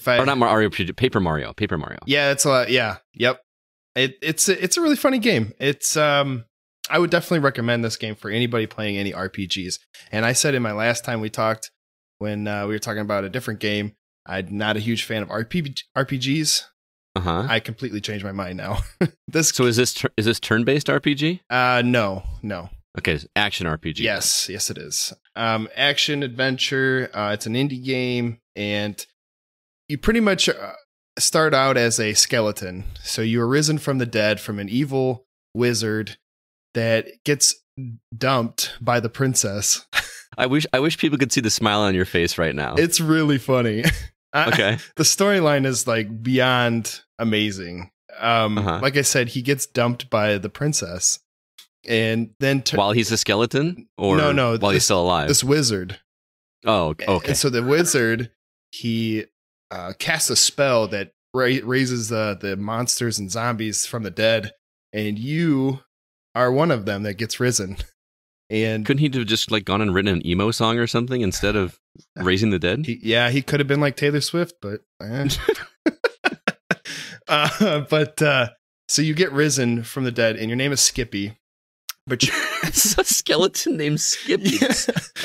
Or not Mario RPG, Paper Mario.
Yeah, it's a lot. Yeah, yep. It's a really funny game. It's I would definitely recommend this game for anybody playing any RPGs. And I said in my last time we talked, when we were talking about a different game, I'm not a huge fan of RPGs. I completely changed my mind now.
So is this turn-based RPG?
No.
Okay, it's action RPG.
Yes, it is. Action adventure. It's an indie game, and you pretty much start out as a skeleton. So you are risen from the dead from an evil wizard that gets dumped by the princess.
I wish people could see the smile on your face right now.
It's really funny.
Okay.
The storyline is like beyond amazing. Like I said, he gets dumped by the princess, and then
while he's a skeleton, or
no,
while he's still alive.
This wizard.
Oh, okay.
And so the wizard, he casts a spell that raises the monsters and zombies from the dead, and you are one of them that gets risen. And
couldn't he have just like gone and written an emo song or something instead of raising the dead?
He could have been like Taylor Swift, but so you get risen from the dead, and your name is Skippy, But
It's a skeleton named Skippy.
Yeah.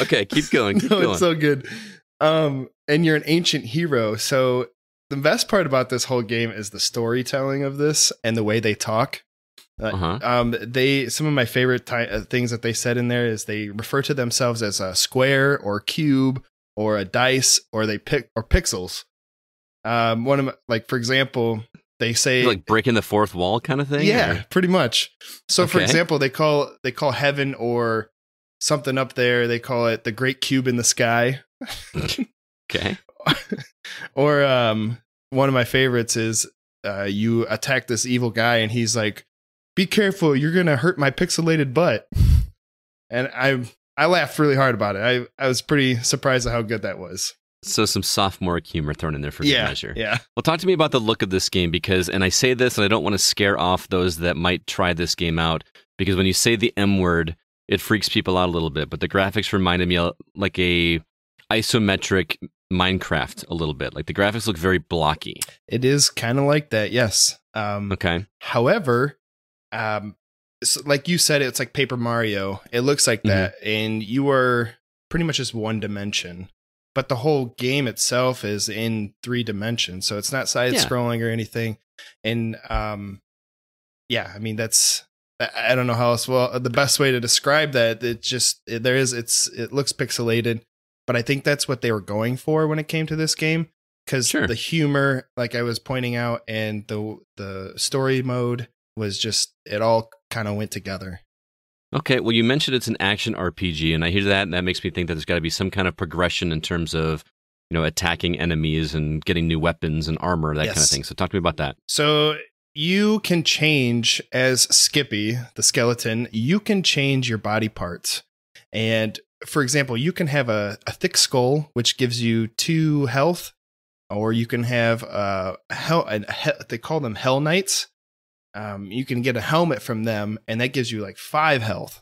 Okay, keep going. Keep going.
It's so good. And you're an ancient hero. So the best part about this whole game is the storytelling of this and the way they talk. Some of my favorite things that they said in there is they refer to themselves as a square or cube or a dice, or they pick or pixels. One of my, like, for example, they say
like breaking the fourth wall kind of thing.
Yeah,
or?
pretty much. So for
Okay.
example, they call heaven or something up there, they call it the great cube in the sky.
Okay.
Or one of my favorites is you attack this evil guy and he's like, "Be careful, you're gonna hurt my pixelated butt." And I laughed really hard about it. I was pretty surprised at how good that was.
So some sophomoric humor thrown in there for good measure.
Yeah.
Well, talk to me about the look of this game, because, and I say this and I don't want to scare off those that might try this game out, because when you say the M word, it freaks people out a little bit. But the graphics reminded me like a isometric Minecraft a little bit. Like the graphics look very blocky.
It is kind of like that, yes.
Okay.
However, so like you said, it's like Paper Mario. It looks like that, and you are pretty much just one dimension. But the whole game itself is in 3 dimensions, so it's not side-scrolling or anything. And yeah, I mean that's, I don't know how else. Well, the best way to describe that, it looks pixelated, but I think that's what they were going for when it came to this game, because the humor, like I was pointing out, and the story mode was just, it all kind of went together.
Okay, well, you mentioned it's an action RPG, and I hear that, and that makes me think that there's got to be some kind of progression in terms of, attacking enemies and getting new weapons and armor, that kind of thing. So talk to me about that.
So you can change, as Skippy, the skeleton, you can change your body parts. And for example, you can have a thick skull, which gives you 2 health, or you can have they call them Hell Knights. You can get a helmet from them, and that gives you like 5 health.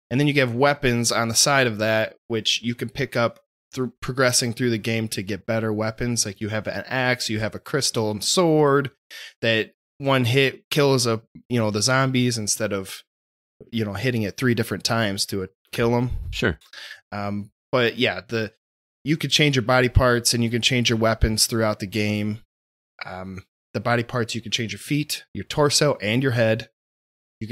And then you have weapons on the side of that, which you can pick up through progressing through the game to get better weapons. Like you have an axe, you have a crystal sword that one hit kills the zombies instead of hitting it 3 different times to kill them.
Sure.
But yeah, you could change your body parts and you can change your weapons throughout the game. The body parts, you can change your feet, your torso, and your head.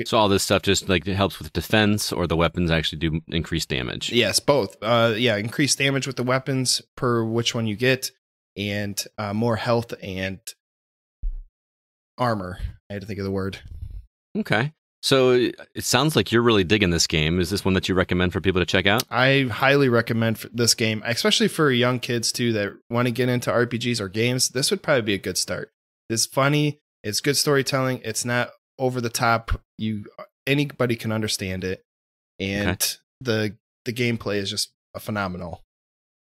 So all this stuff just like it helps with defense, or the weapons actually do increase damage?
Yes, both. Increase damage with the weapons per which one you get, and more health and armor. I had to think of the word.
Okay. So it sounds like you're really digging this game. Is this one that you recommend for people to check out?
I highly recommend this game, especially for young kids too that want to get into RPGs or games. This would probably be a good start. It's funny. It's good storytelling. It's not over the top. Anybody can understand it, and the gameplay is just phenomenal.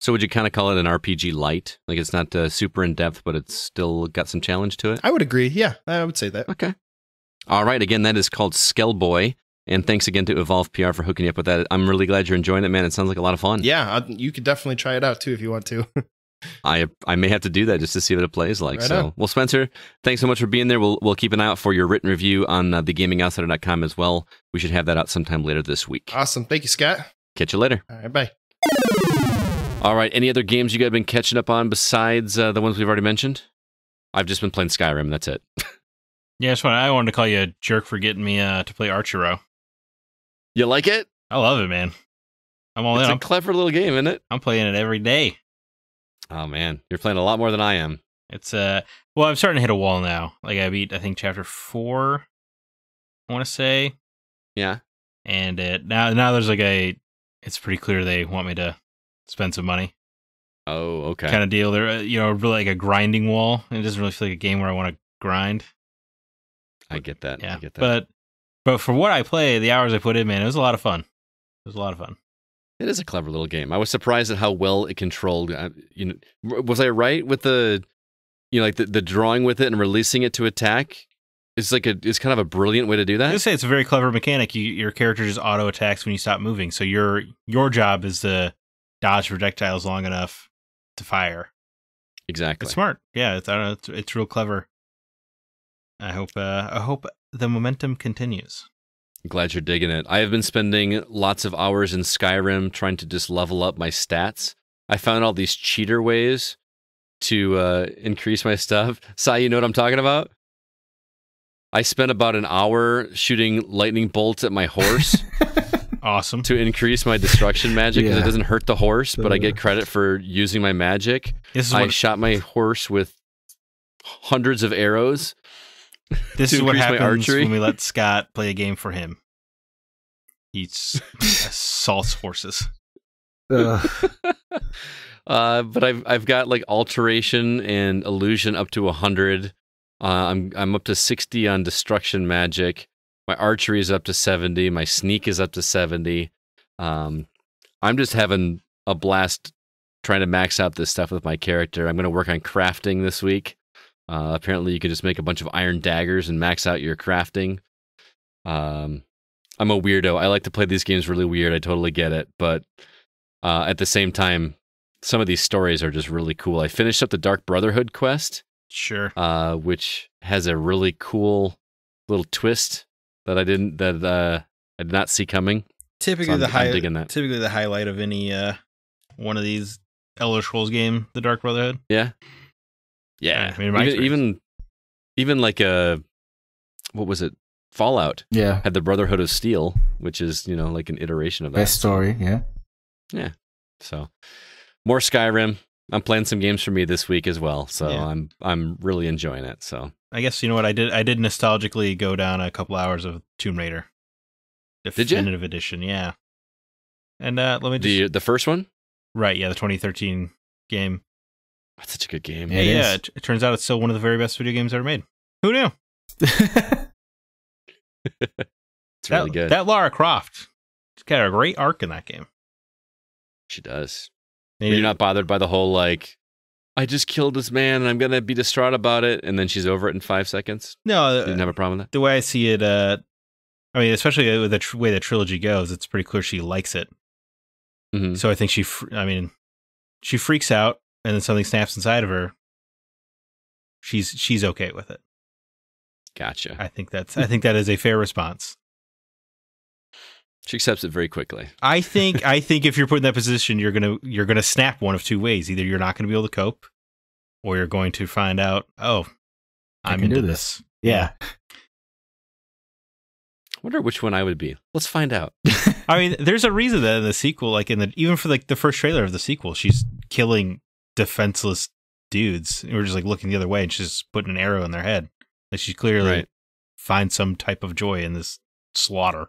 So would you kind of call it an RPG light? Like it's not super in depth, but it's still got some challenge to it?
I would agree. Yeah, I would say that.
Okay. All right. Again, that is called Skellboy. And thanks again to Evolve PR for hooking you up with that. I'm really glad you're enjoying it, man. It sounds like a lot of fun.
Yeah, you could definitely try it out too if you want to.
I may have to do that just to see what it plays like.
Right
So,
on.
well, Spencer, thanks so much for being there. We'll keep an eye out for your written review on thegamingoutsider.com as well. We should have that out sometime later this week.
Awesome. Thank you, Scott.
Catch you later.
All right, bye.
All right. Any other games you guys been catching up on besides the ones we've already mentioned? I've just been playing Skyrim. That's it.
Yeah, I wanted to call you a jerk for getting me to play Archero.
You like it?
I love it, man. I'm all
It's
in.
a clever little game, isn't it?
I'm playing it every day.
Oh, man. You're playing a lot more than I am.
It's well, I'm starting to hit a wall now. Like I beat, I think, chapter 4. I want to say.
Yeah.
And now there's it's pretty clear they want me to spend some money.
Oh, okay.
Kind of deal. They're really like a grinding wall. It doesn't really feel like a game where I want to grind.
I get that.
Yeah.
I get that.
But for what I play, the hours I put in, man, it was a lot of fun. It was a lot of fun.
It is a clever little game. I was surprised at how well it controlled. Was I right with the drawing with it and releasing it to attack? It's kind of a brilliant way to do that.
I would say it's a very clever mechanic. Your character just auto attacks when you stop moving. So your job is to dodge projectiles long enough to fire.
Exactly.
It's smart. Yeah, it's real clever. I hope the momentum continues.
Glad you're digging it. I have been spending lots of hours in Skyrim trying to just level up my stats. I found all these cheater ways to increase my stuff. Cy, you know what I'm talking about? I spent about an hour shooting lightning bolts at my horse.
Awesome.
To increase my destruction magic because it doesn't hurt the horse, but I get credit for using my magic. I shot my horse with hundreds of arrows.
This is what happens when we let Scott play a game for him. He assaults horses.
But I've got like alteration and illusion up to 100. I'm up to 60 on destruction magic. My archery is up to 70. My sneak is up to 70. I'm just having a blast trying to max out this stuff with my character. I'm going to work on crafting this week. Apparently, you can just make a bunch of iron daggers and max out your crafting. I'm a weirdo. I like to play these games really weird. I totally get it. But at the same time, some of these stories are just really cool. I finished up the Dark Brotherhood quest.
Sure.
Which has a really cool little twist that I did not see coming.
Typically, the highlight of any one of these Elder Scrolls game, the Dark Brotherhood.
Yeah. I mean, even like what was it? Fallout.
Yeah.
Had the Brotherhood of Steel, which is like an iteration of that.
Best story. Yeah.
Yeah. So more Skyrim. I'm playing some games for me this week as well, so I'm really enjoying it. So
I guess you know what I did. I did nostalgically go down a couple hours of Tomb Raider, definitive edition. Yeah, and let me just
the first one,
right? Yeah, the 2013 game.
That's such a good game.
Yeah, it turns out it's still one of the very best video games ever made. Who knew?
It's really good.
That Lara Croft, she's got a great arc in that game.
She does. You're not bothered by the whole, like, I just killed this man and I'm going to be distraught about it, and then she's over it in 5 seconds?
No.
You didn't have a problem with that?
The way I see it, I mean, especially with the way the trilogy goes, it's pretty clear she likes it.
Mm-hmm.
So I think she freaks out, and then something snaps inside of her. She's okay with it.
Gotcha.
I think that is a fair response.
She accepts it very quickly.
I think if you're put in that position, you're gonna snap one of two ways. Either you're not gonna be able to cope, or you're going to find out, I'm into this.
Yeah.
I wonder which one I would be. Let's find out.
I mean, there's a reason that in the sequel, like even for like the first trailer of the sequel, she's killing defenseless dudes. We're just like looking the other way, and she's just putting an arrow in their head. Like she clearly finds some type of joy in this slaughter.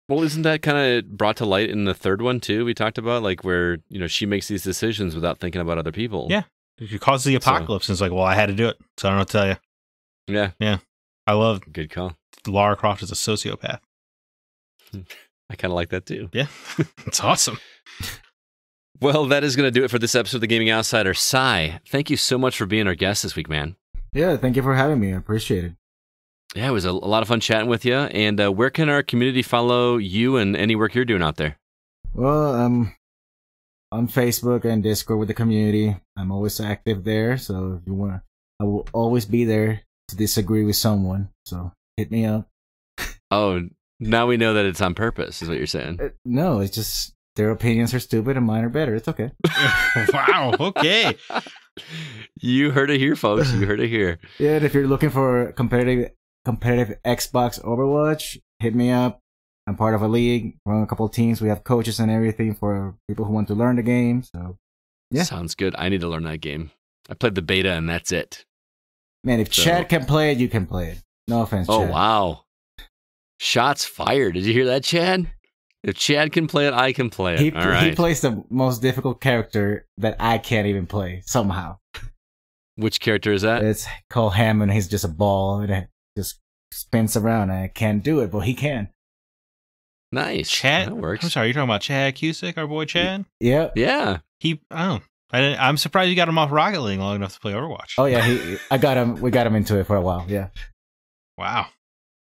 Well, isn't that kind of brought to light in the third one too? We talked about like where she makes these decisions without thinking about other people.
Yeah, she causes the apocalypse, and it's like, well, I had to do it, so I don't know what to tell you.
Yeah.
I love
good call.
Lara Croft is a sociopath.
I kind of like that too.
Yeah, it's awesome.
Well, that is going to do it for this episode of The Gaming Outsider. Cy, thank you so much for being our guest this week, man.
Yeah, thank you for having me. I appreciate it.
Yeah, it was a lot of fun chatting with you. And where can our community follow you and any work you're doing out there?
Well, I'm on Facebook and Discord with the community. I'm always active there, so if you want, I will always be there to disagree with someone. So hit me up.
Oh, now we know that it's on purpose, is what you're saying.
No, it's just their opinions are stupid and mine are better. It's okay.
Wow. Okay.
You heard it here, folks. You heard it here.
Yeah, and if you're looking for competitive Xbox Overwatch, hit me up. I'm part of a league. We're on a couple of teams. We have coaches and everything for people who want to learn the game. So, yeah.
Sounds good. I need to learn that game. I played the beta and that's it.
Man, if Chad can play it, you can play it. No offense, Chad.
Oh, wow. Shots fired. Did you hear that, Chad? If Chad can play it, I can play it. All right.
He plays the most difficult character that I can't even play, somehow.
Which character is that?
It's called Hammond. He's just a ball, and it just spins around. I can't do it, but he can.
Nice.
Chad?
That works.
I'm sorry, you're talking about Chad Cusick, our boy Chad?
Yeah.
Yeah.
I'm surprised you got him off Rocket League long enough to play Overwatch.
Oh, yeah. I got him. We got him into it for a while. Yeah.
Wow.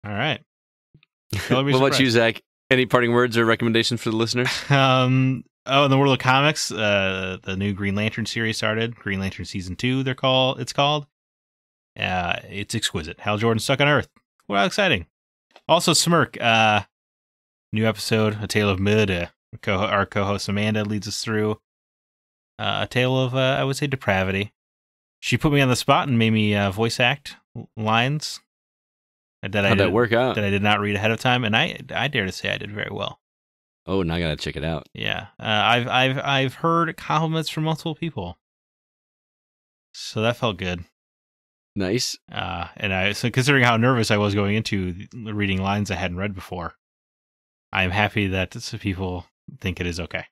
All right.
What about you, Zach? Any parting words or recommendations for the listeners?
In the world of comics, the new Green Lantern series started. Green Lantern Season 2, it's called. It's exquisite. Hal Jordan stuck on Earth. Well, exciting. Also, Smirk, new episode, A Tale of Murder. Our co-host Amanda leads us through a tale of, I would say, depravity. She put me on the spot and made me voice act lines
How'd that work out?
That I did not read ahead of time, and I dare to say I did very well.
Oh, now I gotta check it out.
Yeah, I've heard compliments from multiple people, so that felt good.
Nice.
So considering how nervous I was going into reading lines I hadn't read before, I'm happy that some people think it is okay.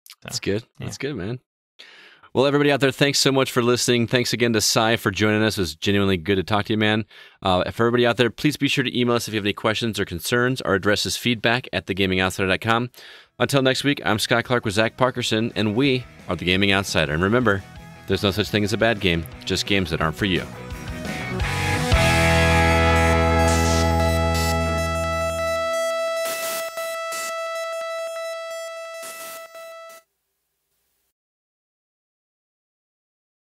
So,
That's good.
Yeah.
That's good, man. Well, everybody out there, thanks so much for listening. Thanks again to Cy for joining us. It was genuinely good to talk to you, man. For everybody out there, please be sure to email us if you have any questions or concerns. Our address is feedback@thegamingoutsider.com. Until next week, I'm Scott Clark with Zach Parkerson, and we are The Gaming Outsider. And remember, there's no such thing as a bad game, just games that aren't for you.